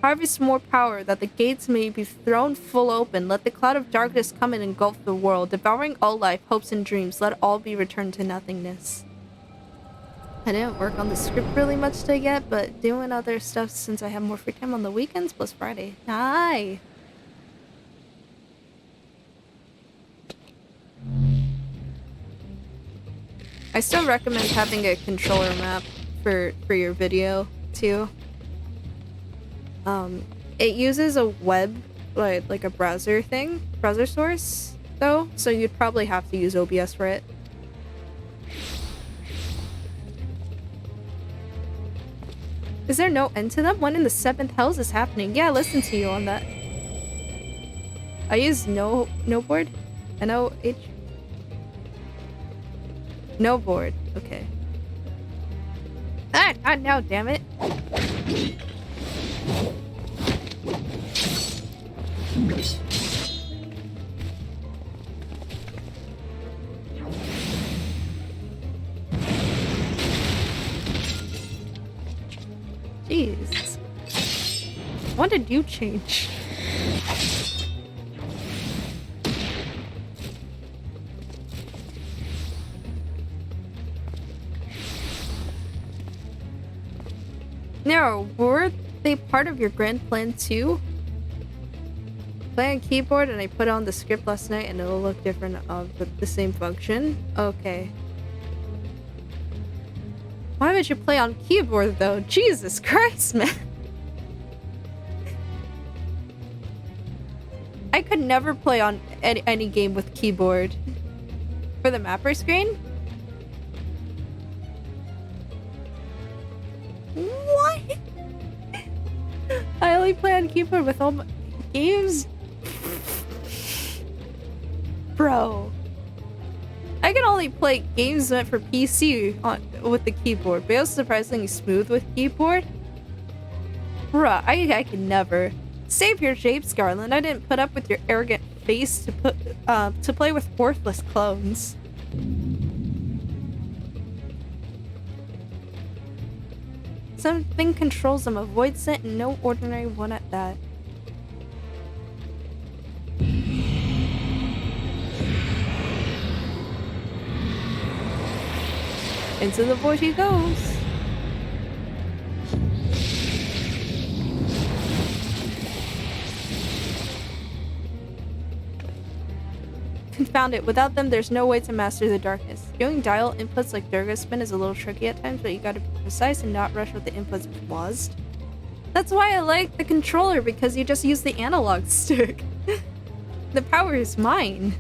Harvest more power, that the gates may be thrown full open. Let the cloud of darkness come and engulf the world, devouring all life, hopes and dreams. Let all be returned to nothingness. I didn't work on the script really much today yet, but doing other stuff since I have more free time on the weekends plus Friday. Hi! I still recommend having a controller map for your video, too. It uses a web, like a browser source, though, so you'd probably have to use OBS for it. Is there no end to them? When in the 7th hell is this happening? Yeah, listen to you on that. I use Noboard? N-O-H? No board. Okay. Ah, not now, damn it. Jeez. When did you change? Now, were they part of your grand plan too? Play on keyboard and I put on the script last night and it'll look different of the same function? Okay. Why would you play on keyboard though? Jesus Christ, man. I could never play on any game with keyboard. For the mapper screen? What? I only play on keyboard with all my games? Bro. I can only normally play games meant for PC with the keyboard, but it was surprisingly smooth with keyboard. Bruh, I can never. Save your japes, Garland. I didn't put up with your arrogant face to play with worthless clones. Something controls them, a void scent and no ordinary one at that. Into the void he goes. Confound it, without them there's no way to master the darkness. Doing dial inputs like Durga spin is a little tricky at times, but you gotta be precise and not rush with the inputs paused. That's why I like the controller, because you just use the analog stick. The power is mine.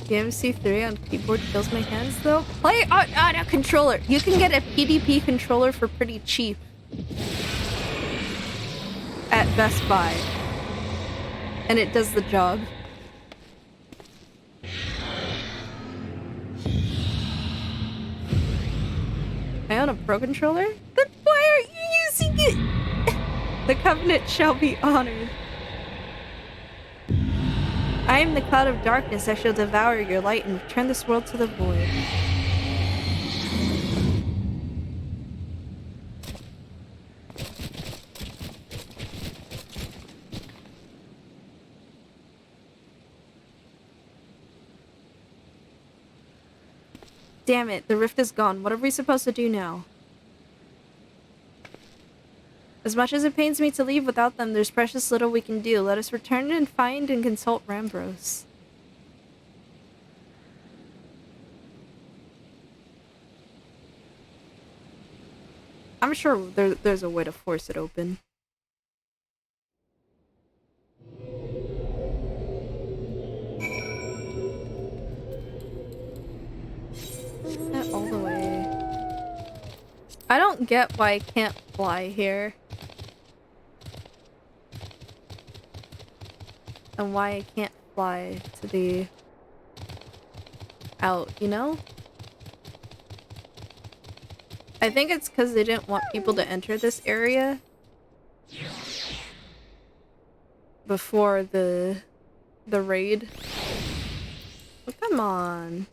The MC3 on keyboard kills my hands though. Play on a controller. You can get a PDP controller for pretty cheap at Best Buy. And it does the job. I own a Pro controller? Then why aren't you using it? The Covenant shall be honored. I am the cloud of darkness. I shall devour your light and return this world to the void. Damn it, the rift is gone. What are we supposed to do now? As much as it pains me to leave without them, there's precious little we can do. Let us return and find and consult Rambros. I'm sure there's a way to force it open. Not all the way. I don't get why I can't fly here. And why I can't fly to the out, you know? I think it's because they didn't want people to enter this area before the raid. Oh, come on.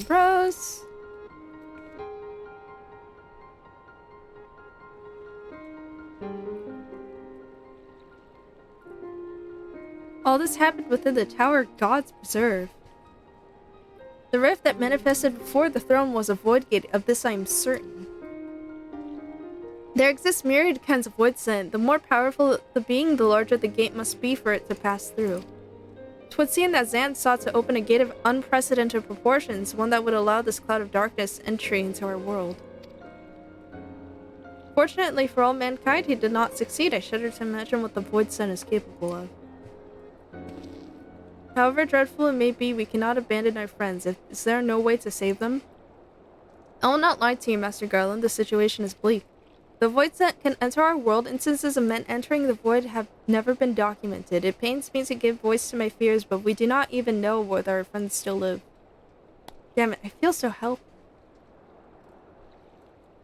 Bros. All this happened within the tower gods preserve. The rift that manifested before the throne was a void gate, of this I am certain. There exist myriad kinds of void scent. The more powerful the being, the larger the gate must be for it to pass through. 'Twould seem that Zan sought to open a gate of unprecedented proportions, one that would allow this cloud of darkness entry into our world. Fortunately for all mankind, he did not succeed. I shudder to imagine what the Void Sun is capable of. However dreadful it may be, we cannot abandon our friends. Is there no way to save them? I will not lie to you, Master Garland. The situation is bleak. The Void Scent can enter our world. Instances of men entering the Void have never been documented. It pains me to give voice to my fears, but we do not even know whether our friends still live. Damn it, I feel so helpless.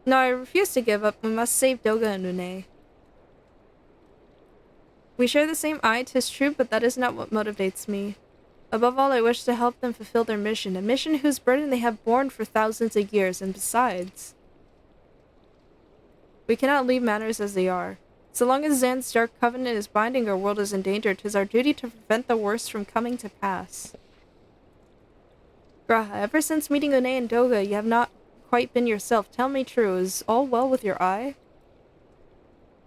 No, I refuse to give up. We must save Doga and Une. We share the same eye, 'tis true, but that is not what motivates me. Above all, I wish to help them fulfill their mission, a mission whose burden they have borne for thousands of years, and besides... We cannot leave matters as they are. So long as Zan's dark covenant is binding, our world is in danger. 'Tis our duty to prevent the worst from coming to pass. Graha, ever since meeting Une and Doga, you have not quite been yourself. Tell me true, is all well with your eye?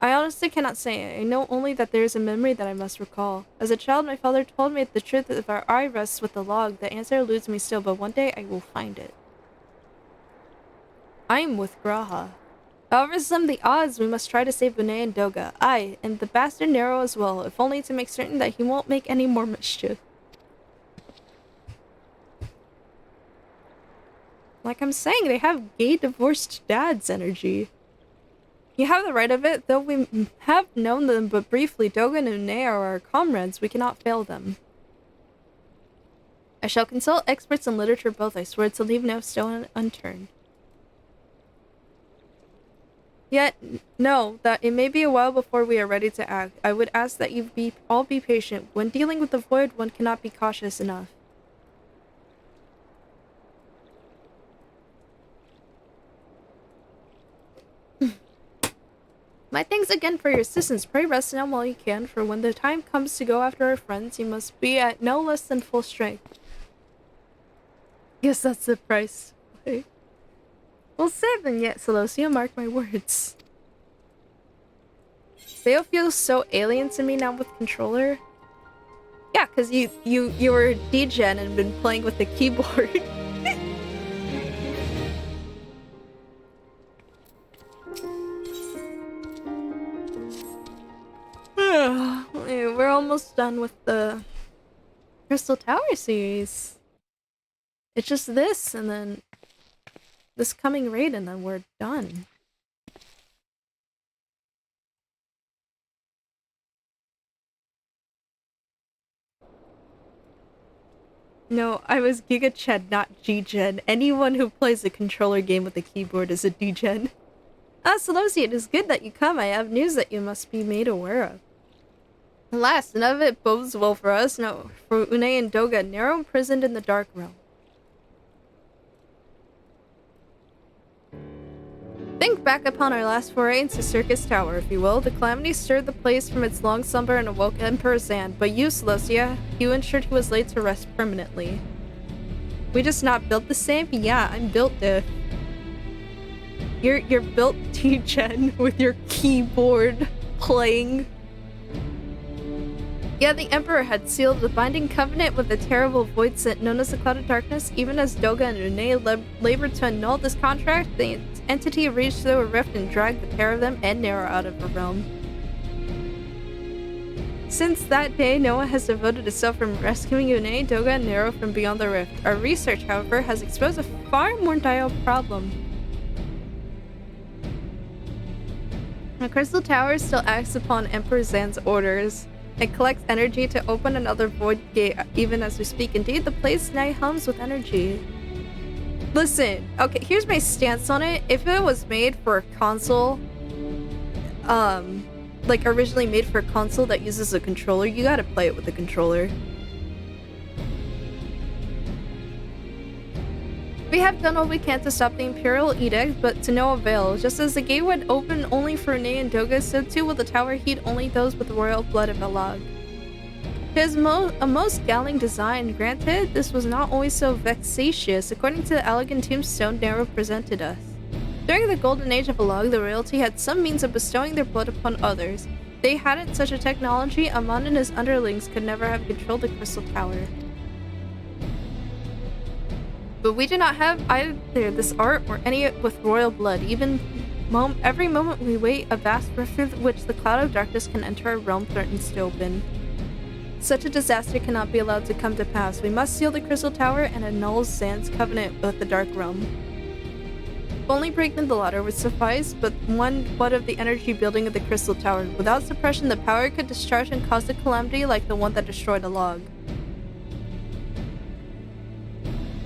I honestly cannot say. I know only that there is a memory that I must recall. As a child, my father told me the truth if our eye rests with the log. The answer eludes me still, but one day I will find it. I am with Graha. However slim the odds, we must try to save Une and Doga. Aye, and the bastard Nero as well, if only to make certain that he won't make any more mischief. Like I'm saying, they have gay divorced dad's energy. You have the right of it, though we have known them but briefly. Doga and Une are our comrades, we cannot fail them. I shall consult experts in literature both, I swear to leave no stone unturned. Yet, know that it may be a while before we are ready to act. I would ask that you all be patient. When dealing with the void, one cannot be cautious enough. My thanks again for your assistance. Pray rest now while you can, for when the time comes to go after our friends, you must be at no less than full strength. Yes, that's the price. Okay. We'll save them yet, Celosia, mark my words. Theo feels so alien to me now with controller. Yeah, because you were D-Gen and been playing with the keyboard. We're almost done with the Crystal Tower series. It's just this, and then this coming raid, and then we're done. No, I was Giga Ched, not G-Gen. Anyone who plays a controller game with a keyboard is a D-Gen. Ah, Celosia, it is good that you come. I have news that you must be made aware of. Alas, none of it bodes well for us. No, for Une and Doga, narrow imprisoned in the Dark Realm. Think back upon our last foray into Circus Tower, if you will. The calamity stirred the place from its long slumber and awoke Emperor Zan. But you, Celosia, you ensured he was laid to rest permanently. We just not built the same? Yeah, I'm built diff. You're built T-Gen with your keyboard playing. Yeah, the Emperor had sealed the binding covenant with the terrible void sent known as the Cloud of Darkness. Even as Doga and Une labored to annul this contract, the entity reached through a rift and dragged the pair of them and Nero out of the realm. Since that day, Noah has devoted itself from rescuing Une, Doga, and Nero from beyond the rift. Our research, however, has exposed a far more dire problem. The Crystal Tower still acts upon Emperor Zan's orders. It collects energy to open another void gate even as we speak. Indeed, the place now hums with energy. Listen, okay, here's my stance on it. If it was made for a console, like originally made for a console that uses a controller, you gotta play it with a controller. We have done all we can to stop the Imperial Edict, but to no avail. Just as the gate would open only for Une and Doga, so too will the tower heed only those with the royal blood of Elag. It is a most galling design. Granted, this was not always so vexatious, according to the elegant tombstone Nero presented us. During the golden age of Elag, the royalty had some means of bestowing their blood upon others. If they hadn't such a technology, Amon and his underlings could never have controlled the Crystal Tower. But we do not have either this art or any with royal blood. Every moment we wait, a vast rift through which the Cloud of Darkness can enter our realm threatens to open. Such a disaster cannot be allowed to come to pass. We must seal the Crystal Tower and annul Zan's covenant with the Dark Realm. If only breaking the latter would suffice, but what of the energy building of the Crystal Tower? Without suppression, the power could discharge and cause a calamity like the one that destroyed Elag.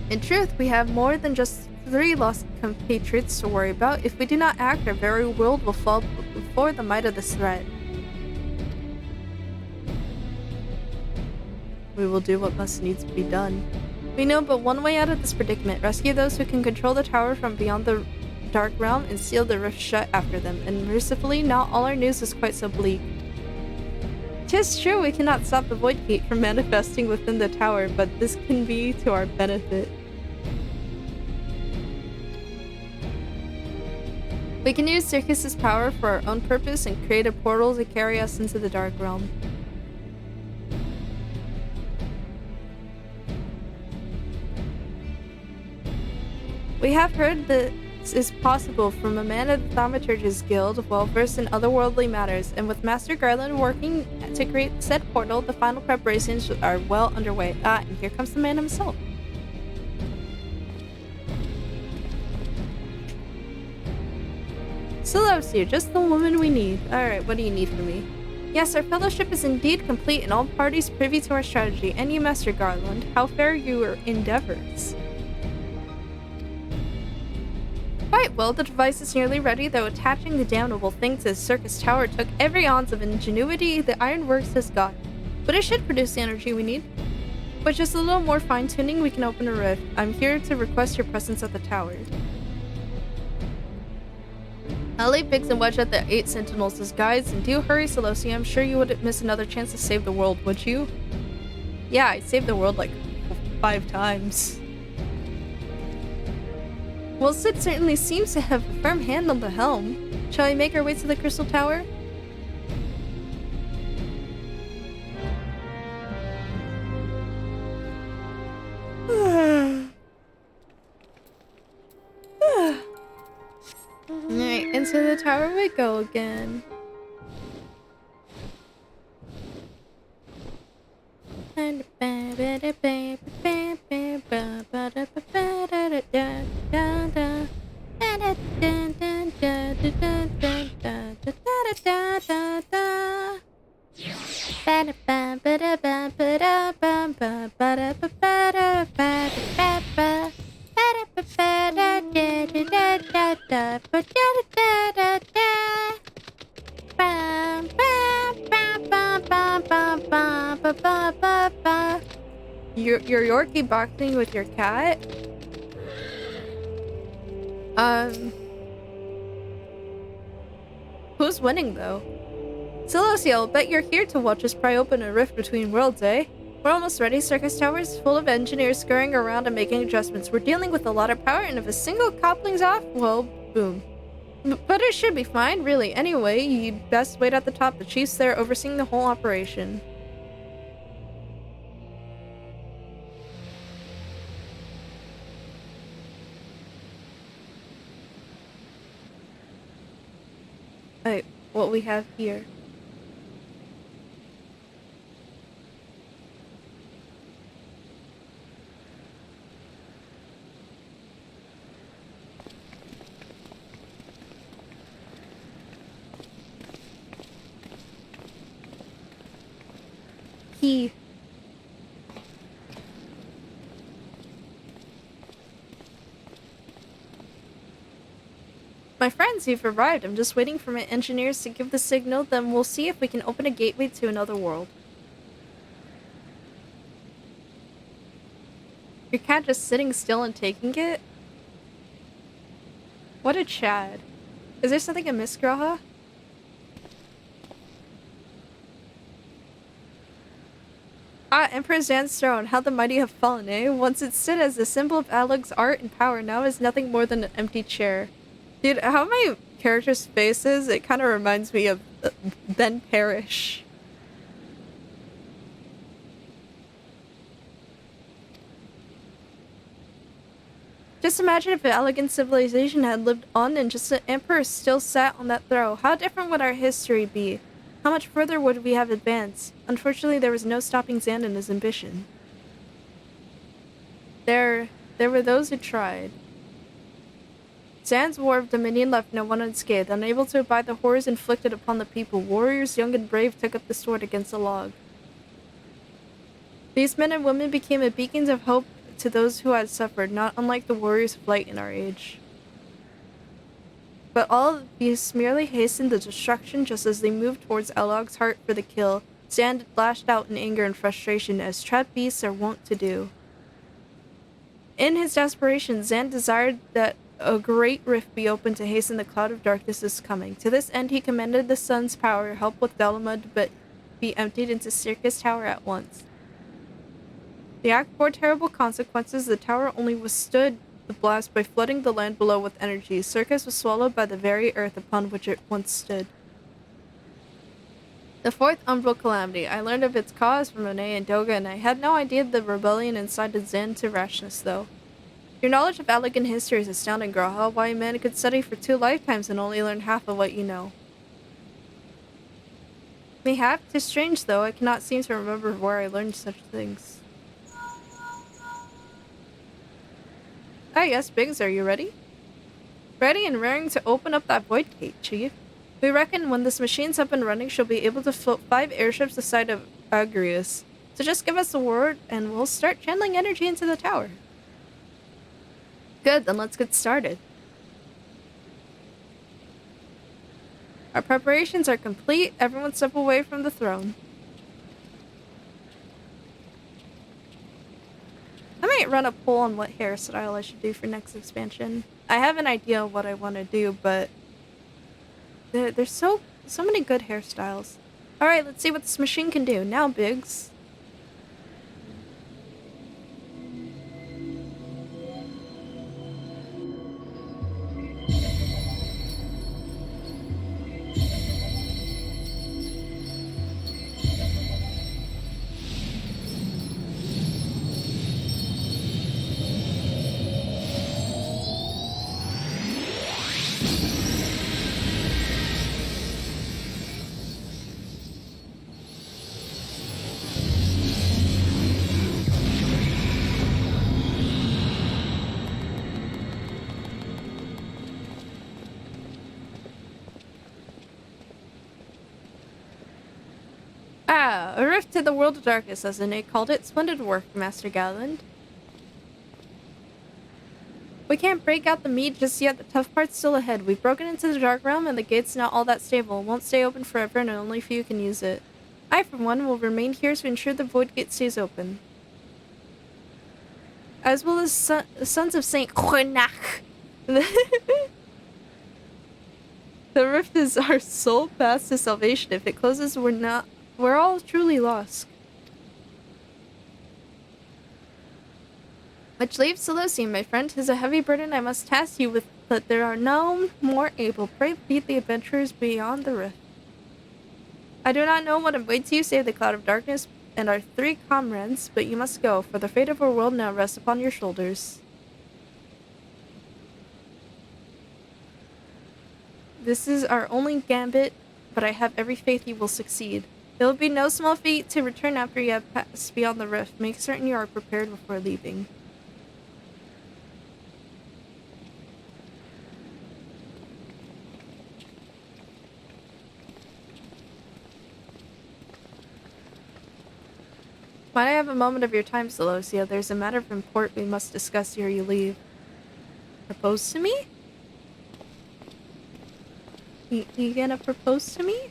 In truth, we have more than just 3 lost compatriots to worry about. If we do not act, our very world will fall before the might of this threat. We will do what must needs be done. We know but one way out of this predicament. Rescue those who can control the tower from beyond the Dark Realm and seal the rift shut after them. And mercifully, not all our news is quite so bleak. 'Tis true we cannot stop the Void Gate from manifesting within the tower, but this can be to our benefit. We can use Circus's power for our own purpose and create a portal to carry us into the Dark Realm. We have heard is possible from a man of the Thaumaturge's Guild, well versed in otherworldly matters, and with Master Garland working to create said portal, the final preparations are well underway. Ah, and here comes the man himself. Celosia, just the woman we need. Alright, what do you need from me? Yes, our fellowship is indeed complete and all parties privy to our strategy. And you, Master Garland, how fare your endeavors? Quite well, the device is nearly ready, though attaching the damnable thing to the circus tower took every ounce of ingenuity the Ironworks has got. But it should produce the energy we need. With just a little more fine-tuning, we can open a rift. I'm here to request your presence at the tower. I'll leave Biggs and Wedge at the 8 Sentinels as guides, and do hurry, Celosia. I'm sure you wouldn't miss another chance to save the world, would you? Yeah, I saved the world like 5 times. Well, Sid certainly seems to have a firm hand on the helm. Shall we make our way to the Crystal Tower? Alright, into the tower we go again. You're Yorkie boxing with your cat? Who's winning though? Celosia, I'll bet you're here to watch us pry open a rift between worlds, eh? We're almost ready. Circus Tower's full of engineers scurrying around and making adjustments. We're dealing with a lot of power, and if a single coupling's off, well, boom. But it should be fine, really. Anyway, you'd best wait at the top. The chief's there overseeing the whole operation. Alright, what we have here. Key. My friends, you've arrived. I'm just waiting for my engineers to give the signal, then we'll see if we can open a gateway to another world. Your cat just sitting still and taking it? What a Chad. Is there something amiss, Graha? Ah, Emperor Zan's throne. How the mighty have fallen, eh? Once it stood as a symbol of Alog's art and power, now is nothing more than an empty chair. Dude, how my character's face is, it kind of reminds me of Ben Parrish. Just imagine if an elegant civilization had lived on and just an emperor still sat on that throne. How different would our history be? How much further would we have advanced? Unfortunately, there was no stopping Zan and his ambition. There were those who tried. Zan's war of dominion left no one unscathed. Unable to abide the horrors inflicted upon the people, warriors young and brave took up the sword against Alog. These men and women became a beacon of hope to those who had suffered, not unlike the warriors of light in our age. But all of these merely hastened the destruction just as they moved towards Alog's heart for the kill. Zan lashed out in anger and frustration, as trapped beasts are wont to do. In his desperation, Zan desired that a great rift be opened to hasten the cloud of darkness's coming. To this end, he commanded the sun's power help with Dalamud, but be emptied into Circus Tower at once. The act bore terrible consequences. The tower only withstood the blast by flooding the land below with energy. Circus was swallowed by the very earth upon which it once stood. The fourth umbral calamity. I learned of its cause from Monet and Doga, and I had no idea the rebellion incited Zan to rashness, though. Your knowledge of Allegan history is astounding, Graha. Why a man could study for 2 lifetimes and only learn half of what you know. Mayhap, 'tis strange though, I cannot seem to remember where I learned such things. Ah yes, Biggs, are you ready? Ready and raring to open up that void gate, Chief. We reckon when this machine's up and running, she'll be able to float 5 airships the size of Agrius. So just give us the word and we'll start channeling energy into the tower. Good, then let's get started. Our preparations are complete. Everyone step away from the throne. I might run a poll on what hairstyle I should do for next expansion. I have an idea of what I want to do, but there's so many good hairstyles. Alright, let's see what this machine can do. Now, Biggs. Ah, a rift to the world of darkness, as Nate called it. Splendid work, Master Galland. We can't break out the meat just yet. The tough part's still ahead. We've broken into the dark realm, and the gate's not all that stable. It won't stay open forever, and only few can use it. I, for one, will remain here to ensure the void gate stays open. As well as sons of Saint Renach. The rift is our sole path to salvation. If it closes, we're all truly lost. Which leaves Seleucian, my friend. 'Tis a heavy burden I must task you with, but there are none more able. Pray lead the adventurers beyond the rift. I do not know what awaits you save the cloud of darkness and our 3 comrades, but you must go, for the fate of our world now rests upon your shoulders. This is our only gambit, but I have every faith you will succeed. It will be no small feat to return after you have passed beyond the rift. Make certain you are prepared before leaving. Might I have a moment of your time, Celosia? There's a matter of import we must discuss ere you leave. Propose to me? You gonna propose to me?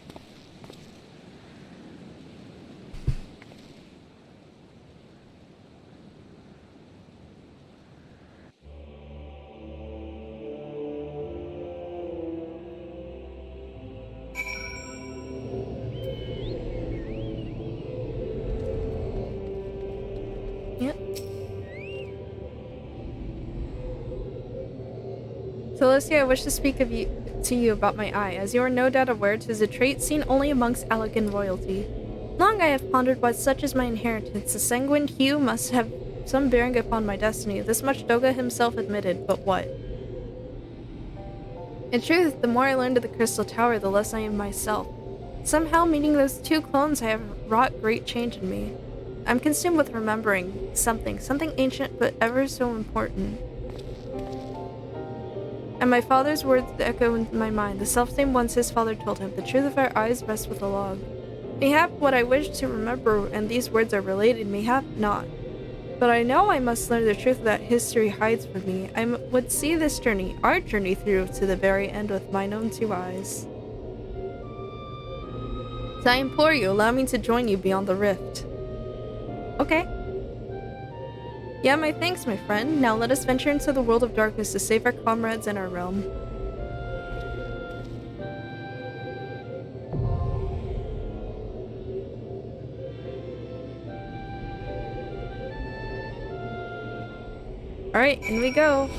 Yep. Celosia, I wish to speak to you about my eye. As you are no doubt aware, 'tis a trait seen only amongst Allegan royalty. Long I have pondered why such is my inheritance. The sanguine hue must have some bearing upon my destiny. This much Doga himself admitted, but what? In truth, the more I learned of the Crystal Tower, the less I am myself. Somehow, meeting those 2 clones have wrought great change in me. I'm consumed with remembering something ancient but ever so important. And my father's words echo in my mind, the selfsame ones his father told him. The truth of our eyes rests with a log. Mayhap what I wish to remember and these words are related, mayhap not. But I know I must learn the truth that history hides from me. I would see this journey, our journey through to the very end with mine own 2 eyes. So I implore you, allow me to join you beyond the rift. Okay. Yeah, my thanks, my friend. Now let us venture into the world of darkness to save our comrades and our realm. Alright, in we go.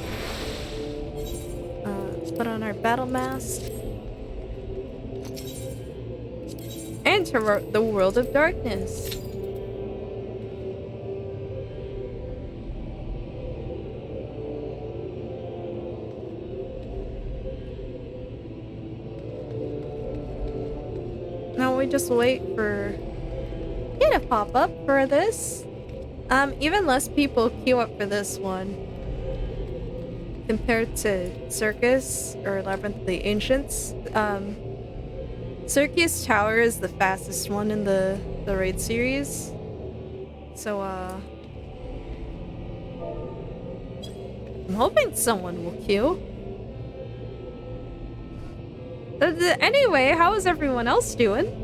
Put on our battle mask. Enter the world of darkness. we just wait for you to pop up for this? Even less people queue up for this one compared to Circus or Labyrinth of the Ancients. Circus Tower is the fastest one in the raid series. So, I'm hoping someone will queue. Anyway, how is everyone else doing?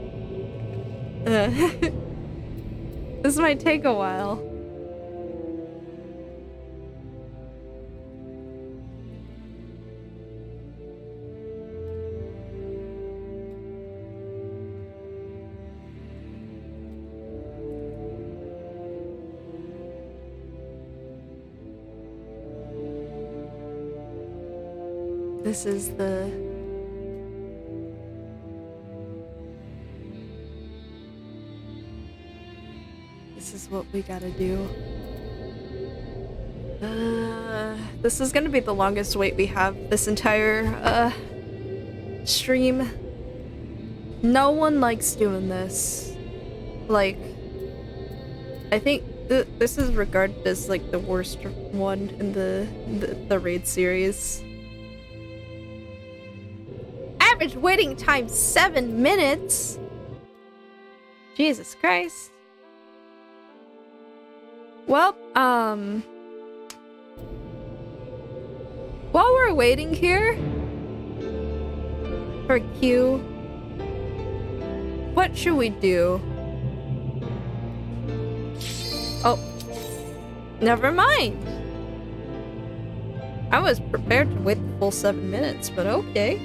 This might take a while. This is the... This is what we gotta do. This is gonna be the longest wait we have this entire, stream. No one likes doing this. Like, I think this is regarded as, like, the worst one in the raid series. Average waiting time 7 minutes. Jesus Christ. Well, while we're waiting here for Q, what should we do? Oh, never mind. I was prepared to wait the full 7 minutes, but okay.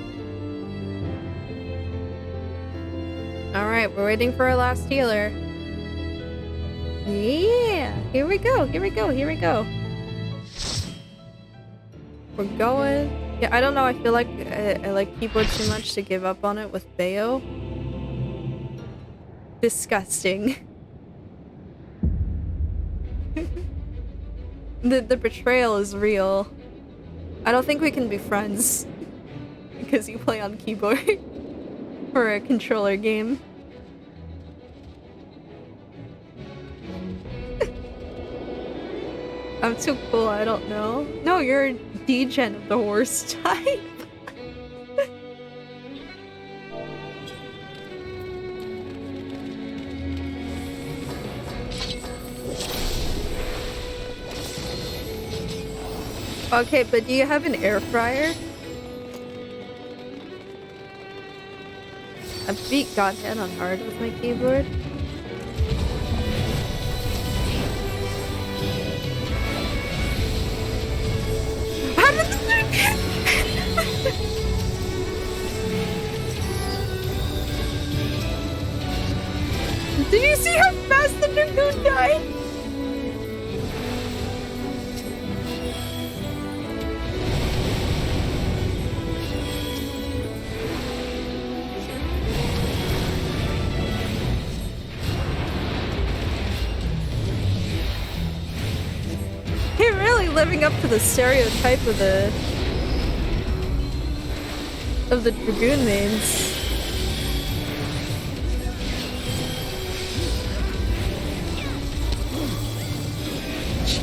Alright, we're waiting for our last healer. Yeah, here we go, here we go, here we go. We're going. Yeah, I don't know, I feel like I like keyboard too much to give up on it with Bayo. Disgusting. The betrayal is real. I don't think we can be friends because you play on keyboard for a controller game. I'm too cool, I don't know. No, you're a degen of the worst type. Okay, but do you have an air fryer? I beat Godhead on hard with my keyboard. How did this Did you see how fast the Dragoon died? You're really living up to the stereotype of the Dragoon mains.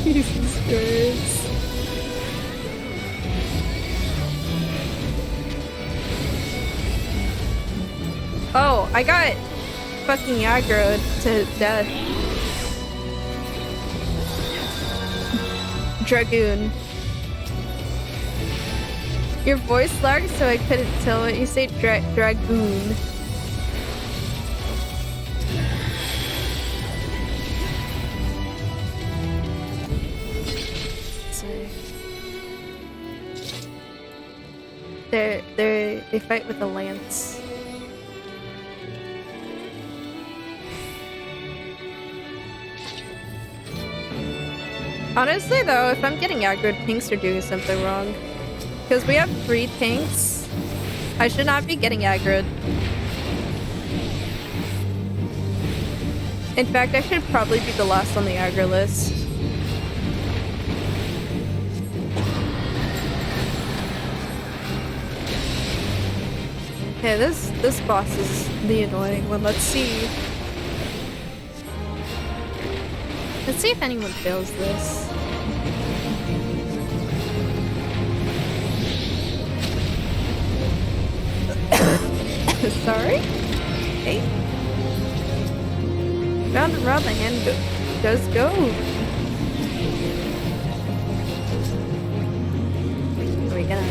Jesus Christ. Oh, I got fucking aggroed to death. Dragoon. Your voice lagged, so I couldn't tell what you say. Dragoon. They fight with a lance. Honestly though, if I'm getting aggroed, tanks are doing something wrong. Because we have 3 tanks. I should not be getting aggroed. In fact, I should probably be the last on the aggro list. Okay, this boss is the annoying one. Let's see. Let's see if anyone fails this. Sorry? Hey. Round and round the hand does go. Are we gonna...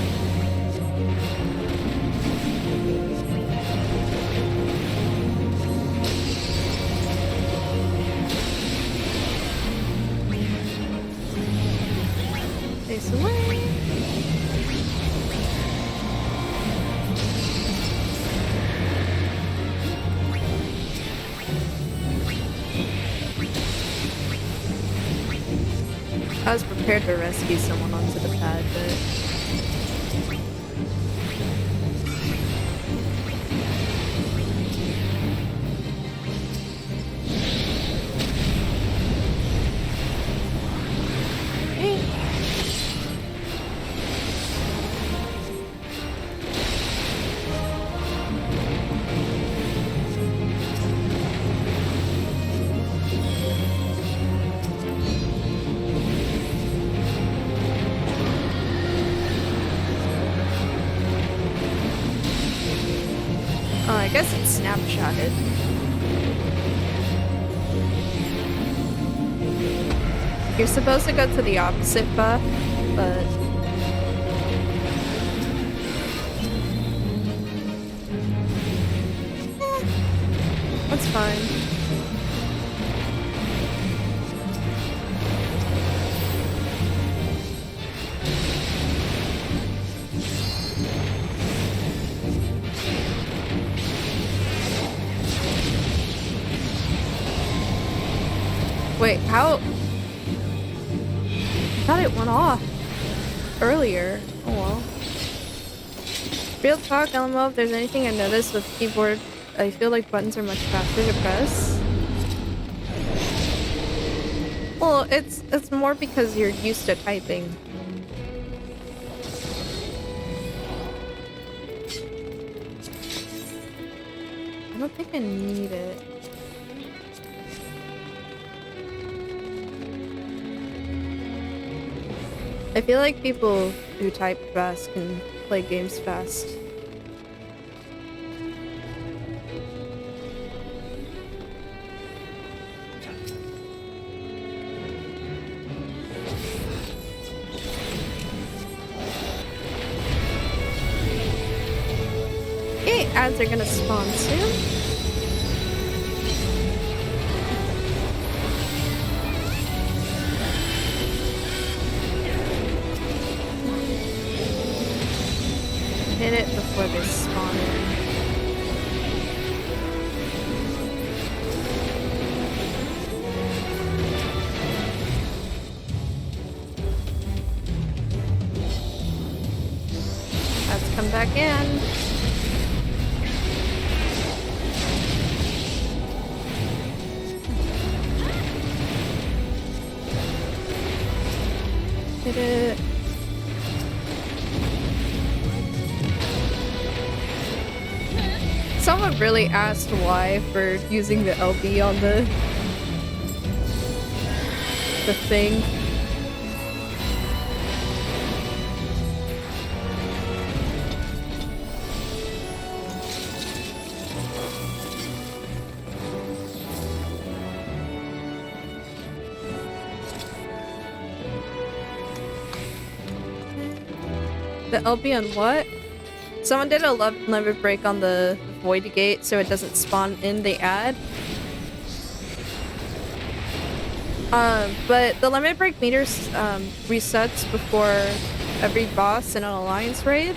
Face away. I was prepared to rescue someone onto the pad, but... Oh, I guess it's snapshotted. You're supposed to go to the opposite buff, but... That's fine. Wait, how? I thought it went off earlier. Oh well. Real talk, LMO, if there's anything I noticed with keyboard, I feel like buttons are much faster to press. Well, it's more because you're used to typing. I don't think I need it. I feel like people who type fast can play games fast. Okay, ads are gonna spawn soon. Hit it before they spawn in. Let's come back in. Hit it. Someone really asked why for using the LB on the thing. The LB on what? Someone did a limit break on the void gate so it doesn't spawn in the ad. But the limit break meters resets before every boss in an alliance raid.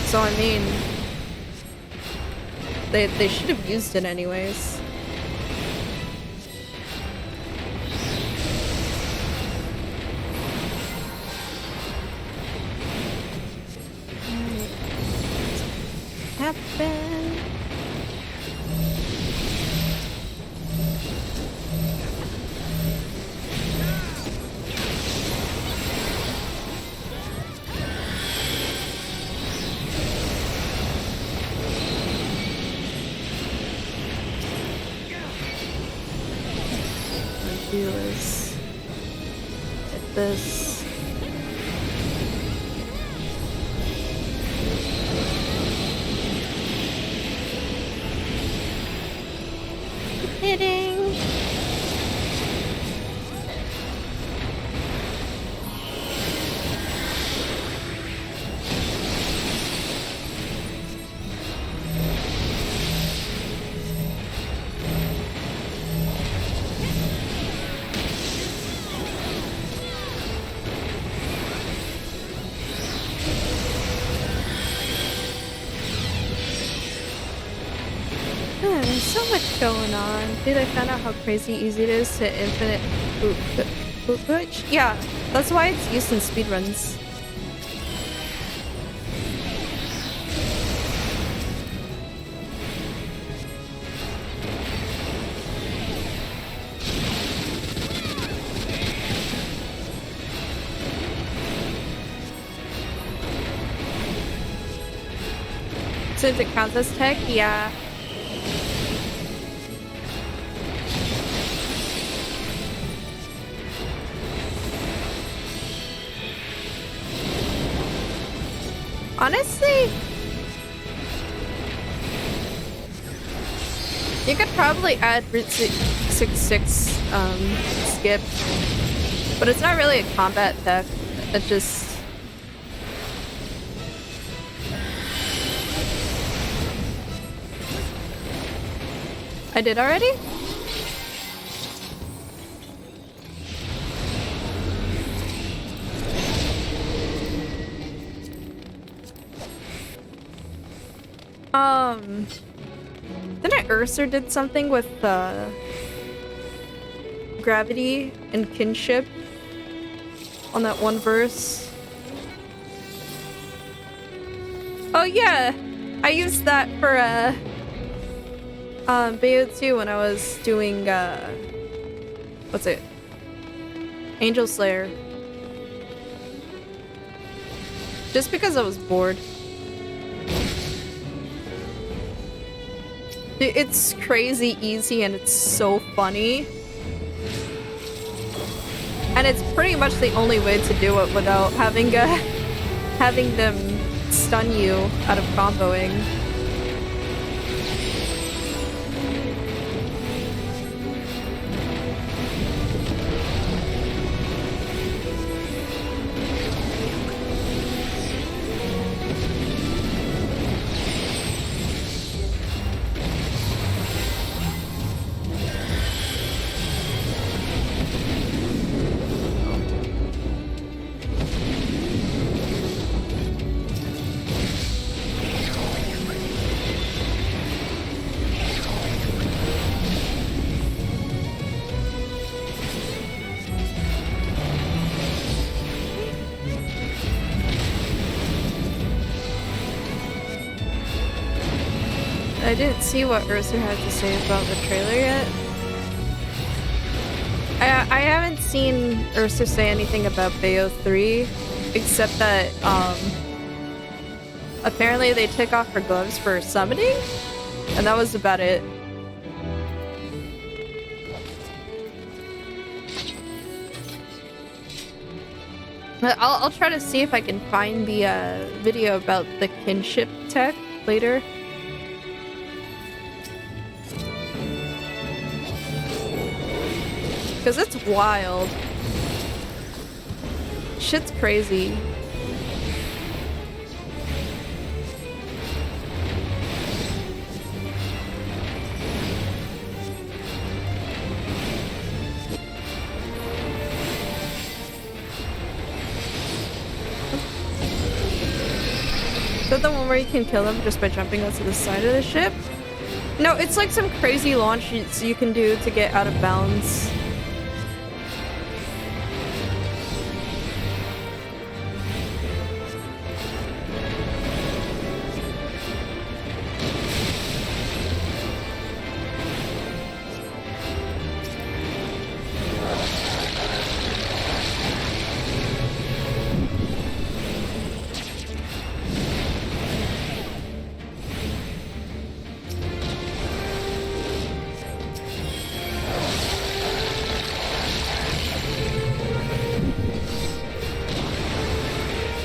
So I mean, they should have used it anyways. Happen. do is hit this. Hitting. There's so much going on. Dude, I found out how crazy easy it is to infinite boot glitch. Yeah, that's why it's used in speedruns. Since it counts as tech, yeah. Honestly, you could probably add Route 66 skip, but it's not really a combat tech. It's just I did already? Didn't Ursa did something with gravity and kinship on that one verse? Oh yeah, I used that for Bayo 2 when I was doing what's it? Angel Slayer. Just because I was bored. It's crazy easy and it's so funny. And it's pretty much the only way to do it without having having them stun you out of comboing. I didn't see what Ursa had to say about the trailer yet. I haven't seen Ursa say anything about Bayo 3, except that apparently they took off her gloves for summoning, and that was about it. But I'll try to see if I can find the video about the kinship tech later. Because it's wild. Shit's crazy. Is that the one where you can kill them just by jumping onto the side of the ship? No, it's like some crazy launch you can do to get out of bounds.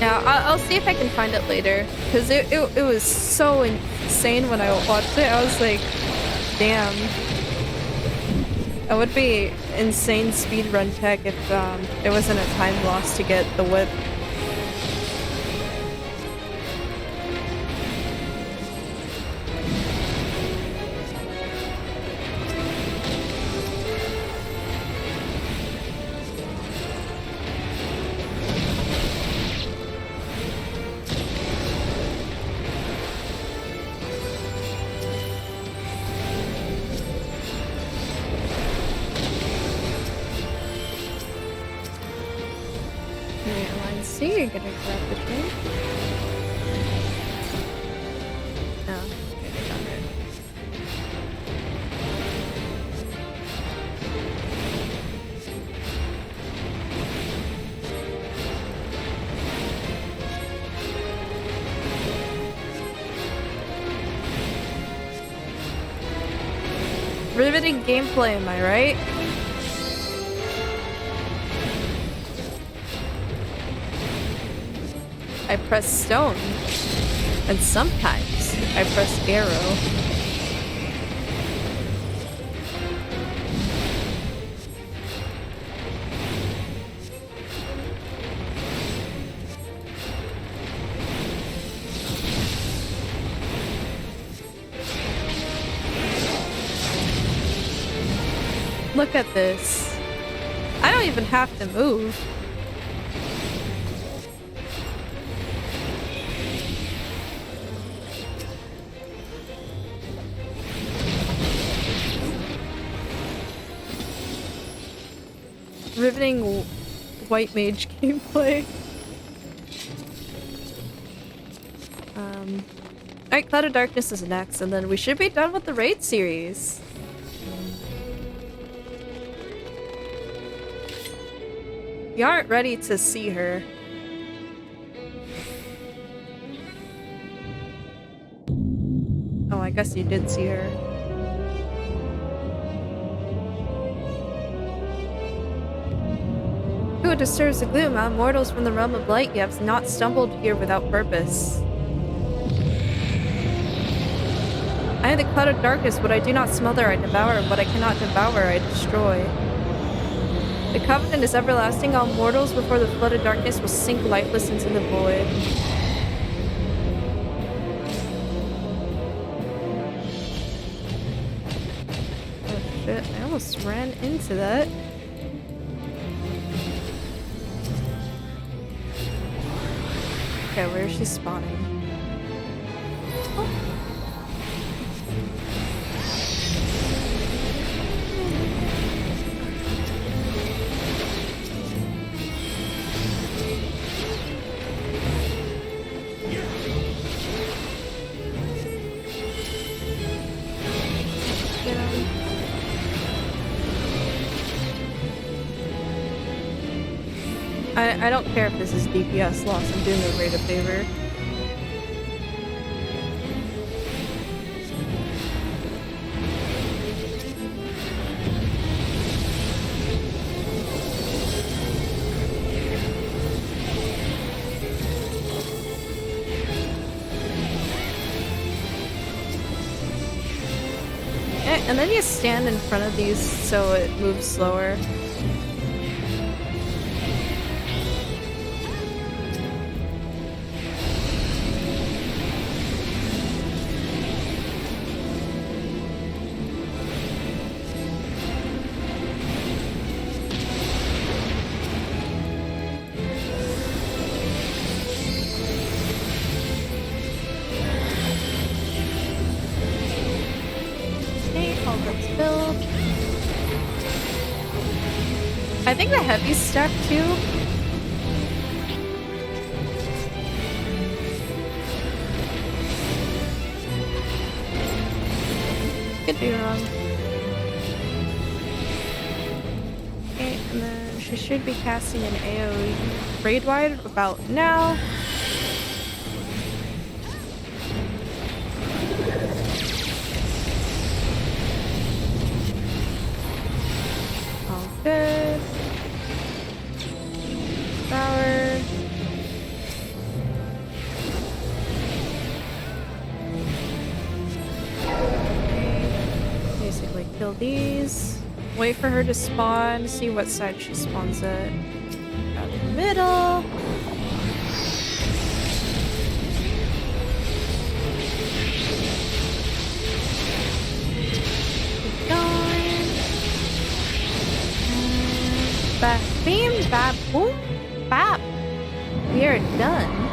Yeah, I'll see if I can find it later. Because it was so insane when I watched it. I was like, damn. It would be insane speedrun tech if there wasn't a time loss to get the whip. See, you're gonna grab the drink. No, okay, I got it. Riveting gameplay, am I right? I press stone, and sometimes I press arrow. Look at this. I don't even have to move. Riveting white mage gameplay. Alright, Cloud of Darkness is next, and then we should be done with the raid series. You aren't ready to see her. Oh, I guess you did see her. Who disturbs the gloom? Mortals from the realm of light, you have not stumbled here without purpose. I am the cloud of darkness. What I do not smother, I devour. What I cannot devour, I destroy. The covenant is everlasting. All mortals before the flood of darkness will sink lifeless into the void. Oh shit, I almost ran into that. Okay, where is she spawning? Oh. I don't care if this is DPS loss, I'm doing the raid a favor. And then you stand in front of these so it moves slower. I think the heavy's stuck too. Could be wrong. Okay, and then she should be casting an AoE raid wide about now. All good. Power. these. Wait for her to spawn, see what side she spawns at. Out in the middle. Keep going. Bap, beam, bap, boom, bap. We are done.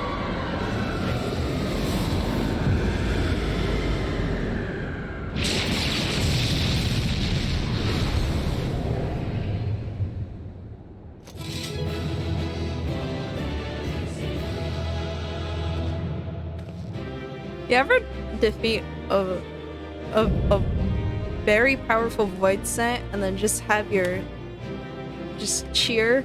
You ever defeat a very powerful void scent and then just have your cheer?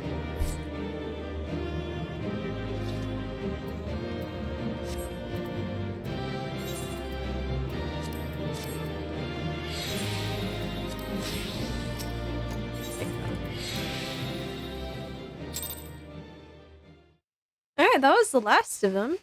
Alright, that was the last of them.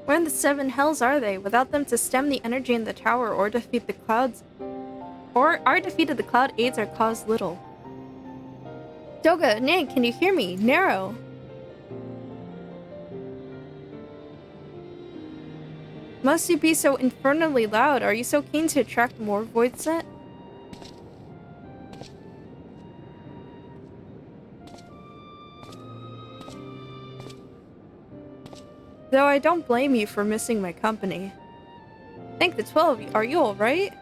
Where in the seven hells are they? Without them to stem the energy in the tower or defeat the clouds, or our defeat of the cloud aids our cause little. Doga, Nang, can you hear me? Narrow. Must you be so infernally loud? Are you so keen to attract more void scent? Though I don't blame you for missing my company. Thank the 12, are you alright?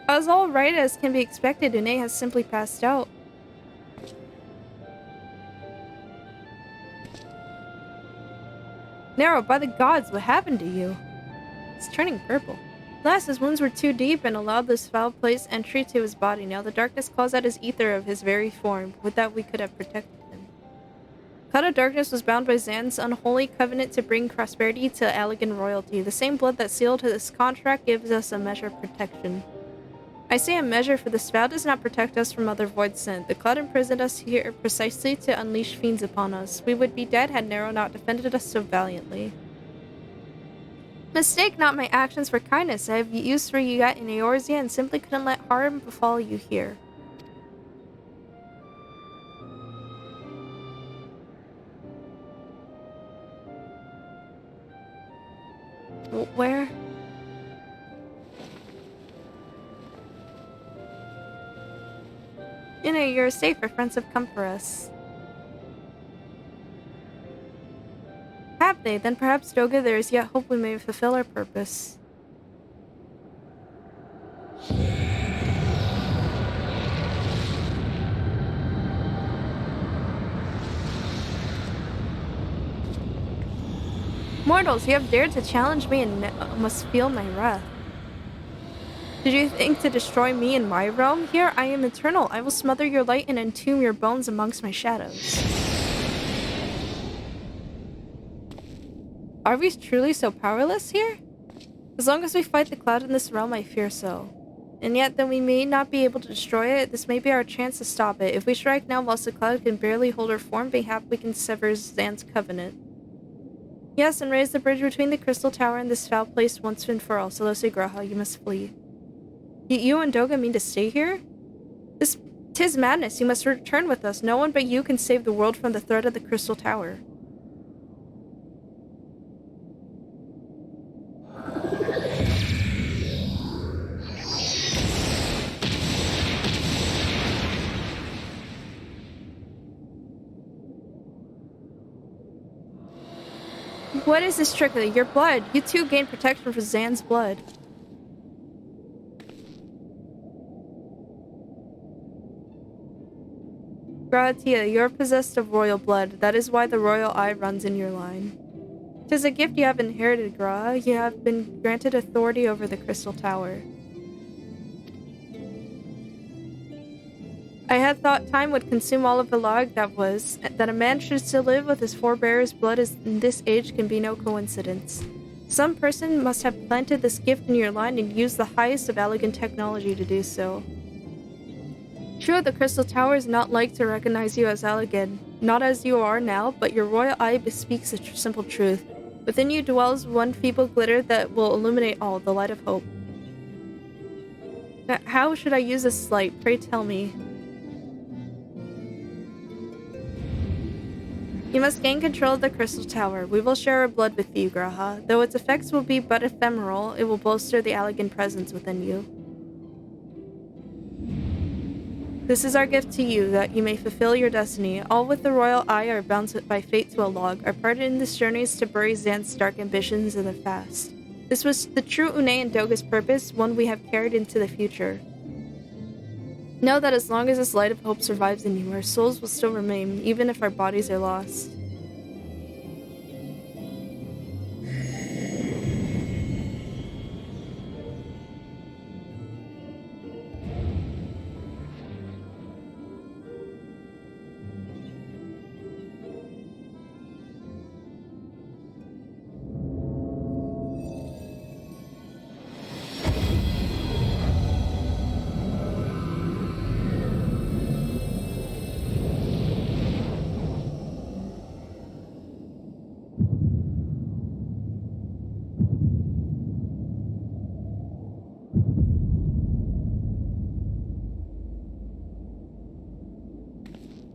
As alright as can be expected, Une has simply passed out. Narrow, by the gods, what happened to you? It's turning purple. Last, his wounds were too deep and allowed this foul place entry to his body. Now the darkness calls out his ether of his very form. Would that we could have protected him. Cloud of Darkness was bound by Zan's unholy covenant to bring prosperity to Allegan royalty. The same blood that sealed this contract gives us a measure of protection. I say a measure, for this vow does not protect us from other void scent. The cloud imprisoned us here precisely to unleash fiends upon us. We would be dead had Narrow not defended us so valiantly. Mistake not my actions for kindness. I have used for you yet in Eorzea and simply couldn't let harm befall you here. Where? You're safe. Our friends have come for us. Have they? Then perhaps, Doga, there is yet hope we may fulfill our purpose. Mortals, you have dared to challenge me and must feel my wrath. Did you think to destroy me in my realm? Here, I am eternal. I will smother your light and entomb your bones amongst my shadows. Are we truly so powerless here? As long as we fight the cloud in this realm, I fear so. And yet, then we may not be able to destroy it. This may be our chance to stop it. If we strike now whilst the cloud can barely hold her form, mayhap we can sever Zan's covenant. Yes, and raise the bridge between the crystal tower and this foul place once and for all. Solose Graha, you must flee. You and Doga mean to stay here? Tis madness. You must return with us. No one but you can save the world from the threat of the crystal tower. What is this trick? Your blood. You too gain protection for Zan's blood. Gratia, you're possessed of royal blood. That is why the royal eye runs in your line. 'Tis a gift you have inherited, Gra. You have been granted authority over the Crystal Tower. I had thought time would consume all of the log that a man should still live with his forebear's blood in this age can be no coincidence. Some person must have planted this gift in your line and used the highest of elegant technology to do so. Sure, the Crystal Tower is not like to recognize you as elegant, not as you are now, but your royal eye bespeaks a simple truth. Within you dwells one feeble glitter that will illuminate all, the light of hope. How should I use this light? Pray tell me. You must gain control of the Crystal Tower. We will share our blood with you, Graha. Though its effects will be but ephemeral, it will bolster the elegant presence within you. This is our gift to you, that you may fulfill your destiny. All with the royal eye are bound by fate to a log. Our part in this journey is to bury Xan's dark ambitions in the past. This was the true Une and Doga's purpose, one we have carried into the future. Know that as long as this light of hope survives in you, our souls will still remain, even if our bodies are lost.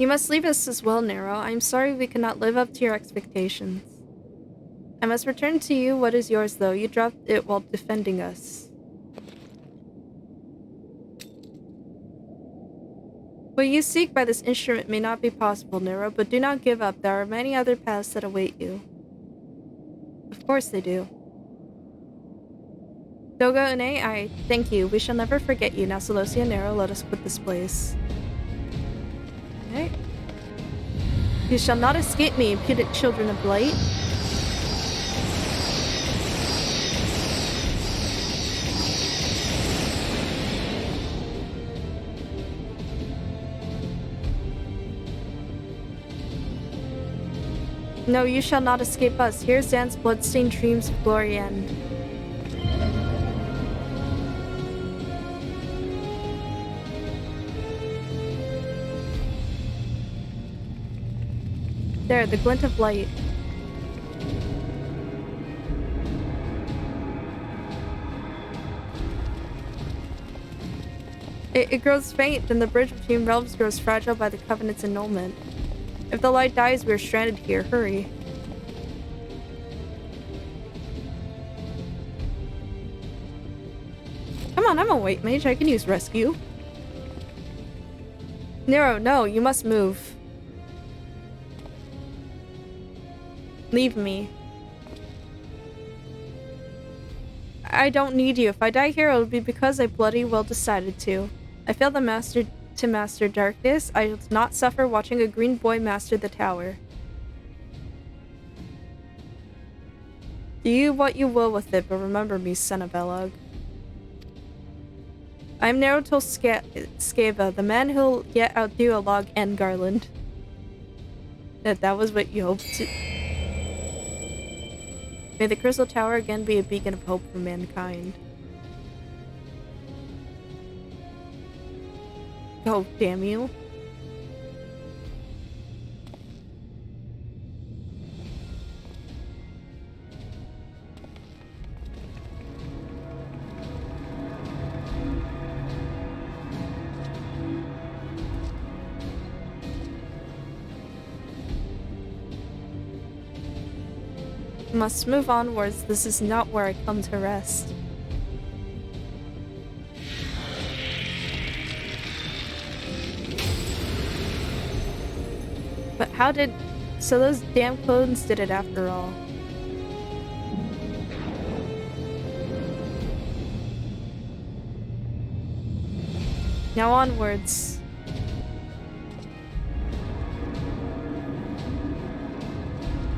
You must leave us as well, Nero. I am sorry we cannot live up to your expectations. I must return to you what is yours, though. You dropped it while defending us. What you seek by this instrument may not be possible, Nero, but do not give up. There are many other paths that await you. Of course they do. Doga Une, I thank you. We shall never forget you. Now, Celosia and Nero, let us quit this place. Okay. You shall not escape me, impudent children of light. No, you shall not escape us. Here Xan's bloodstained dreams of glory end. There, the glint of light. It grows faint, and the bridge between realms grows fragile by the Covenant's annulment. If the light dies, we are stranded here. Hurry. Come on, I'm a white mage. I can use rescue. Nero, no, you must move. Leave me. I don't need you. If I die here, it will be because I bloody well decided to. I failed to master darkness. I will not suffer watching a green boy master the tower. Do what you will with it, but remember me, son of Elog. I am Naruto Skeva, the man who'll yet outdo Elog and Garland. That was what you hoped to. May the Crystal Tower again be a beacon of hope for mankind. Oh, damn you. Must move onwards. This is not where I come to rest. But how did... So those damn clones did it after all. Now onwards.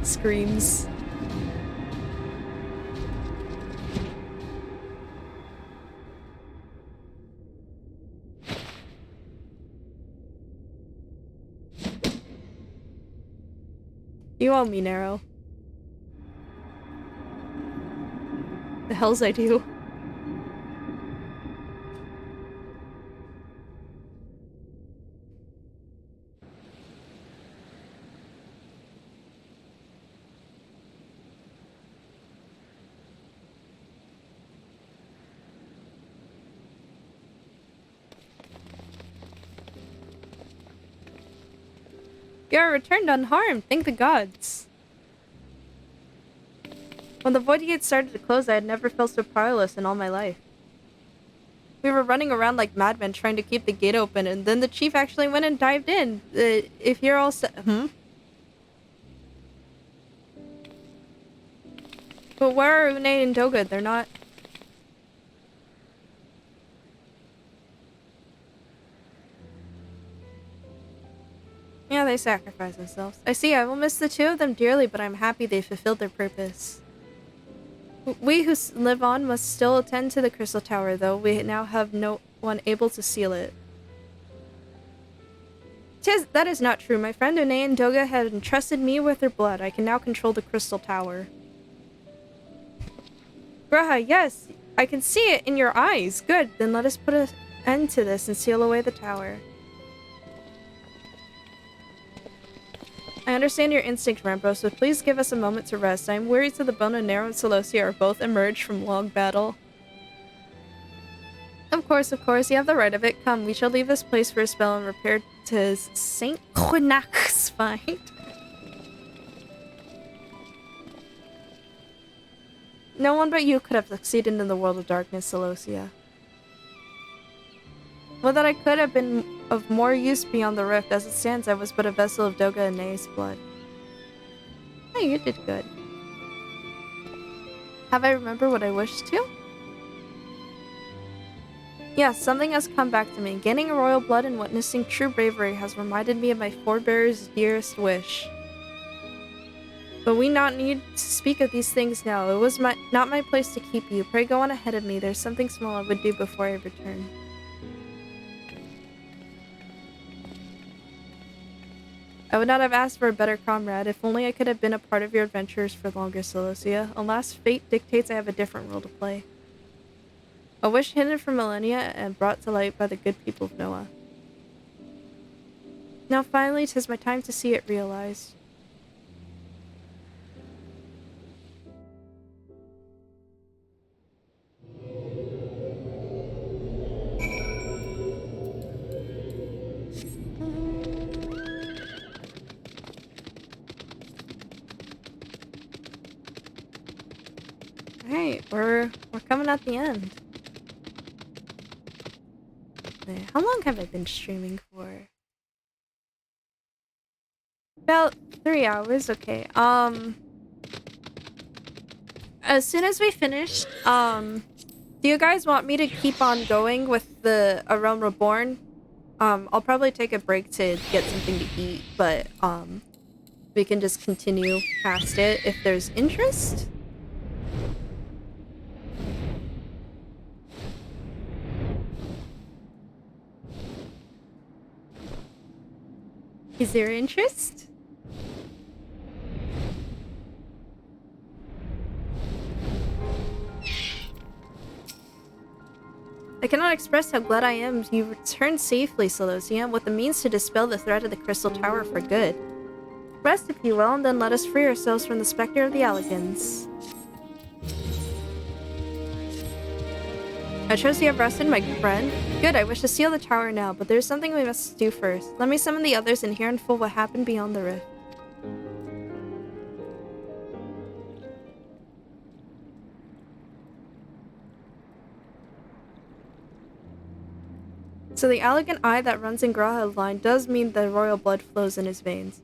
Screams. You owe me, Nero. The hells I do. You are returned unharmed, thank the gods. When the void gate started to close, I had never felt so powerless in all my life. We were running around like madmen trying to keep the gate open, and then the chief actually went and dived in. If you're all set... But where are Une and Doga? They're not... Yeah, they sacrificed themselves. I see, I will miss the two of them dearly, but I'm happy they fulfilled their purpose. We who live on must still attend to the crystal tower, though we now have no one able to seal it. That is not true. My friend Une and Doga had entrusted me with their blood. I can now control the crystal tower. Graha, yes, I can see it in your eyes. Good, then let us put an end to this and seal away the tower. I understand your instinct, Rambo, so please give us a moment to rest. I am weary to the bone and Nero and Celosia are both emerged from long battle. Of course, you have the right of it. Come, we shall leave this place for a spell and repair to Saint Quinac's fight. No one but you could have succeeded in the world of darkness, Celosia. Well, that I could have been of more use beyond the rift. As it stands, I was but a vessel of Doga and Nei's blood. Oh, you did good. Have I remembered what I wished to? Yes, something has come back to me. Gaining royal blood and witnessing true bravery has reminded me of my forebear's dearest wish. But we not need to speak of these things now. It was not my place to keep you. Pray go on ahead of me. There's something small I would do before I return. I would not have asked for a better comrade. If only I could have been a part of your adventures for longer, Celosia. Alas, fate dictates I have a different role to play. A wish hidden for millennia and brought to light by the good people of Noah. Now finally, 'tis my time to see it realized. Alright, we're coming at the end. How long have I been streaming for? About 3 hours, okay. As soon as we finish, do you guys want me to keep on going with the A Realm Reborn? I'll probably take a break to get something to eat, but we can just continue past it if there's interest. Is there interest? I cannot express how glad I am you returned safely, Celosia, with the means to dispel the threat of the Crystal Tower for good. Rest if you will, and then let us free ourselves from the specter of the Alligans. I trust you have rested, my friend. Good, I wish to seal the tower now, but there's something we must do first. Let me summon the others and hear in full what happened beyond the rift. So the elegant eye that runs in Graha's line does mean the royal blood flows in his veins.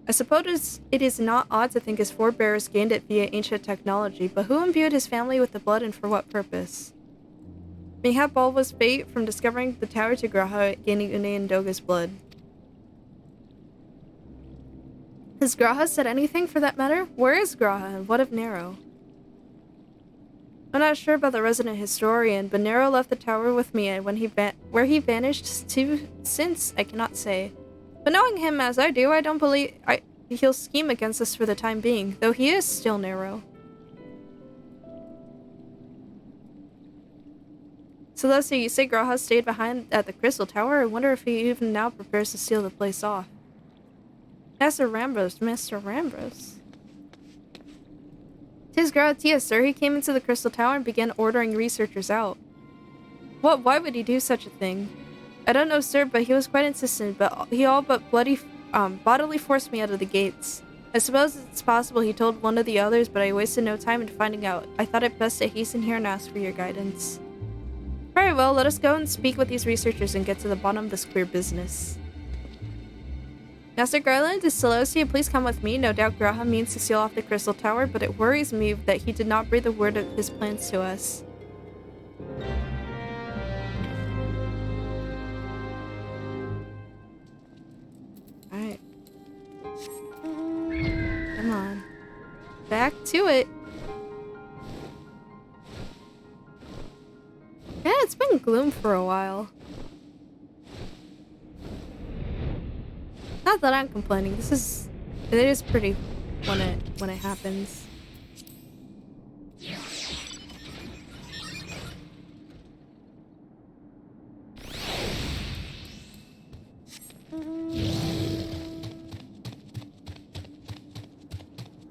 I suppose it is not odd to think his forebears gained it via ancient technology, but who imbued his family with the blood and for what purpose? Mayhap all was fate from discovering the tower to Graha gaining Une and Doga's blood. Has Graha said anything for that matter? Where is Graha and what of Nero? I'm not sure about the resident historian, but Nero left the tower with me and where he vanished to since, I cannot say. But knowing him as I do, I don't believe he'll scheme against us for the time being, though he is still Nero. Celestia, you say Graha stayed behind at the Crystal Tower? I wonder if he even now prepares to seal the place off. Master Rambros. 'Tis Gratia, sir. He came into the Crystal Tower and began ordering researchers out. What? Why would he do such a thing? I don't know, sir, but he was quite insistent, but he all but bodily forced me out of the gates. I suppose it's possible he told one of the others, but I wasted no time in finding out. I thought it best to hasten here and ask for your guidance. Very well, let us go and speak with these researchers and get to the bottom of this queer business. Master Garland, is Celosia, please come with me. No doubt Graha means to seal off the Crystal Tower, but it worries me that he did not breathe a word of his plans to us. Alright. Come on. Back to it. Yeah, it's been gloom for a while. Not that I'm complaining. It is pretty when it happens.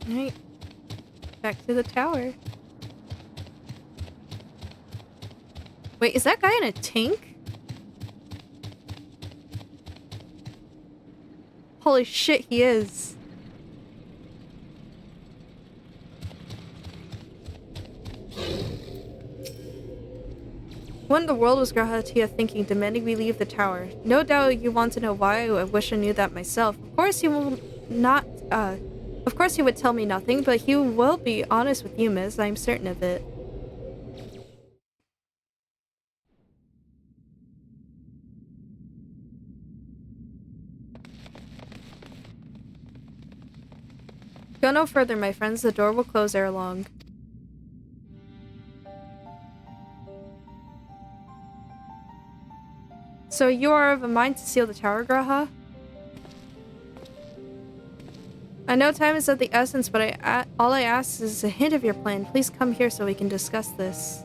Alright. Back to the tower. Wait, is that guy in a tank? Holy shit, he is. What in the world was Grahatia thinking, demanding we leave the tower? No doubt you want to know why. I wish I knew that myself. Of course he will not, of course he would tell me nothing, but he will be honest with you, miss. I am certain of it. Go no further, my friends. The door will close ere long. So you are of a mind to seal the tower, Graha? I know time is of the essence, but all I ask is a hint of your plan. Please come here so we can discuss this.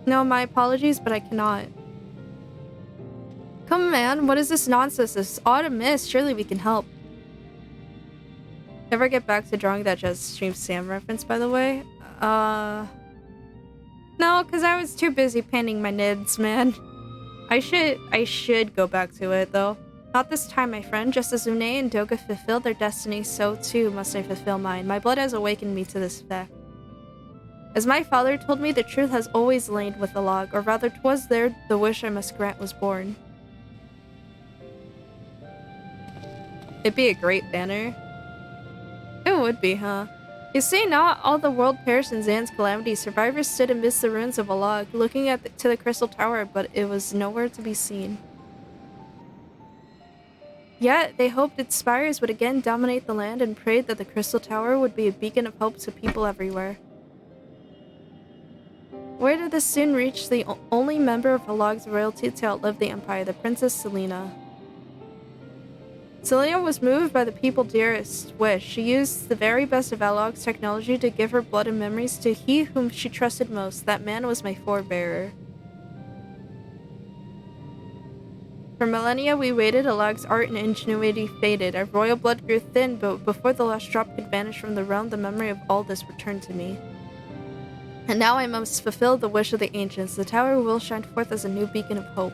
No, my apologies, but I cannot. Come, man. What is this nonsense? This autumn mist. Surely we can help. Never get back to drawing that Just Stream Sam reference, by the way. No, because I was too busy painting my nids, man. I should go back to it, though. Not this time, my friend. Just as Une and Doga fulfilled their destiny, so too must I fulfill mine. My blood has awakened me to this fact. As my father told me, the truth has always lain with the log, or rather 'twas there the wish I must grant was born. It'd be a great banner. It would be, huh? You see, not all the world perished in Zan's calamity. Survivors stood amidst the ruins of a log, looking to the Crystal Tower, but it was nowhere to be seen. Yet, they hoped its spires would again dominate the land and prayed that the Crystal Tower would be a beacon of hope to people everywhere. Where did this soon reach the only member of Halag's royalty to outlive the Empire, the Princess Selena? Selena was moved by the people's dearest wish. She used the very best of Alog's technology to give her blood and memories to he whom she trusted most. That man was my forebearer. For millennia we waited, Alog's art and ingenuity faded. Our royal blood grew thin, but before the last drop could vanish from the realm, the memory of all this returned to me. And now I must fulfill the wish of the ancients. The tower will shine forth as a new beacon of hope.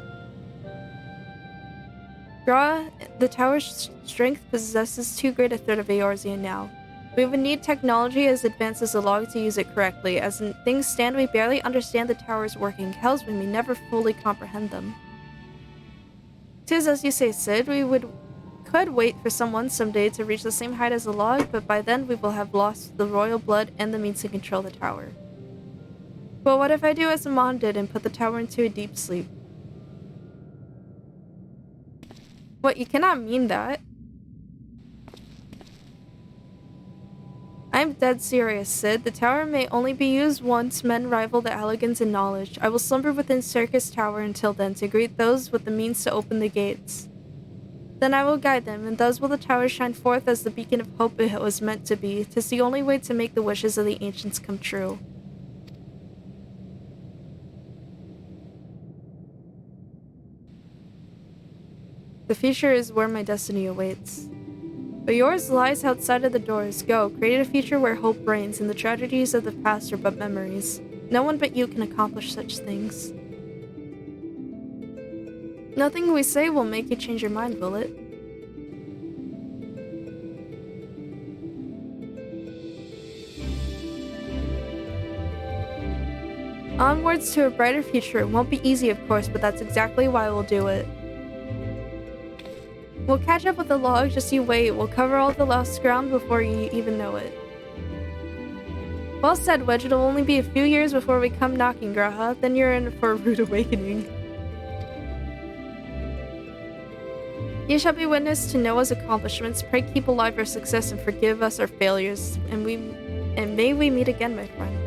The tower's strength possesses too great a threat of Eorzean now. We would need technology as advanced as the log to use it correctly. As things stand, we barely understand the tower's working. Hells, we may never fully comprehend them. 'Tis as you say, Sid. We could wait for someone someday to reach the same height as the log, but by then we will have lost the royal blood and the means to control the tower. But what if I do as Amon did and put the tower into a deep sleep? What, you cannot mean that. I'm dead serious, Sid. The tower may only be used once men rival the elegance in knowledge. I will slumber within Circus Tower until then to greet those with the means to open the gates. Then I will guide them, and thus will the tower shine forth as the beacon of hope it was meant to be. 'Tis the only way to make the wishes of the ancients come true. The future is where my destiny awaits. But yours lies outside of the doors. Go, create a future where hope reigns and the tragedies of the past are but memories. No one but you can accomplish such things. Nothing we say will make you change your mind, will it? Onwards to a brighter future. It won't be easy, of course, but that's exactly why we'll do it. We'll catch up with the log, just you wait. We'll cover all the lost ground before you even know it. Well said, Wedge. It'll only be a few years before we come knocking, Graha. Then you're in for a rude awakening. You shall be witness to Noah's accomplishments. Pray keep alive our success and forgive us our failures. And may we meet again, my friend.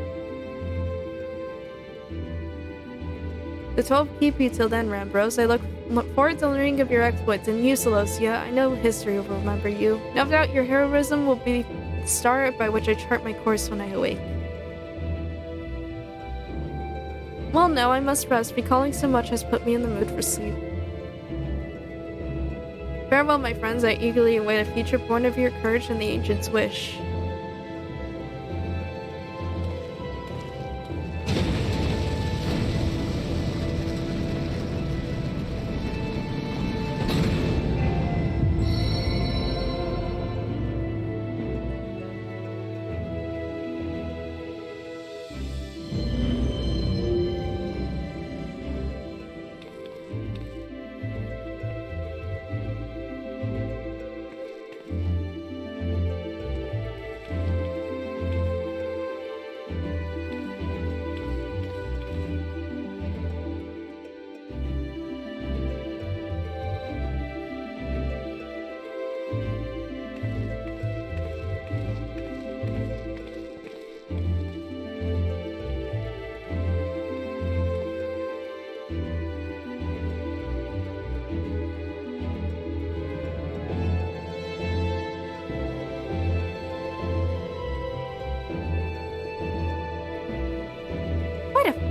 The 12 keep you till then, Rambros. I look forward to learning of your exploits, and you, Celosia, I know history will remember you. No doubt your heroism will be the star by which I chart my course when I awake. Well, now I must rest. Recalling so much has put me in the mood for sleep. Farewell, my friends. I eagerly await a future born of your courage and the ancient's wish.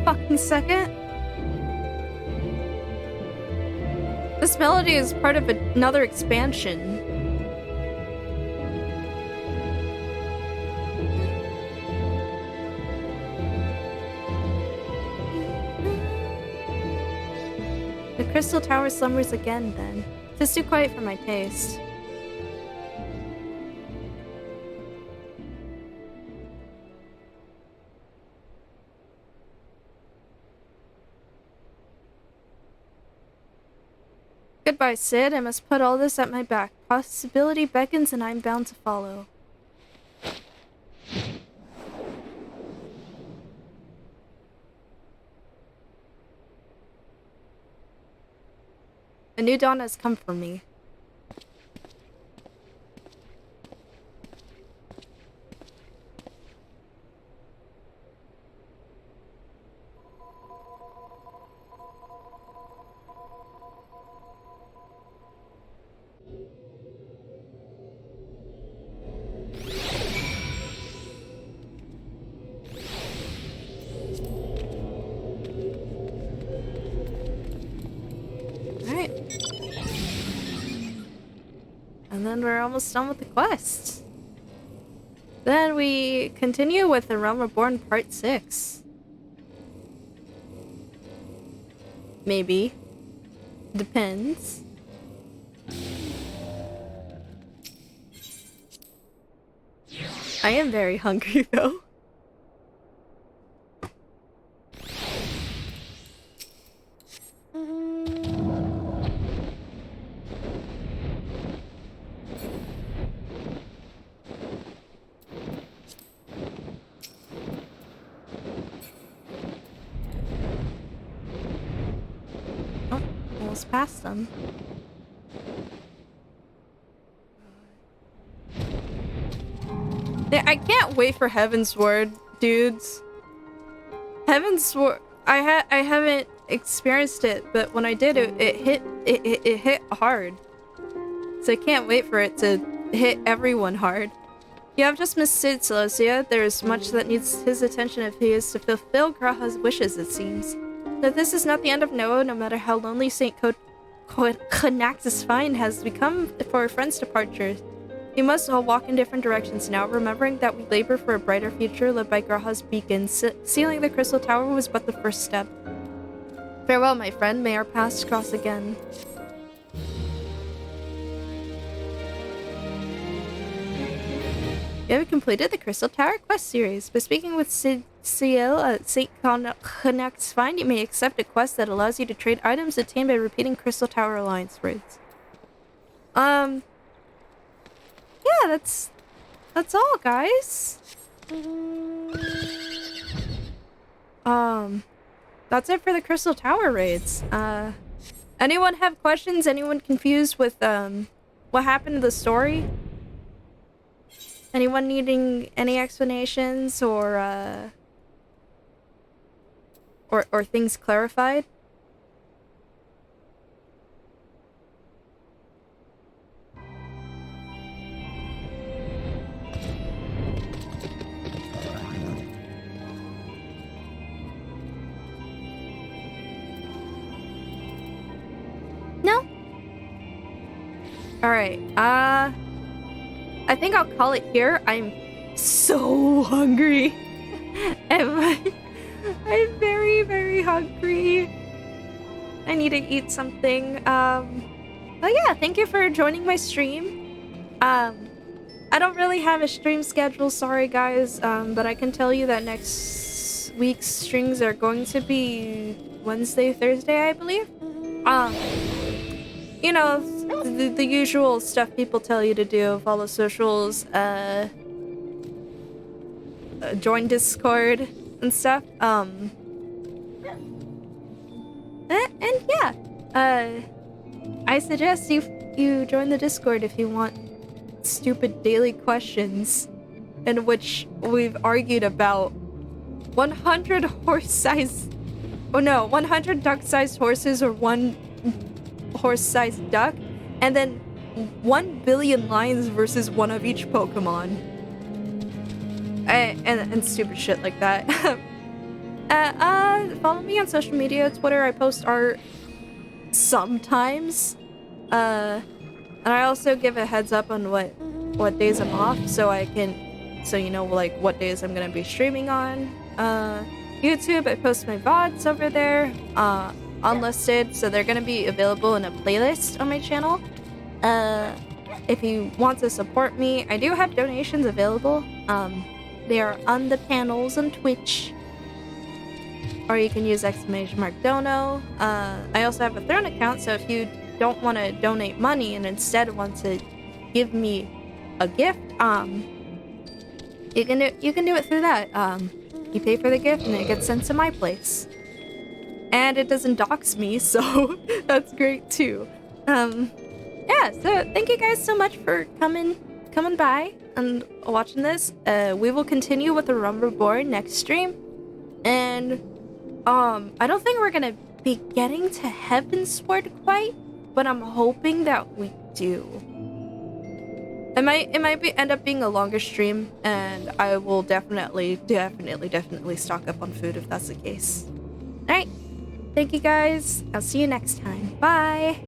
Fucking second. This melody is part of another expansion. The crystal tower slumbers again, then. 'Tis too quiet for my taste. Goodbye, Sid. I must put all this at my back. Possibility beckons and I'm bound to follow. A new dawn has come for me. We're almost done with the quest. Then we continue with The Realm Reborn Part 6. Maybe. Depends. I am very hungry though. Past them. Yeah, I can't wait for Heavensward, dudes. Heavensward, I haven't experienced it, but when I did, it hit hard. So I can't wait for it to hit everyone hard. You have just missed Sid, Celosia. There is much that needs his attention if he is to fulfill Graha's wishes, it seems. That this is not the end of Noah, no matter how lonely St. FFXIV has become for a friend's departure. We must all walk in different directions now, remembering that we labor for a brighter future led by Graha's beacon. Sealing the Crystal Tower was but the first step. Farewell, my friend. May our paths cross again. We have completed the Crystal Tower quest series. By speaking with Ciel at St. Connect's Find, you may accept a quest that allows you to trade items obtained by repeating Crystal Tower Alliance words. Yeah, that's all, guys. That's it for the Crystal Tower raids. Anyone have questions? Anyone confused with what happened to the story? Anyone needing any explanations or things clarified? No? Alright, I think I'll call it here. I'm so hungry. I'm very, very hungry. I need to eat something. But yeah, thank you for joining my stream. I don't really have a stream schedule, sorry guys, but I can tell you that next week's streams are going to be Wednesday, Thursday, I believe. You know, the usual stuff people tell you to do. Follow socials, join Discord and stuff. And yeah, I suggest you join the Discord if you want stupid daily questions in which we've argued about 100 100 duck-sized horses or one horse-sized duck, and then 1 billion lions versus one of each Pokemon. And stupid shit like that. Follow me on social media, Twitter. I post art sometimes. And I also give a heads up on what days I'm off, so you know, like, what days I'm gonna be streaming on. YouTube, I post my VODs over there, unlisted, so they're gonna be available in a playlist on my channel. If you want to support me, I do have donations available. They are on the panels on Twitch, or you can use !dono. I also have a Throne account, so if you don't want to donate money and instead want to give me a gift, you can do it through that. You pay for the gift and it gets sent to my place. And it doesn't dox me, so that's great too. Yeah, so thank you guys so much for coming by and watching this. We will continue with the Rumble Board next stream. And I don't think we're gonna be getting to Heavensward quite, but I'm hoping that we do. It might end up being a longer stream, and I will definitely stock up on food if that's the case. Alright. Thank you guys. I'll see you next time. Bye.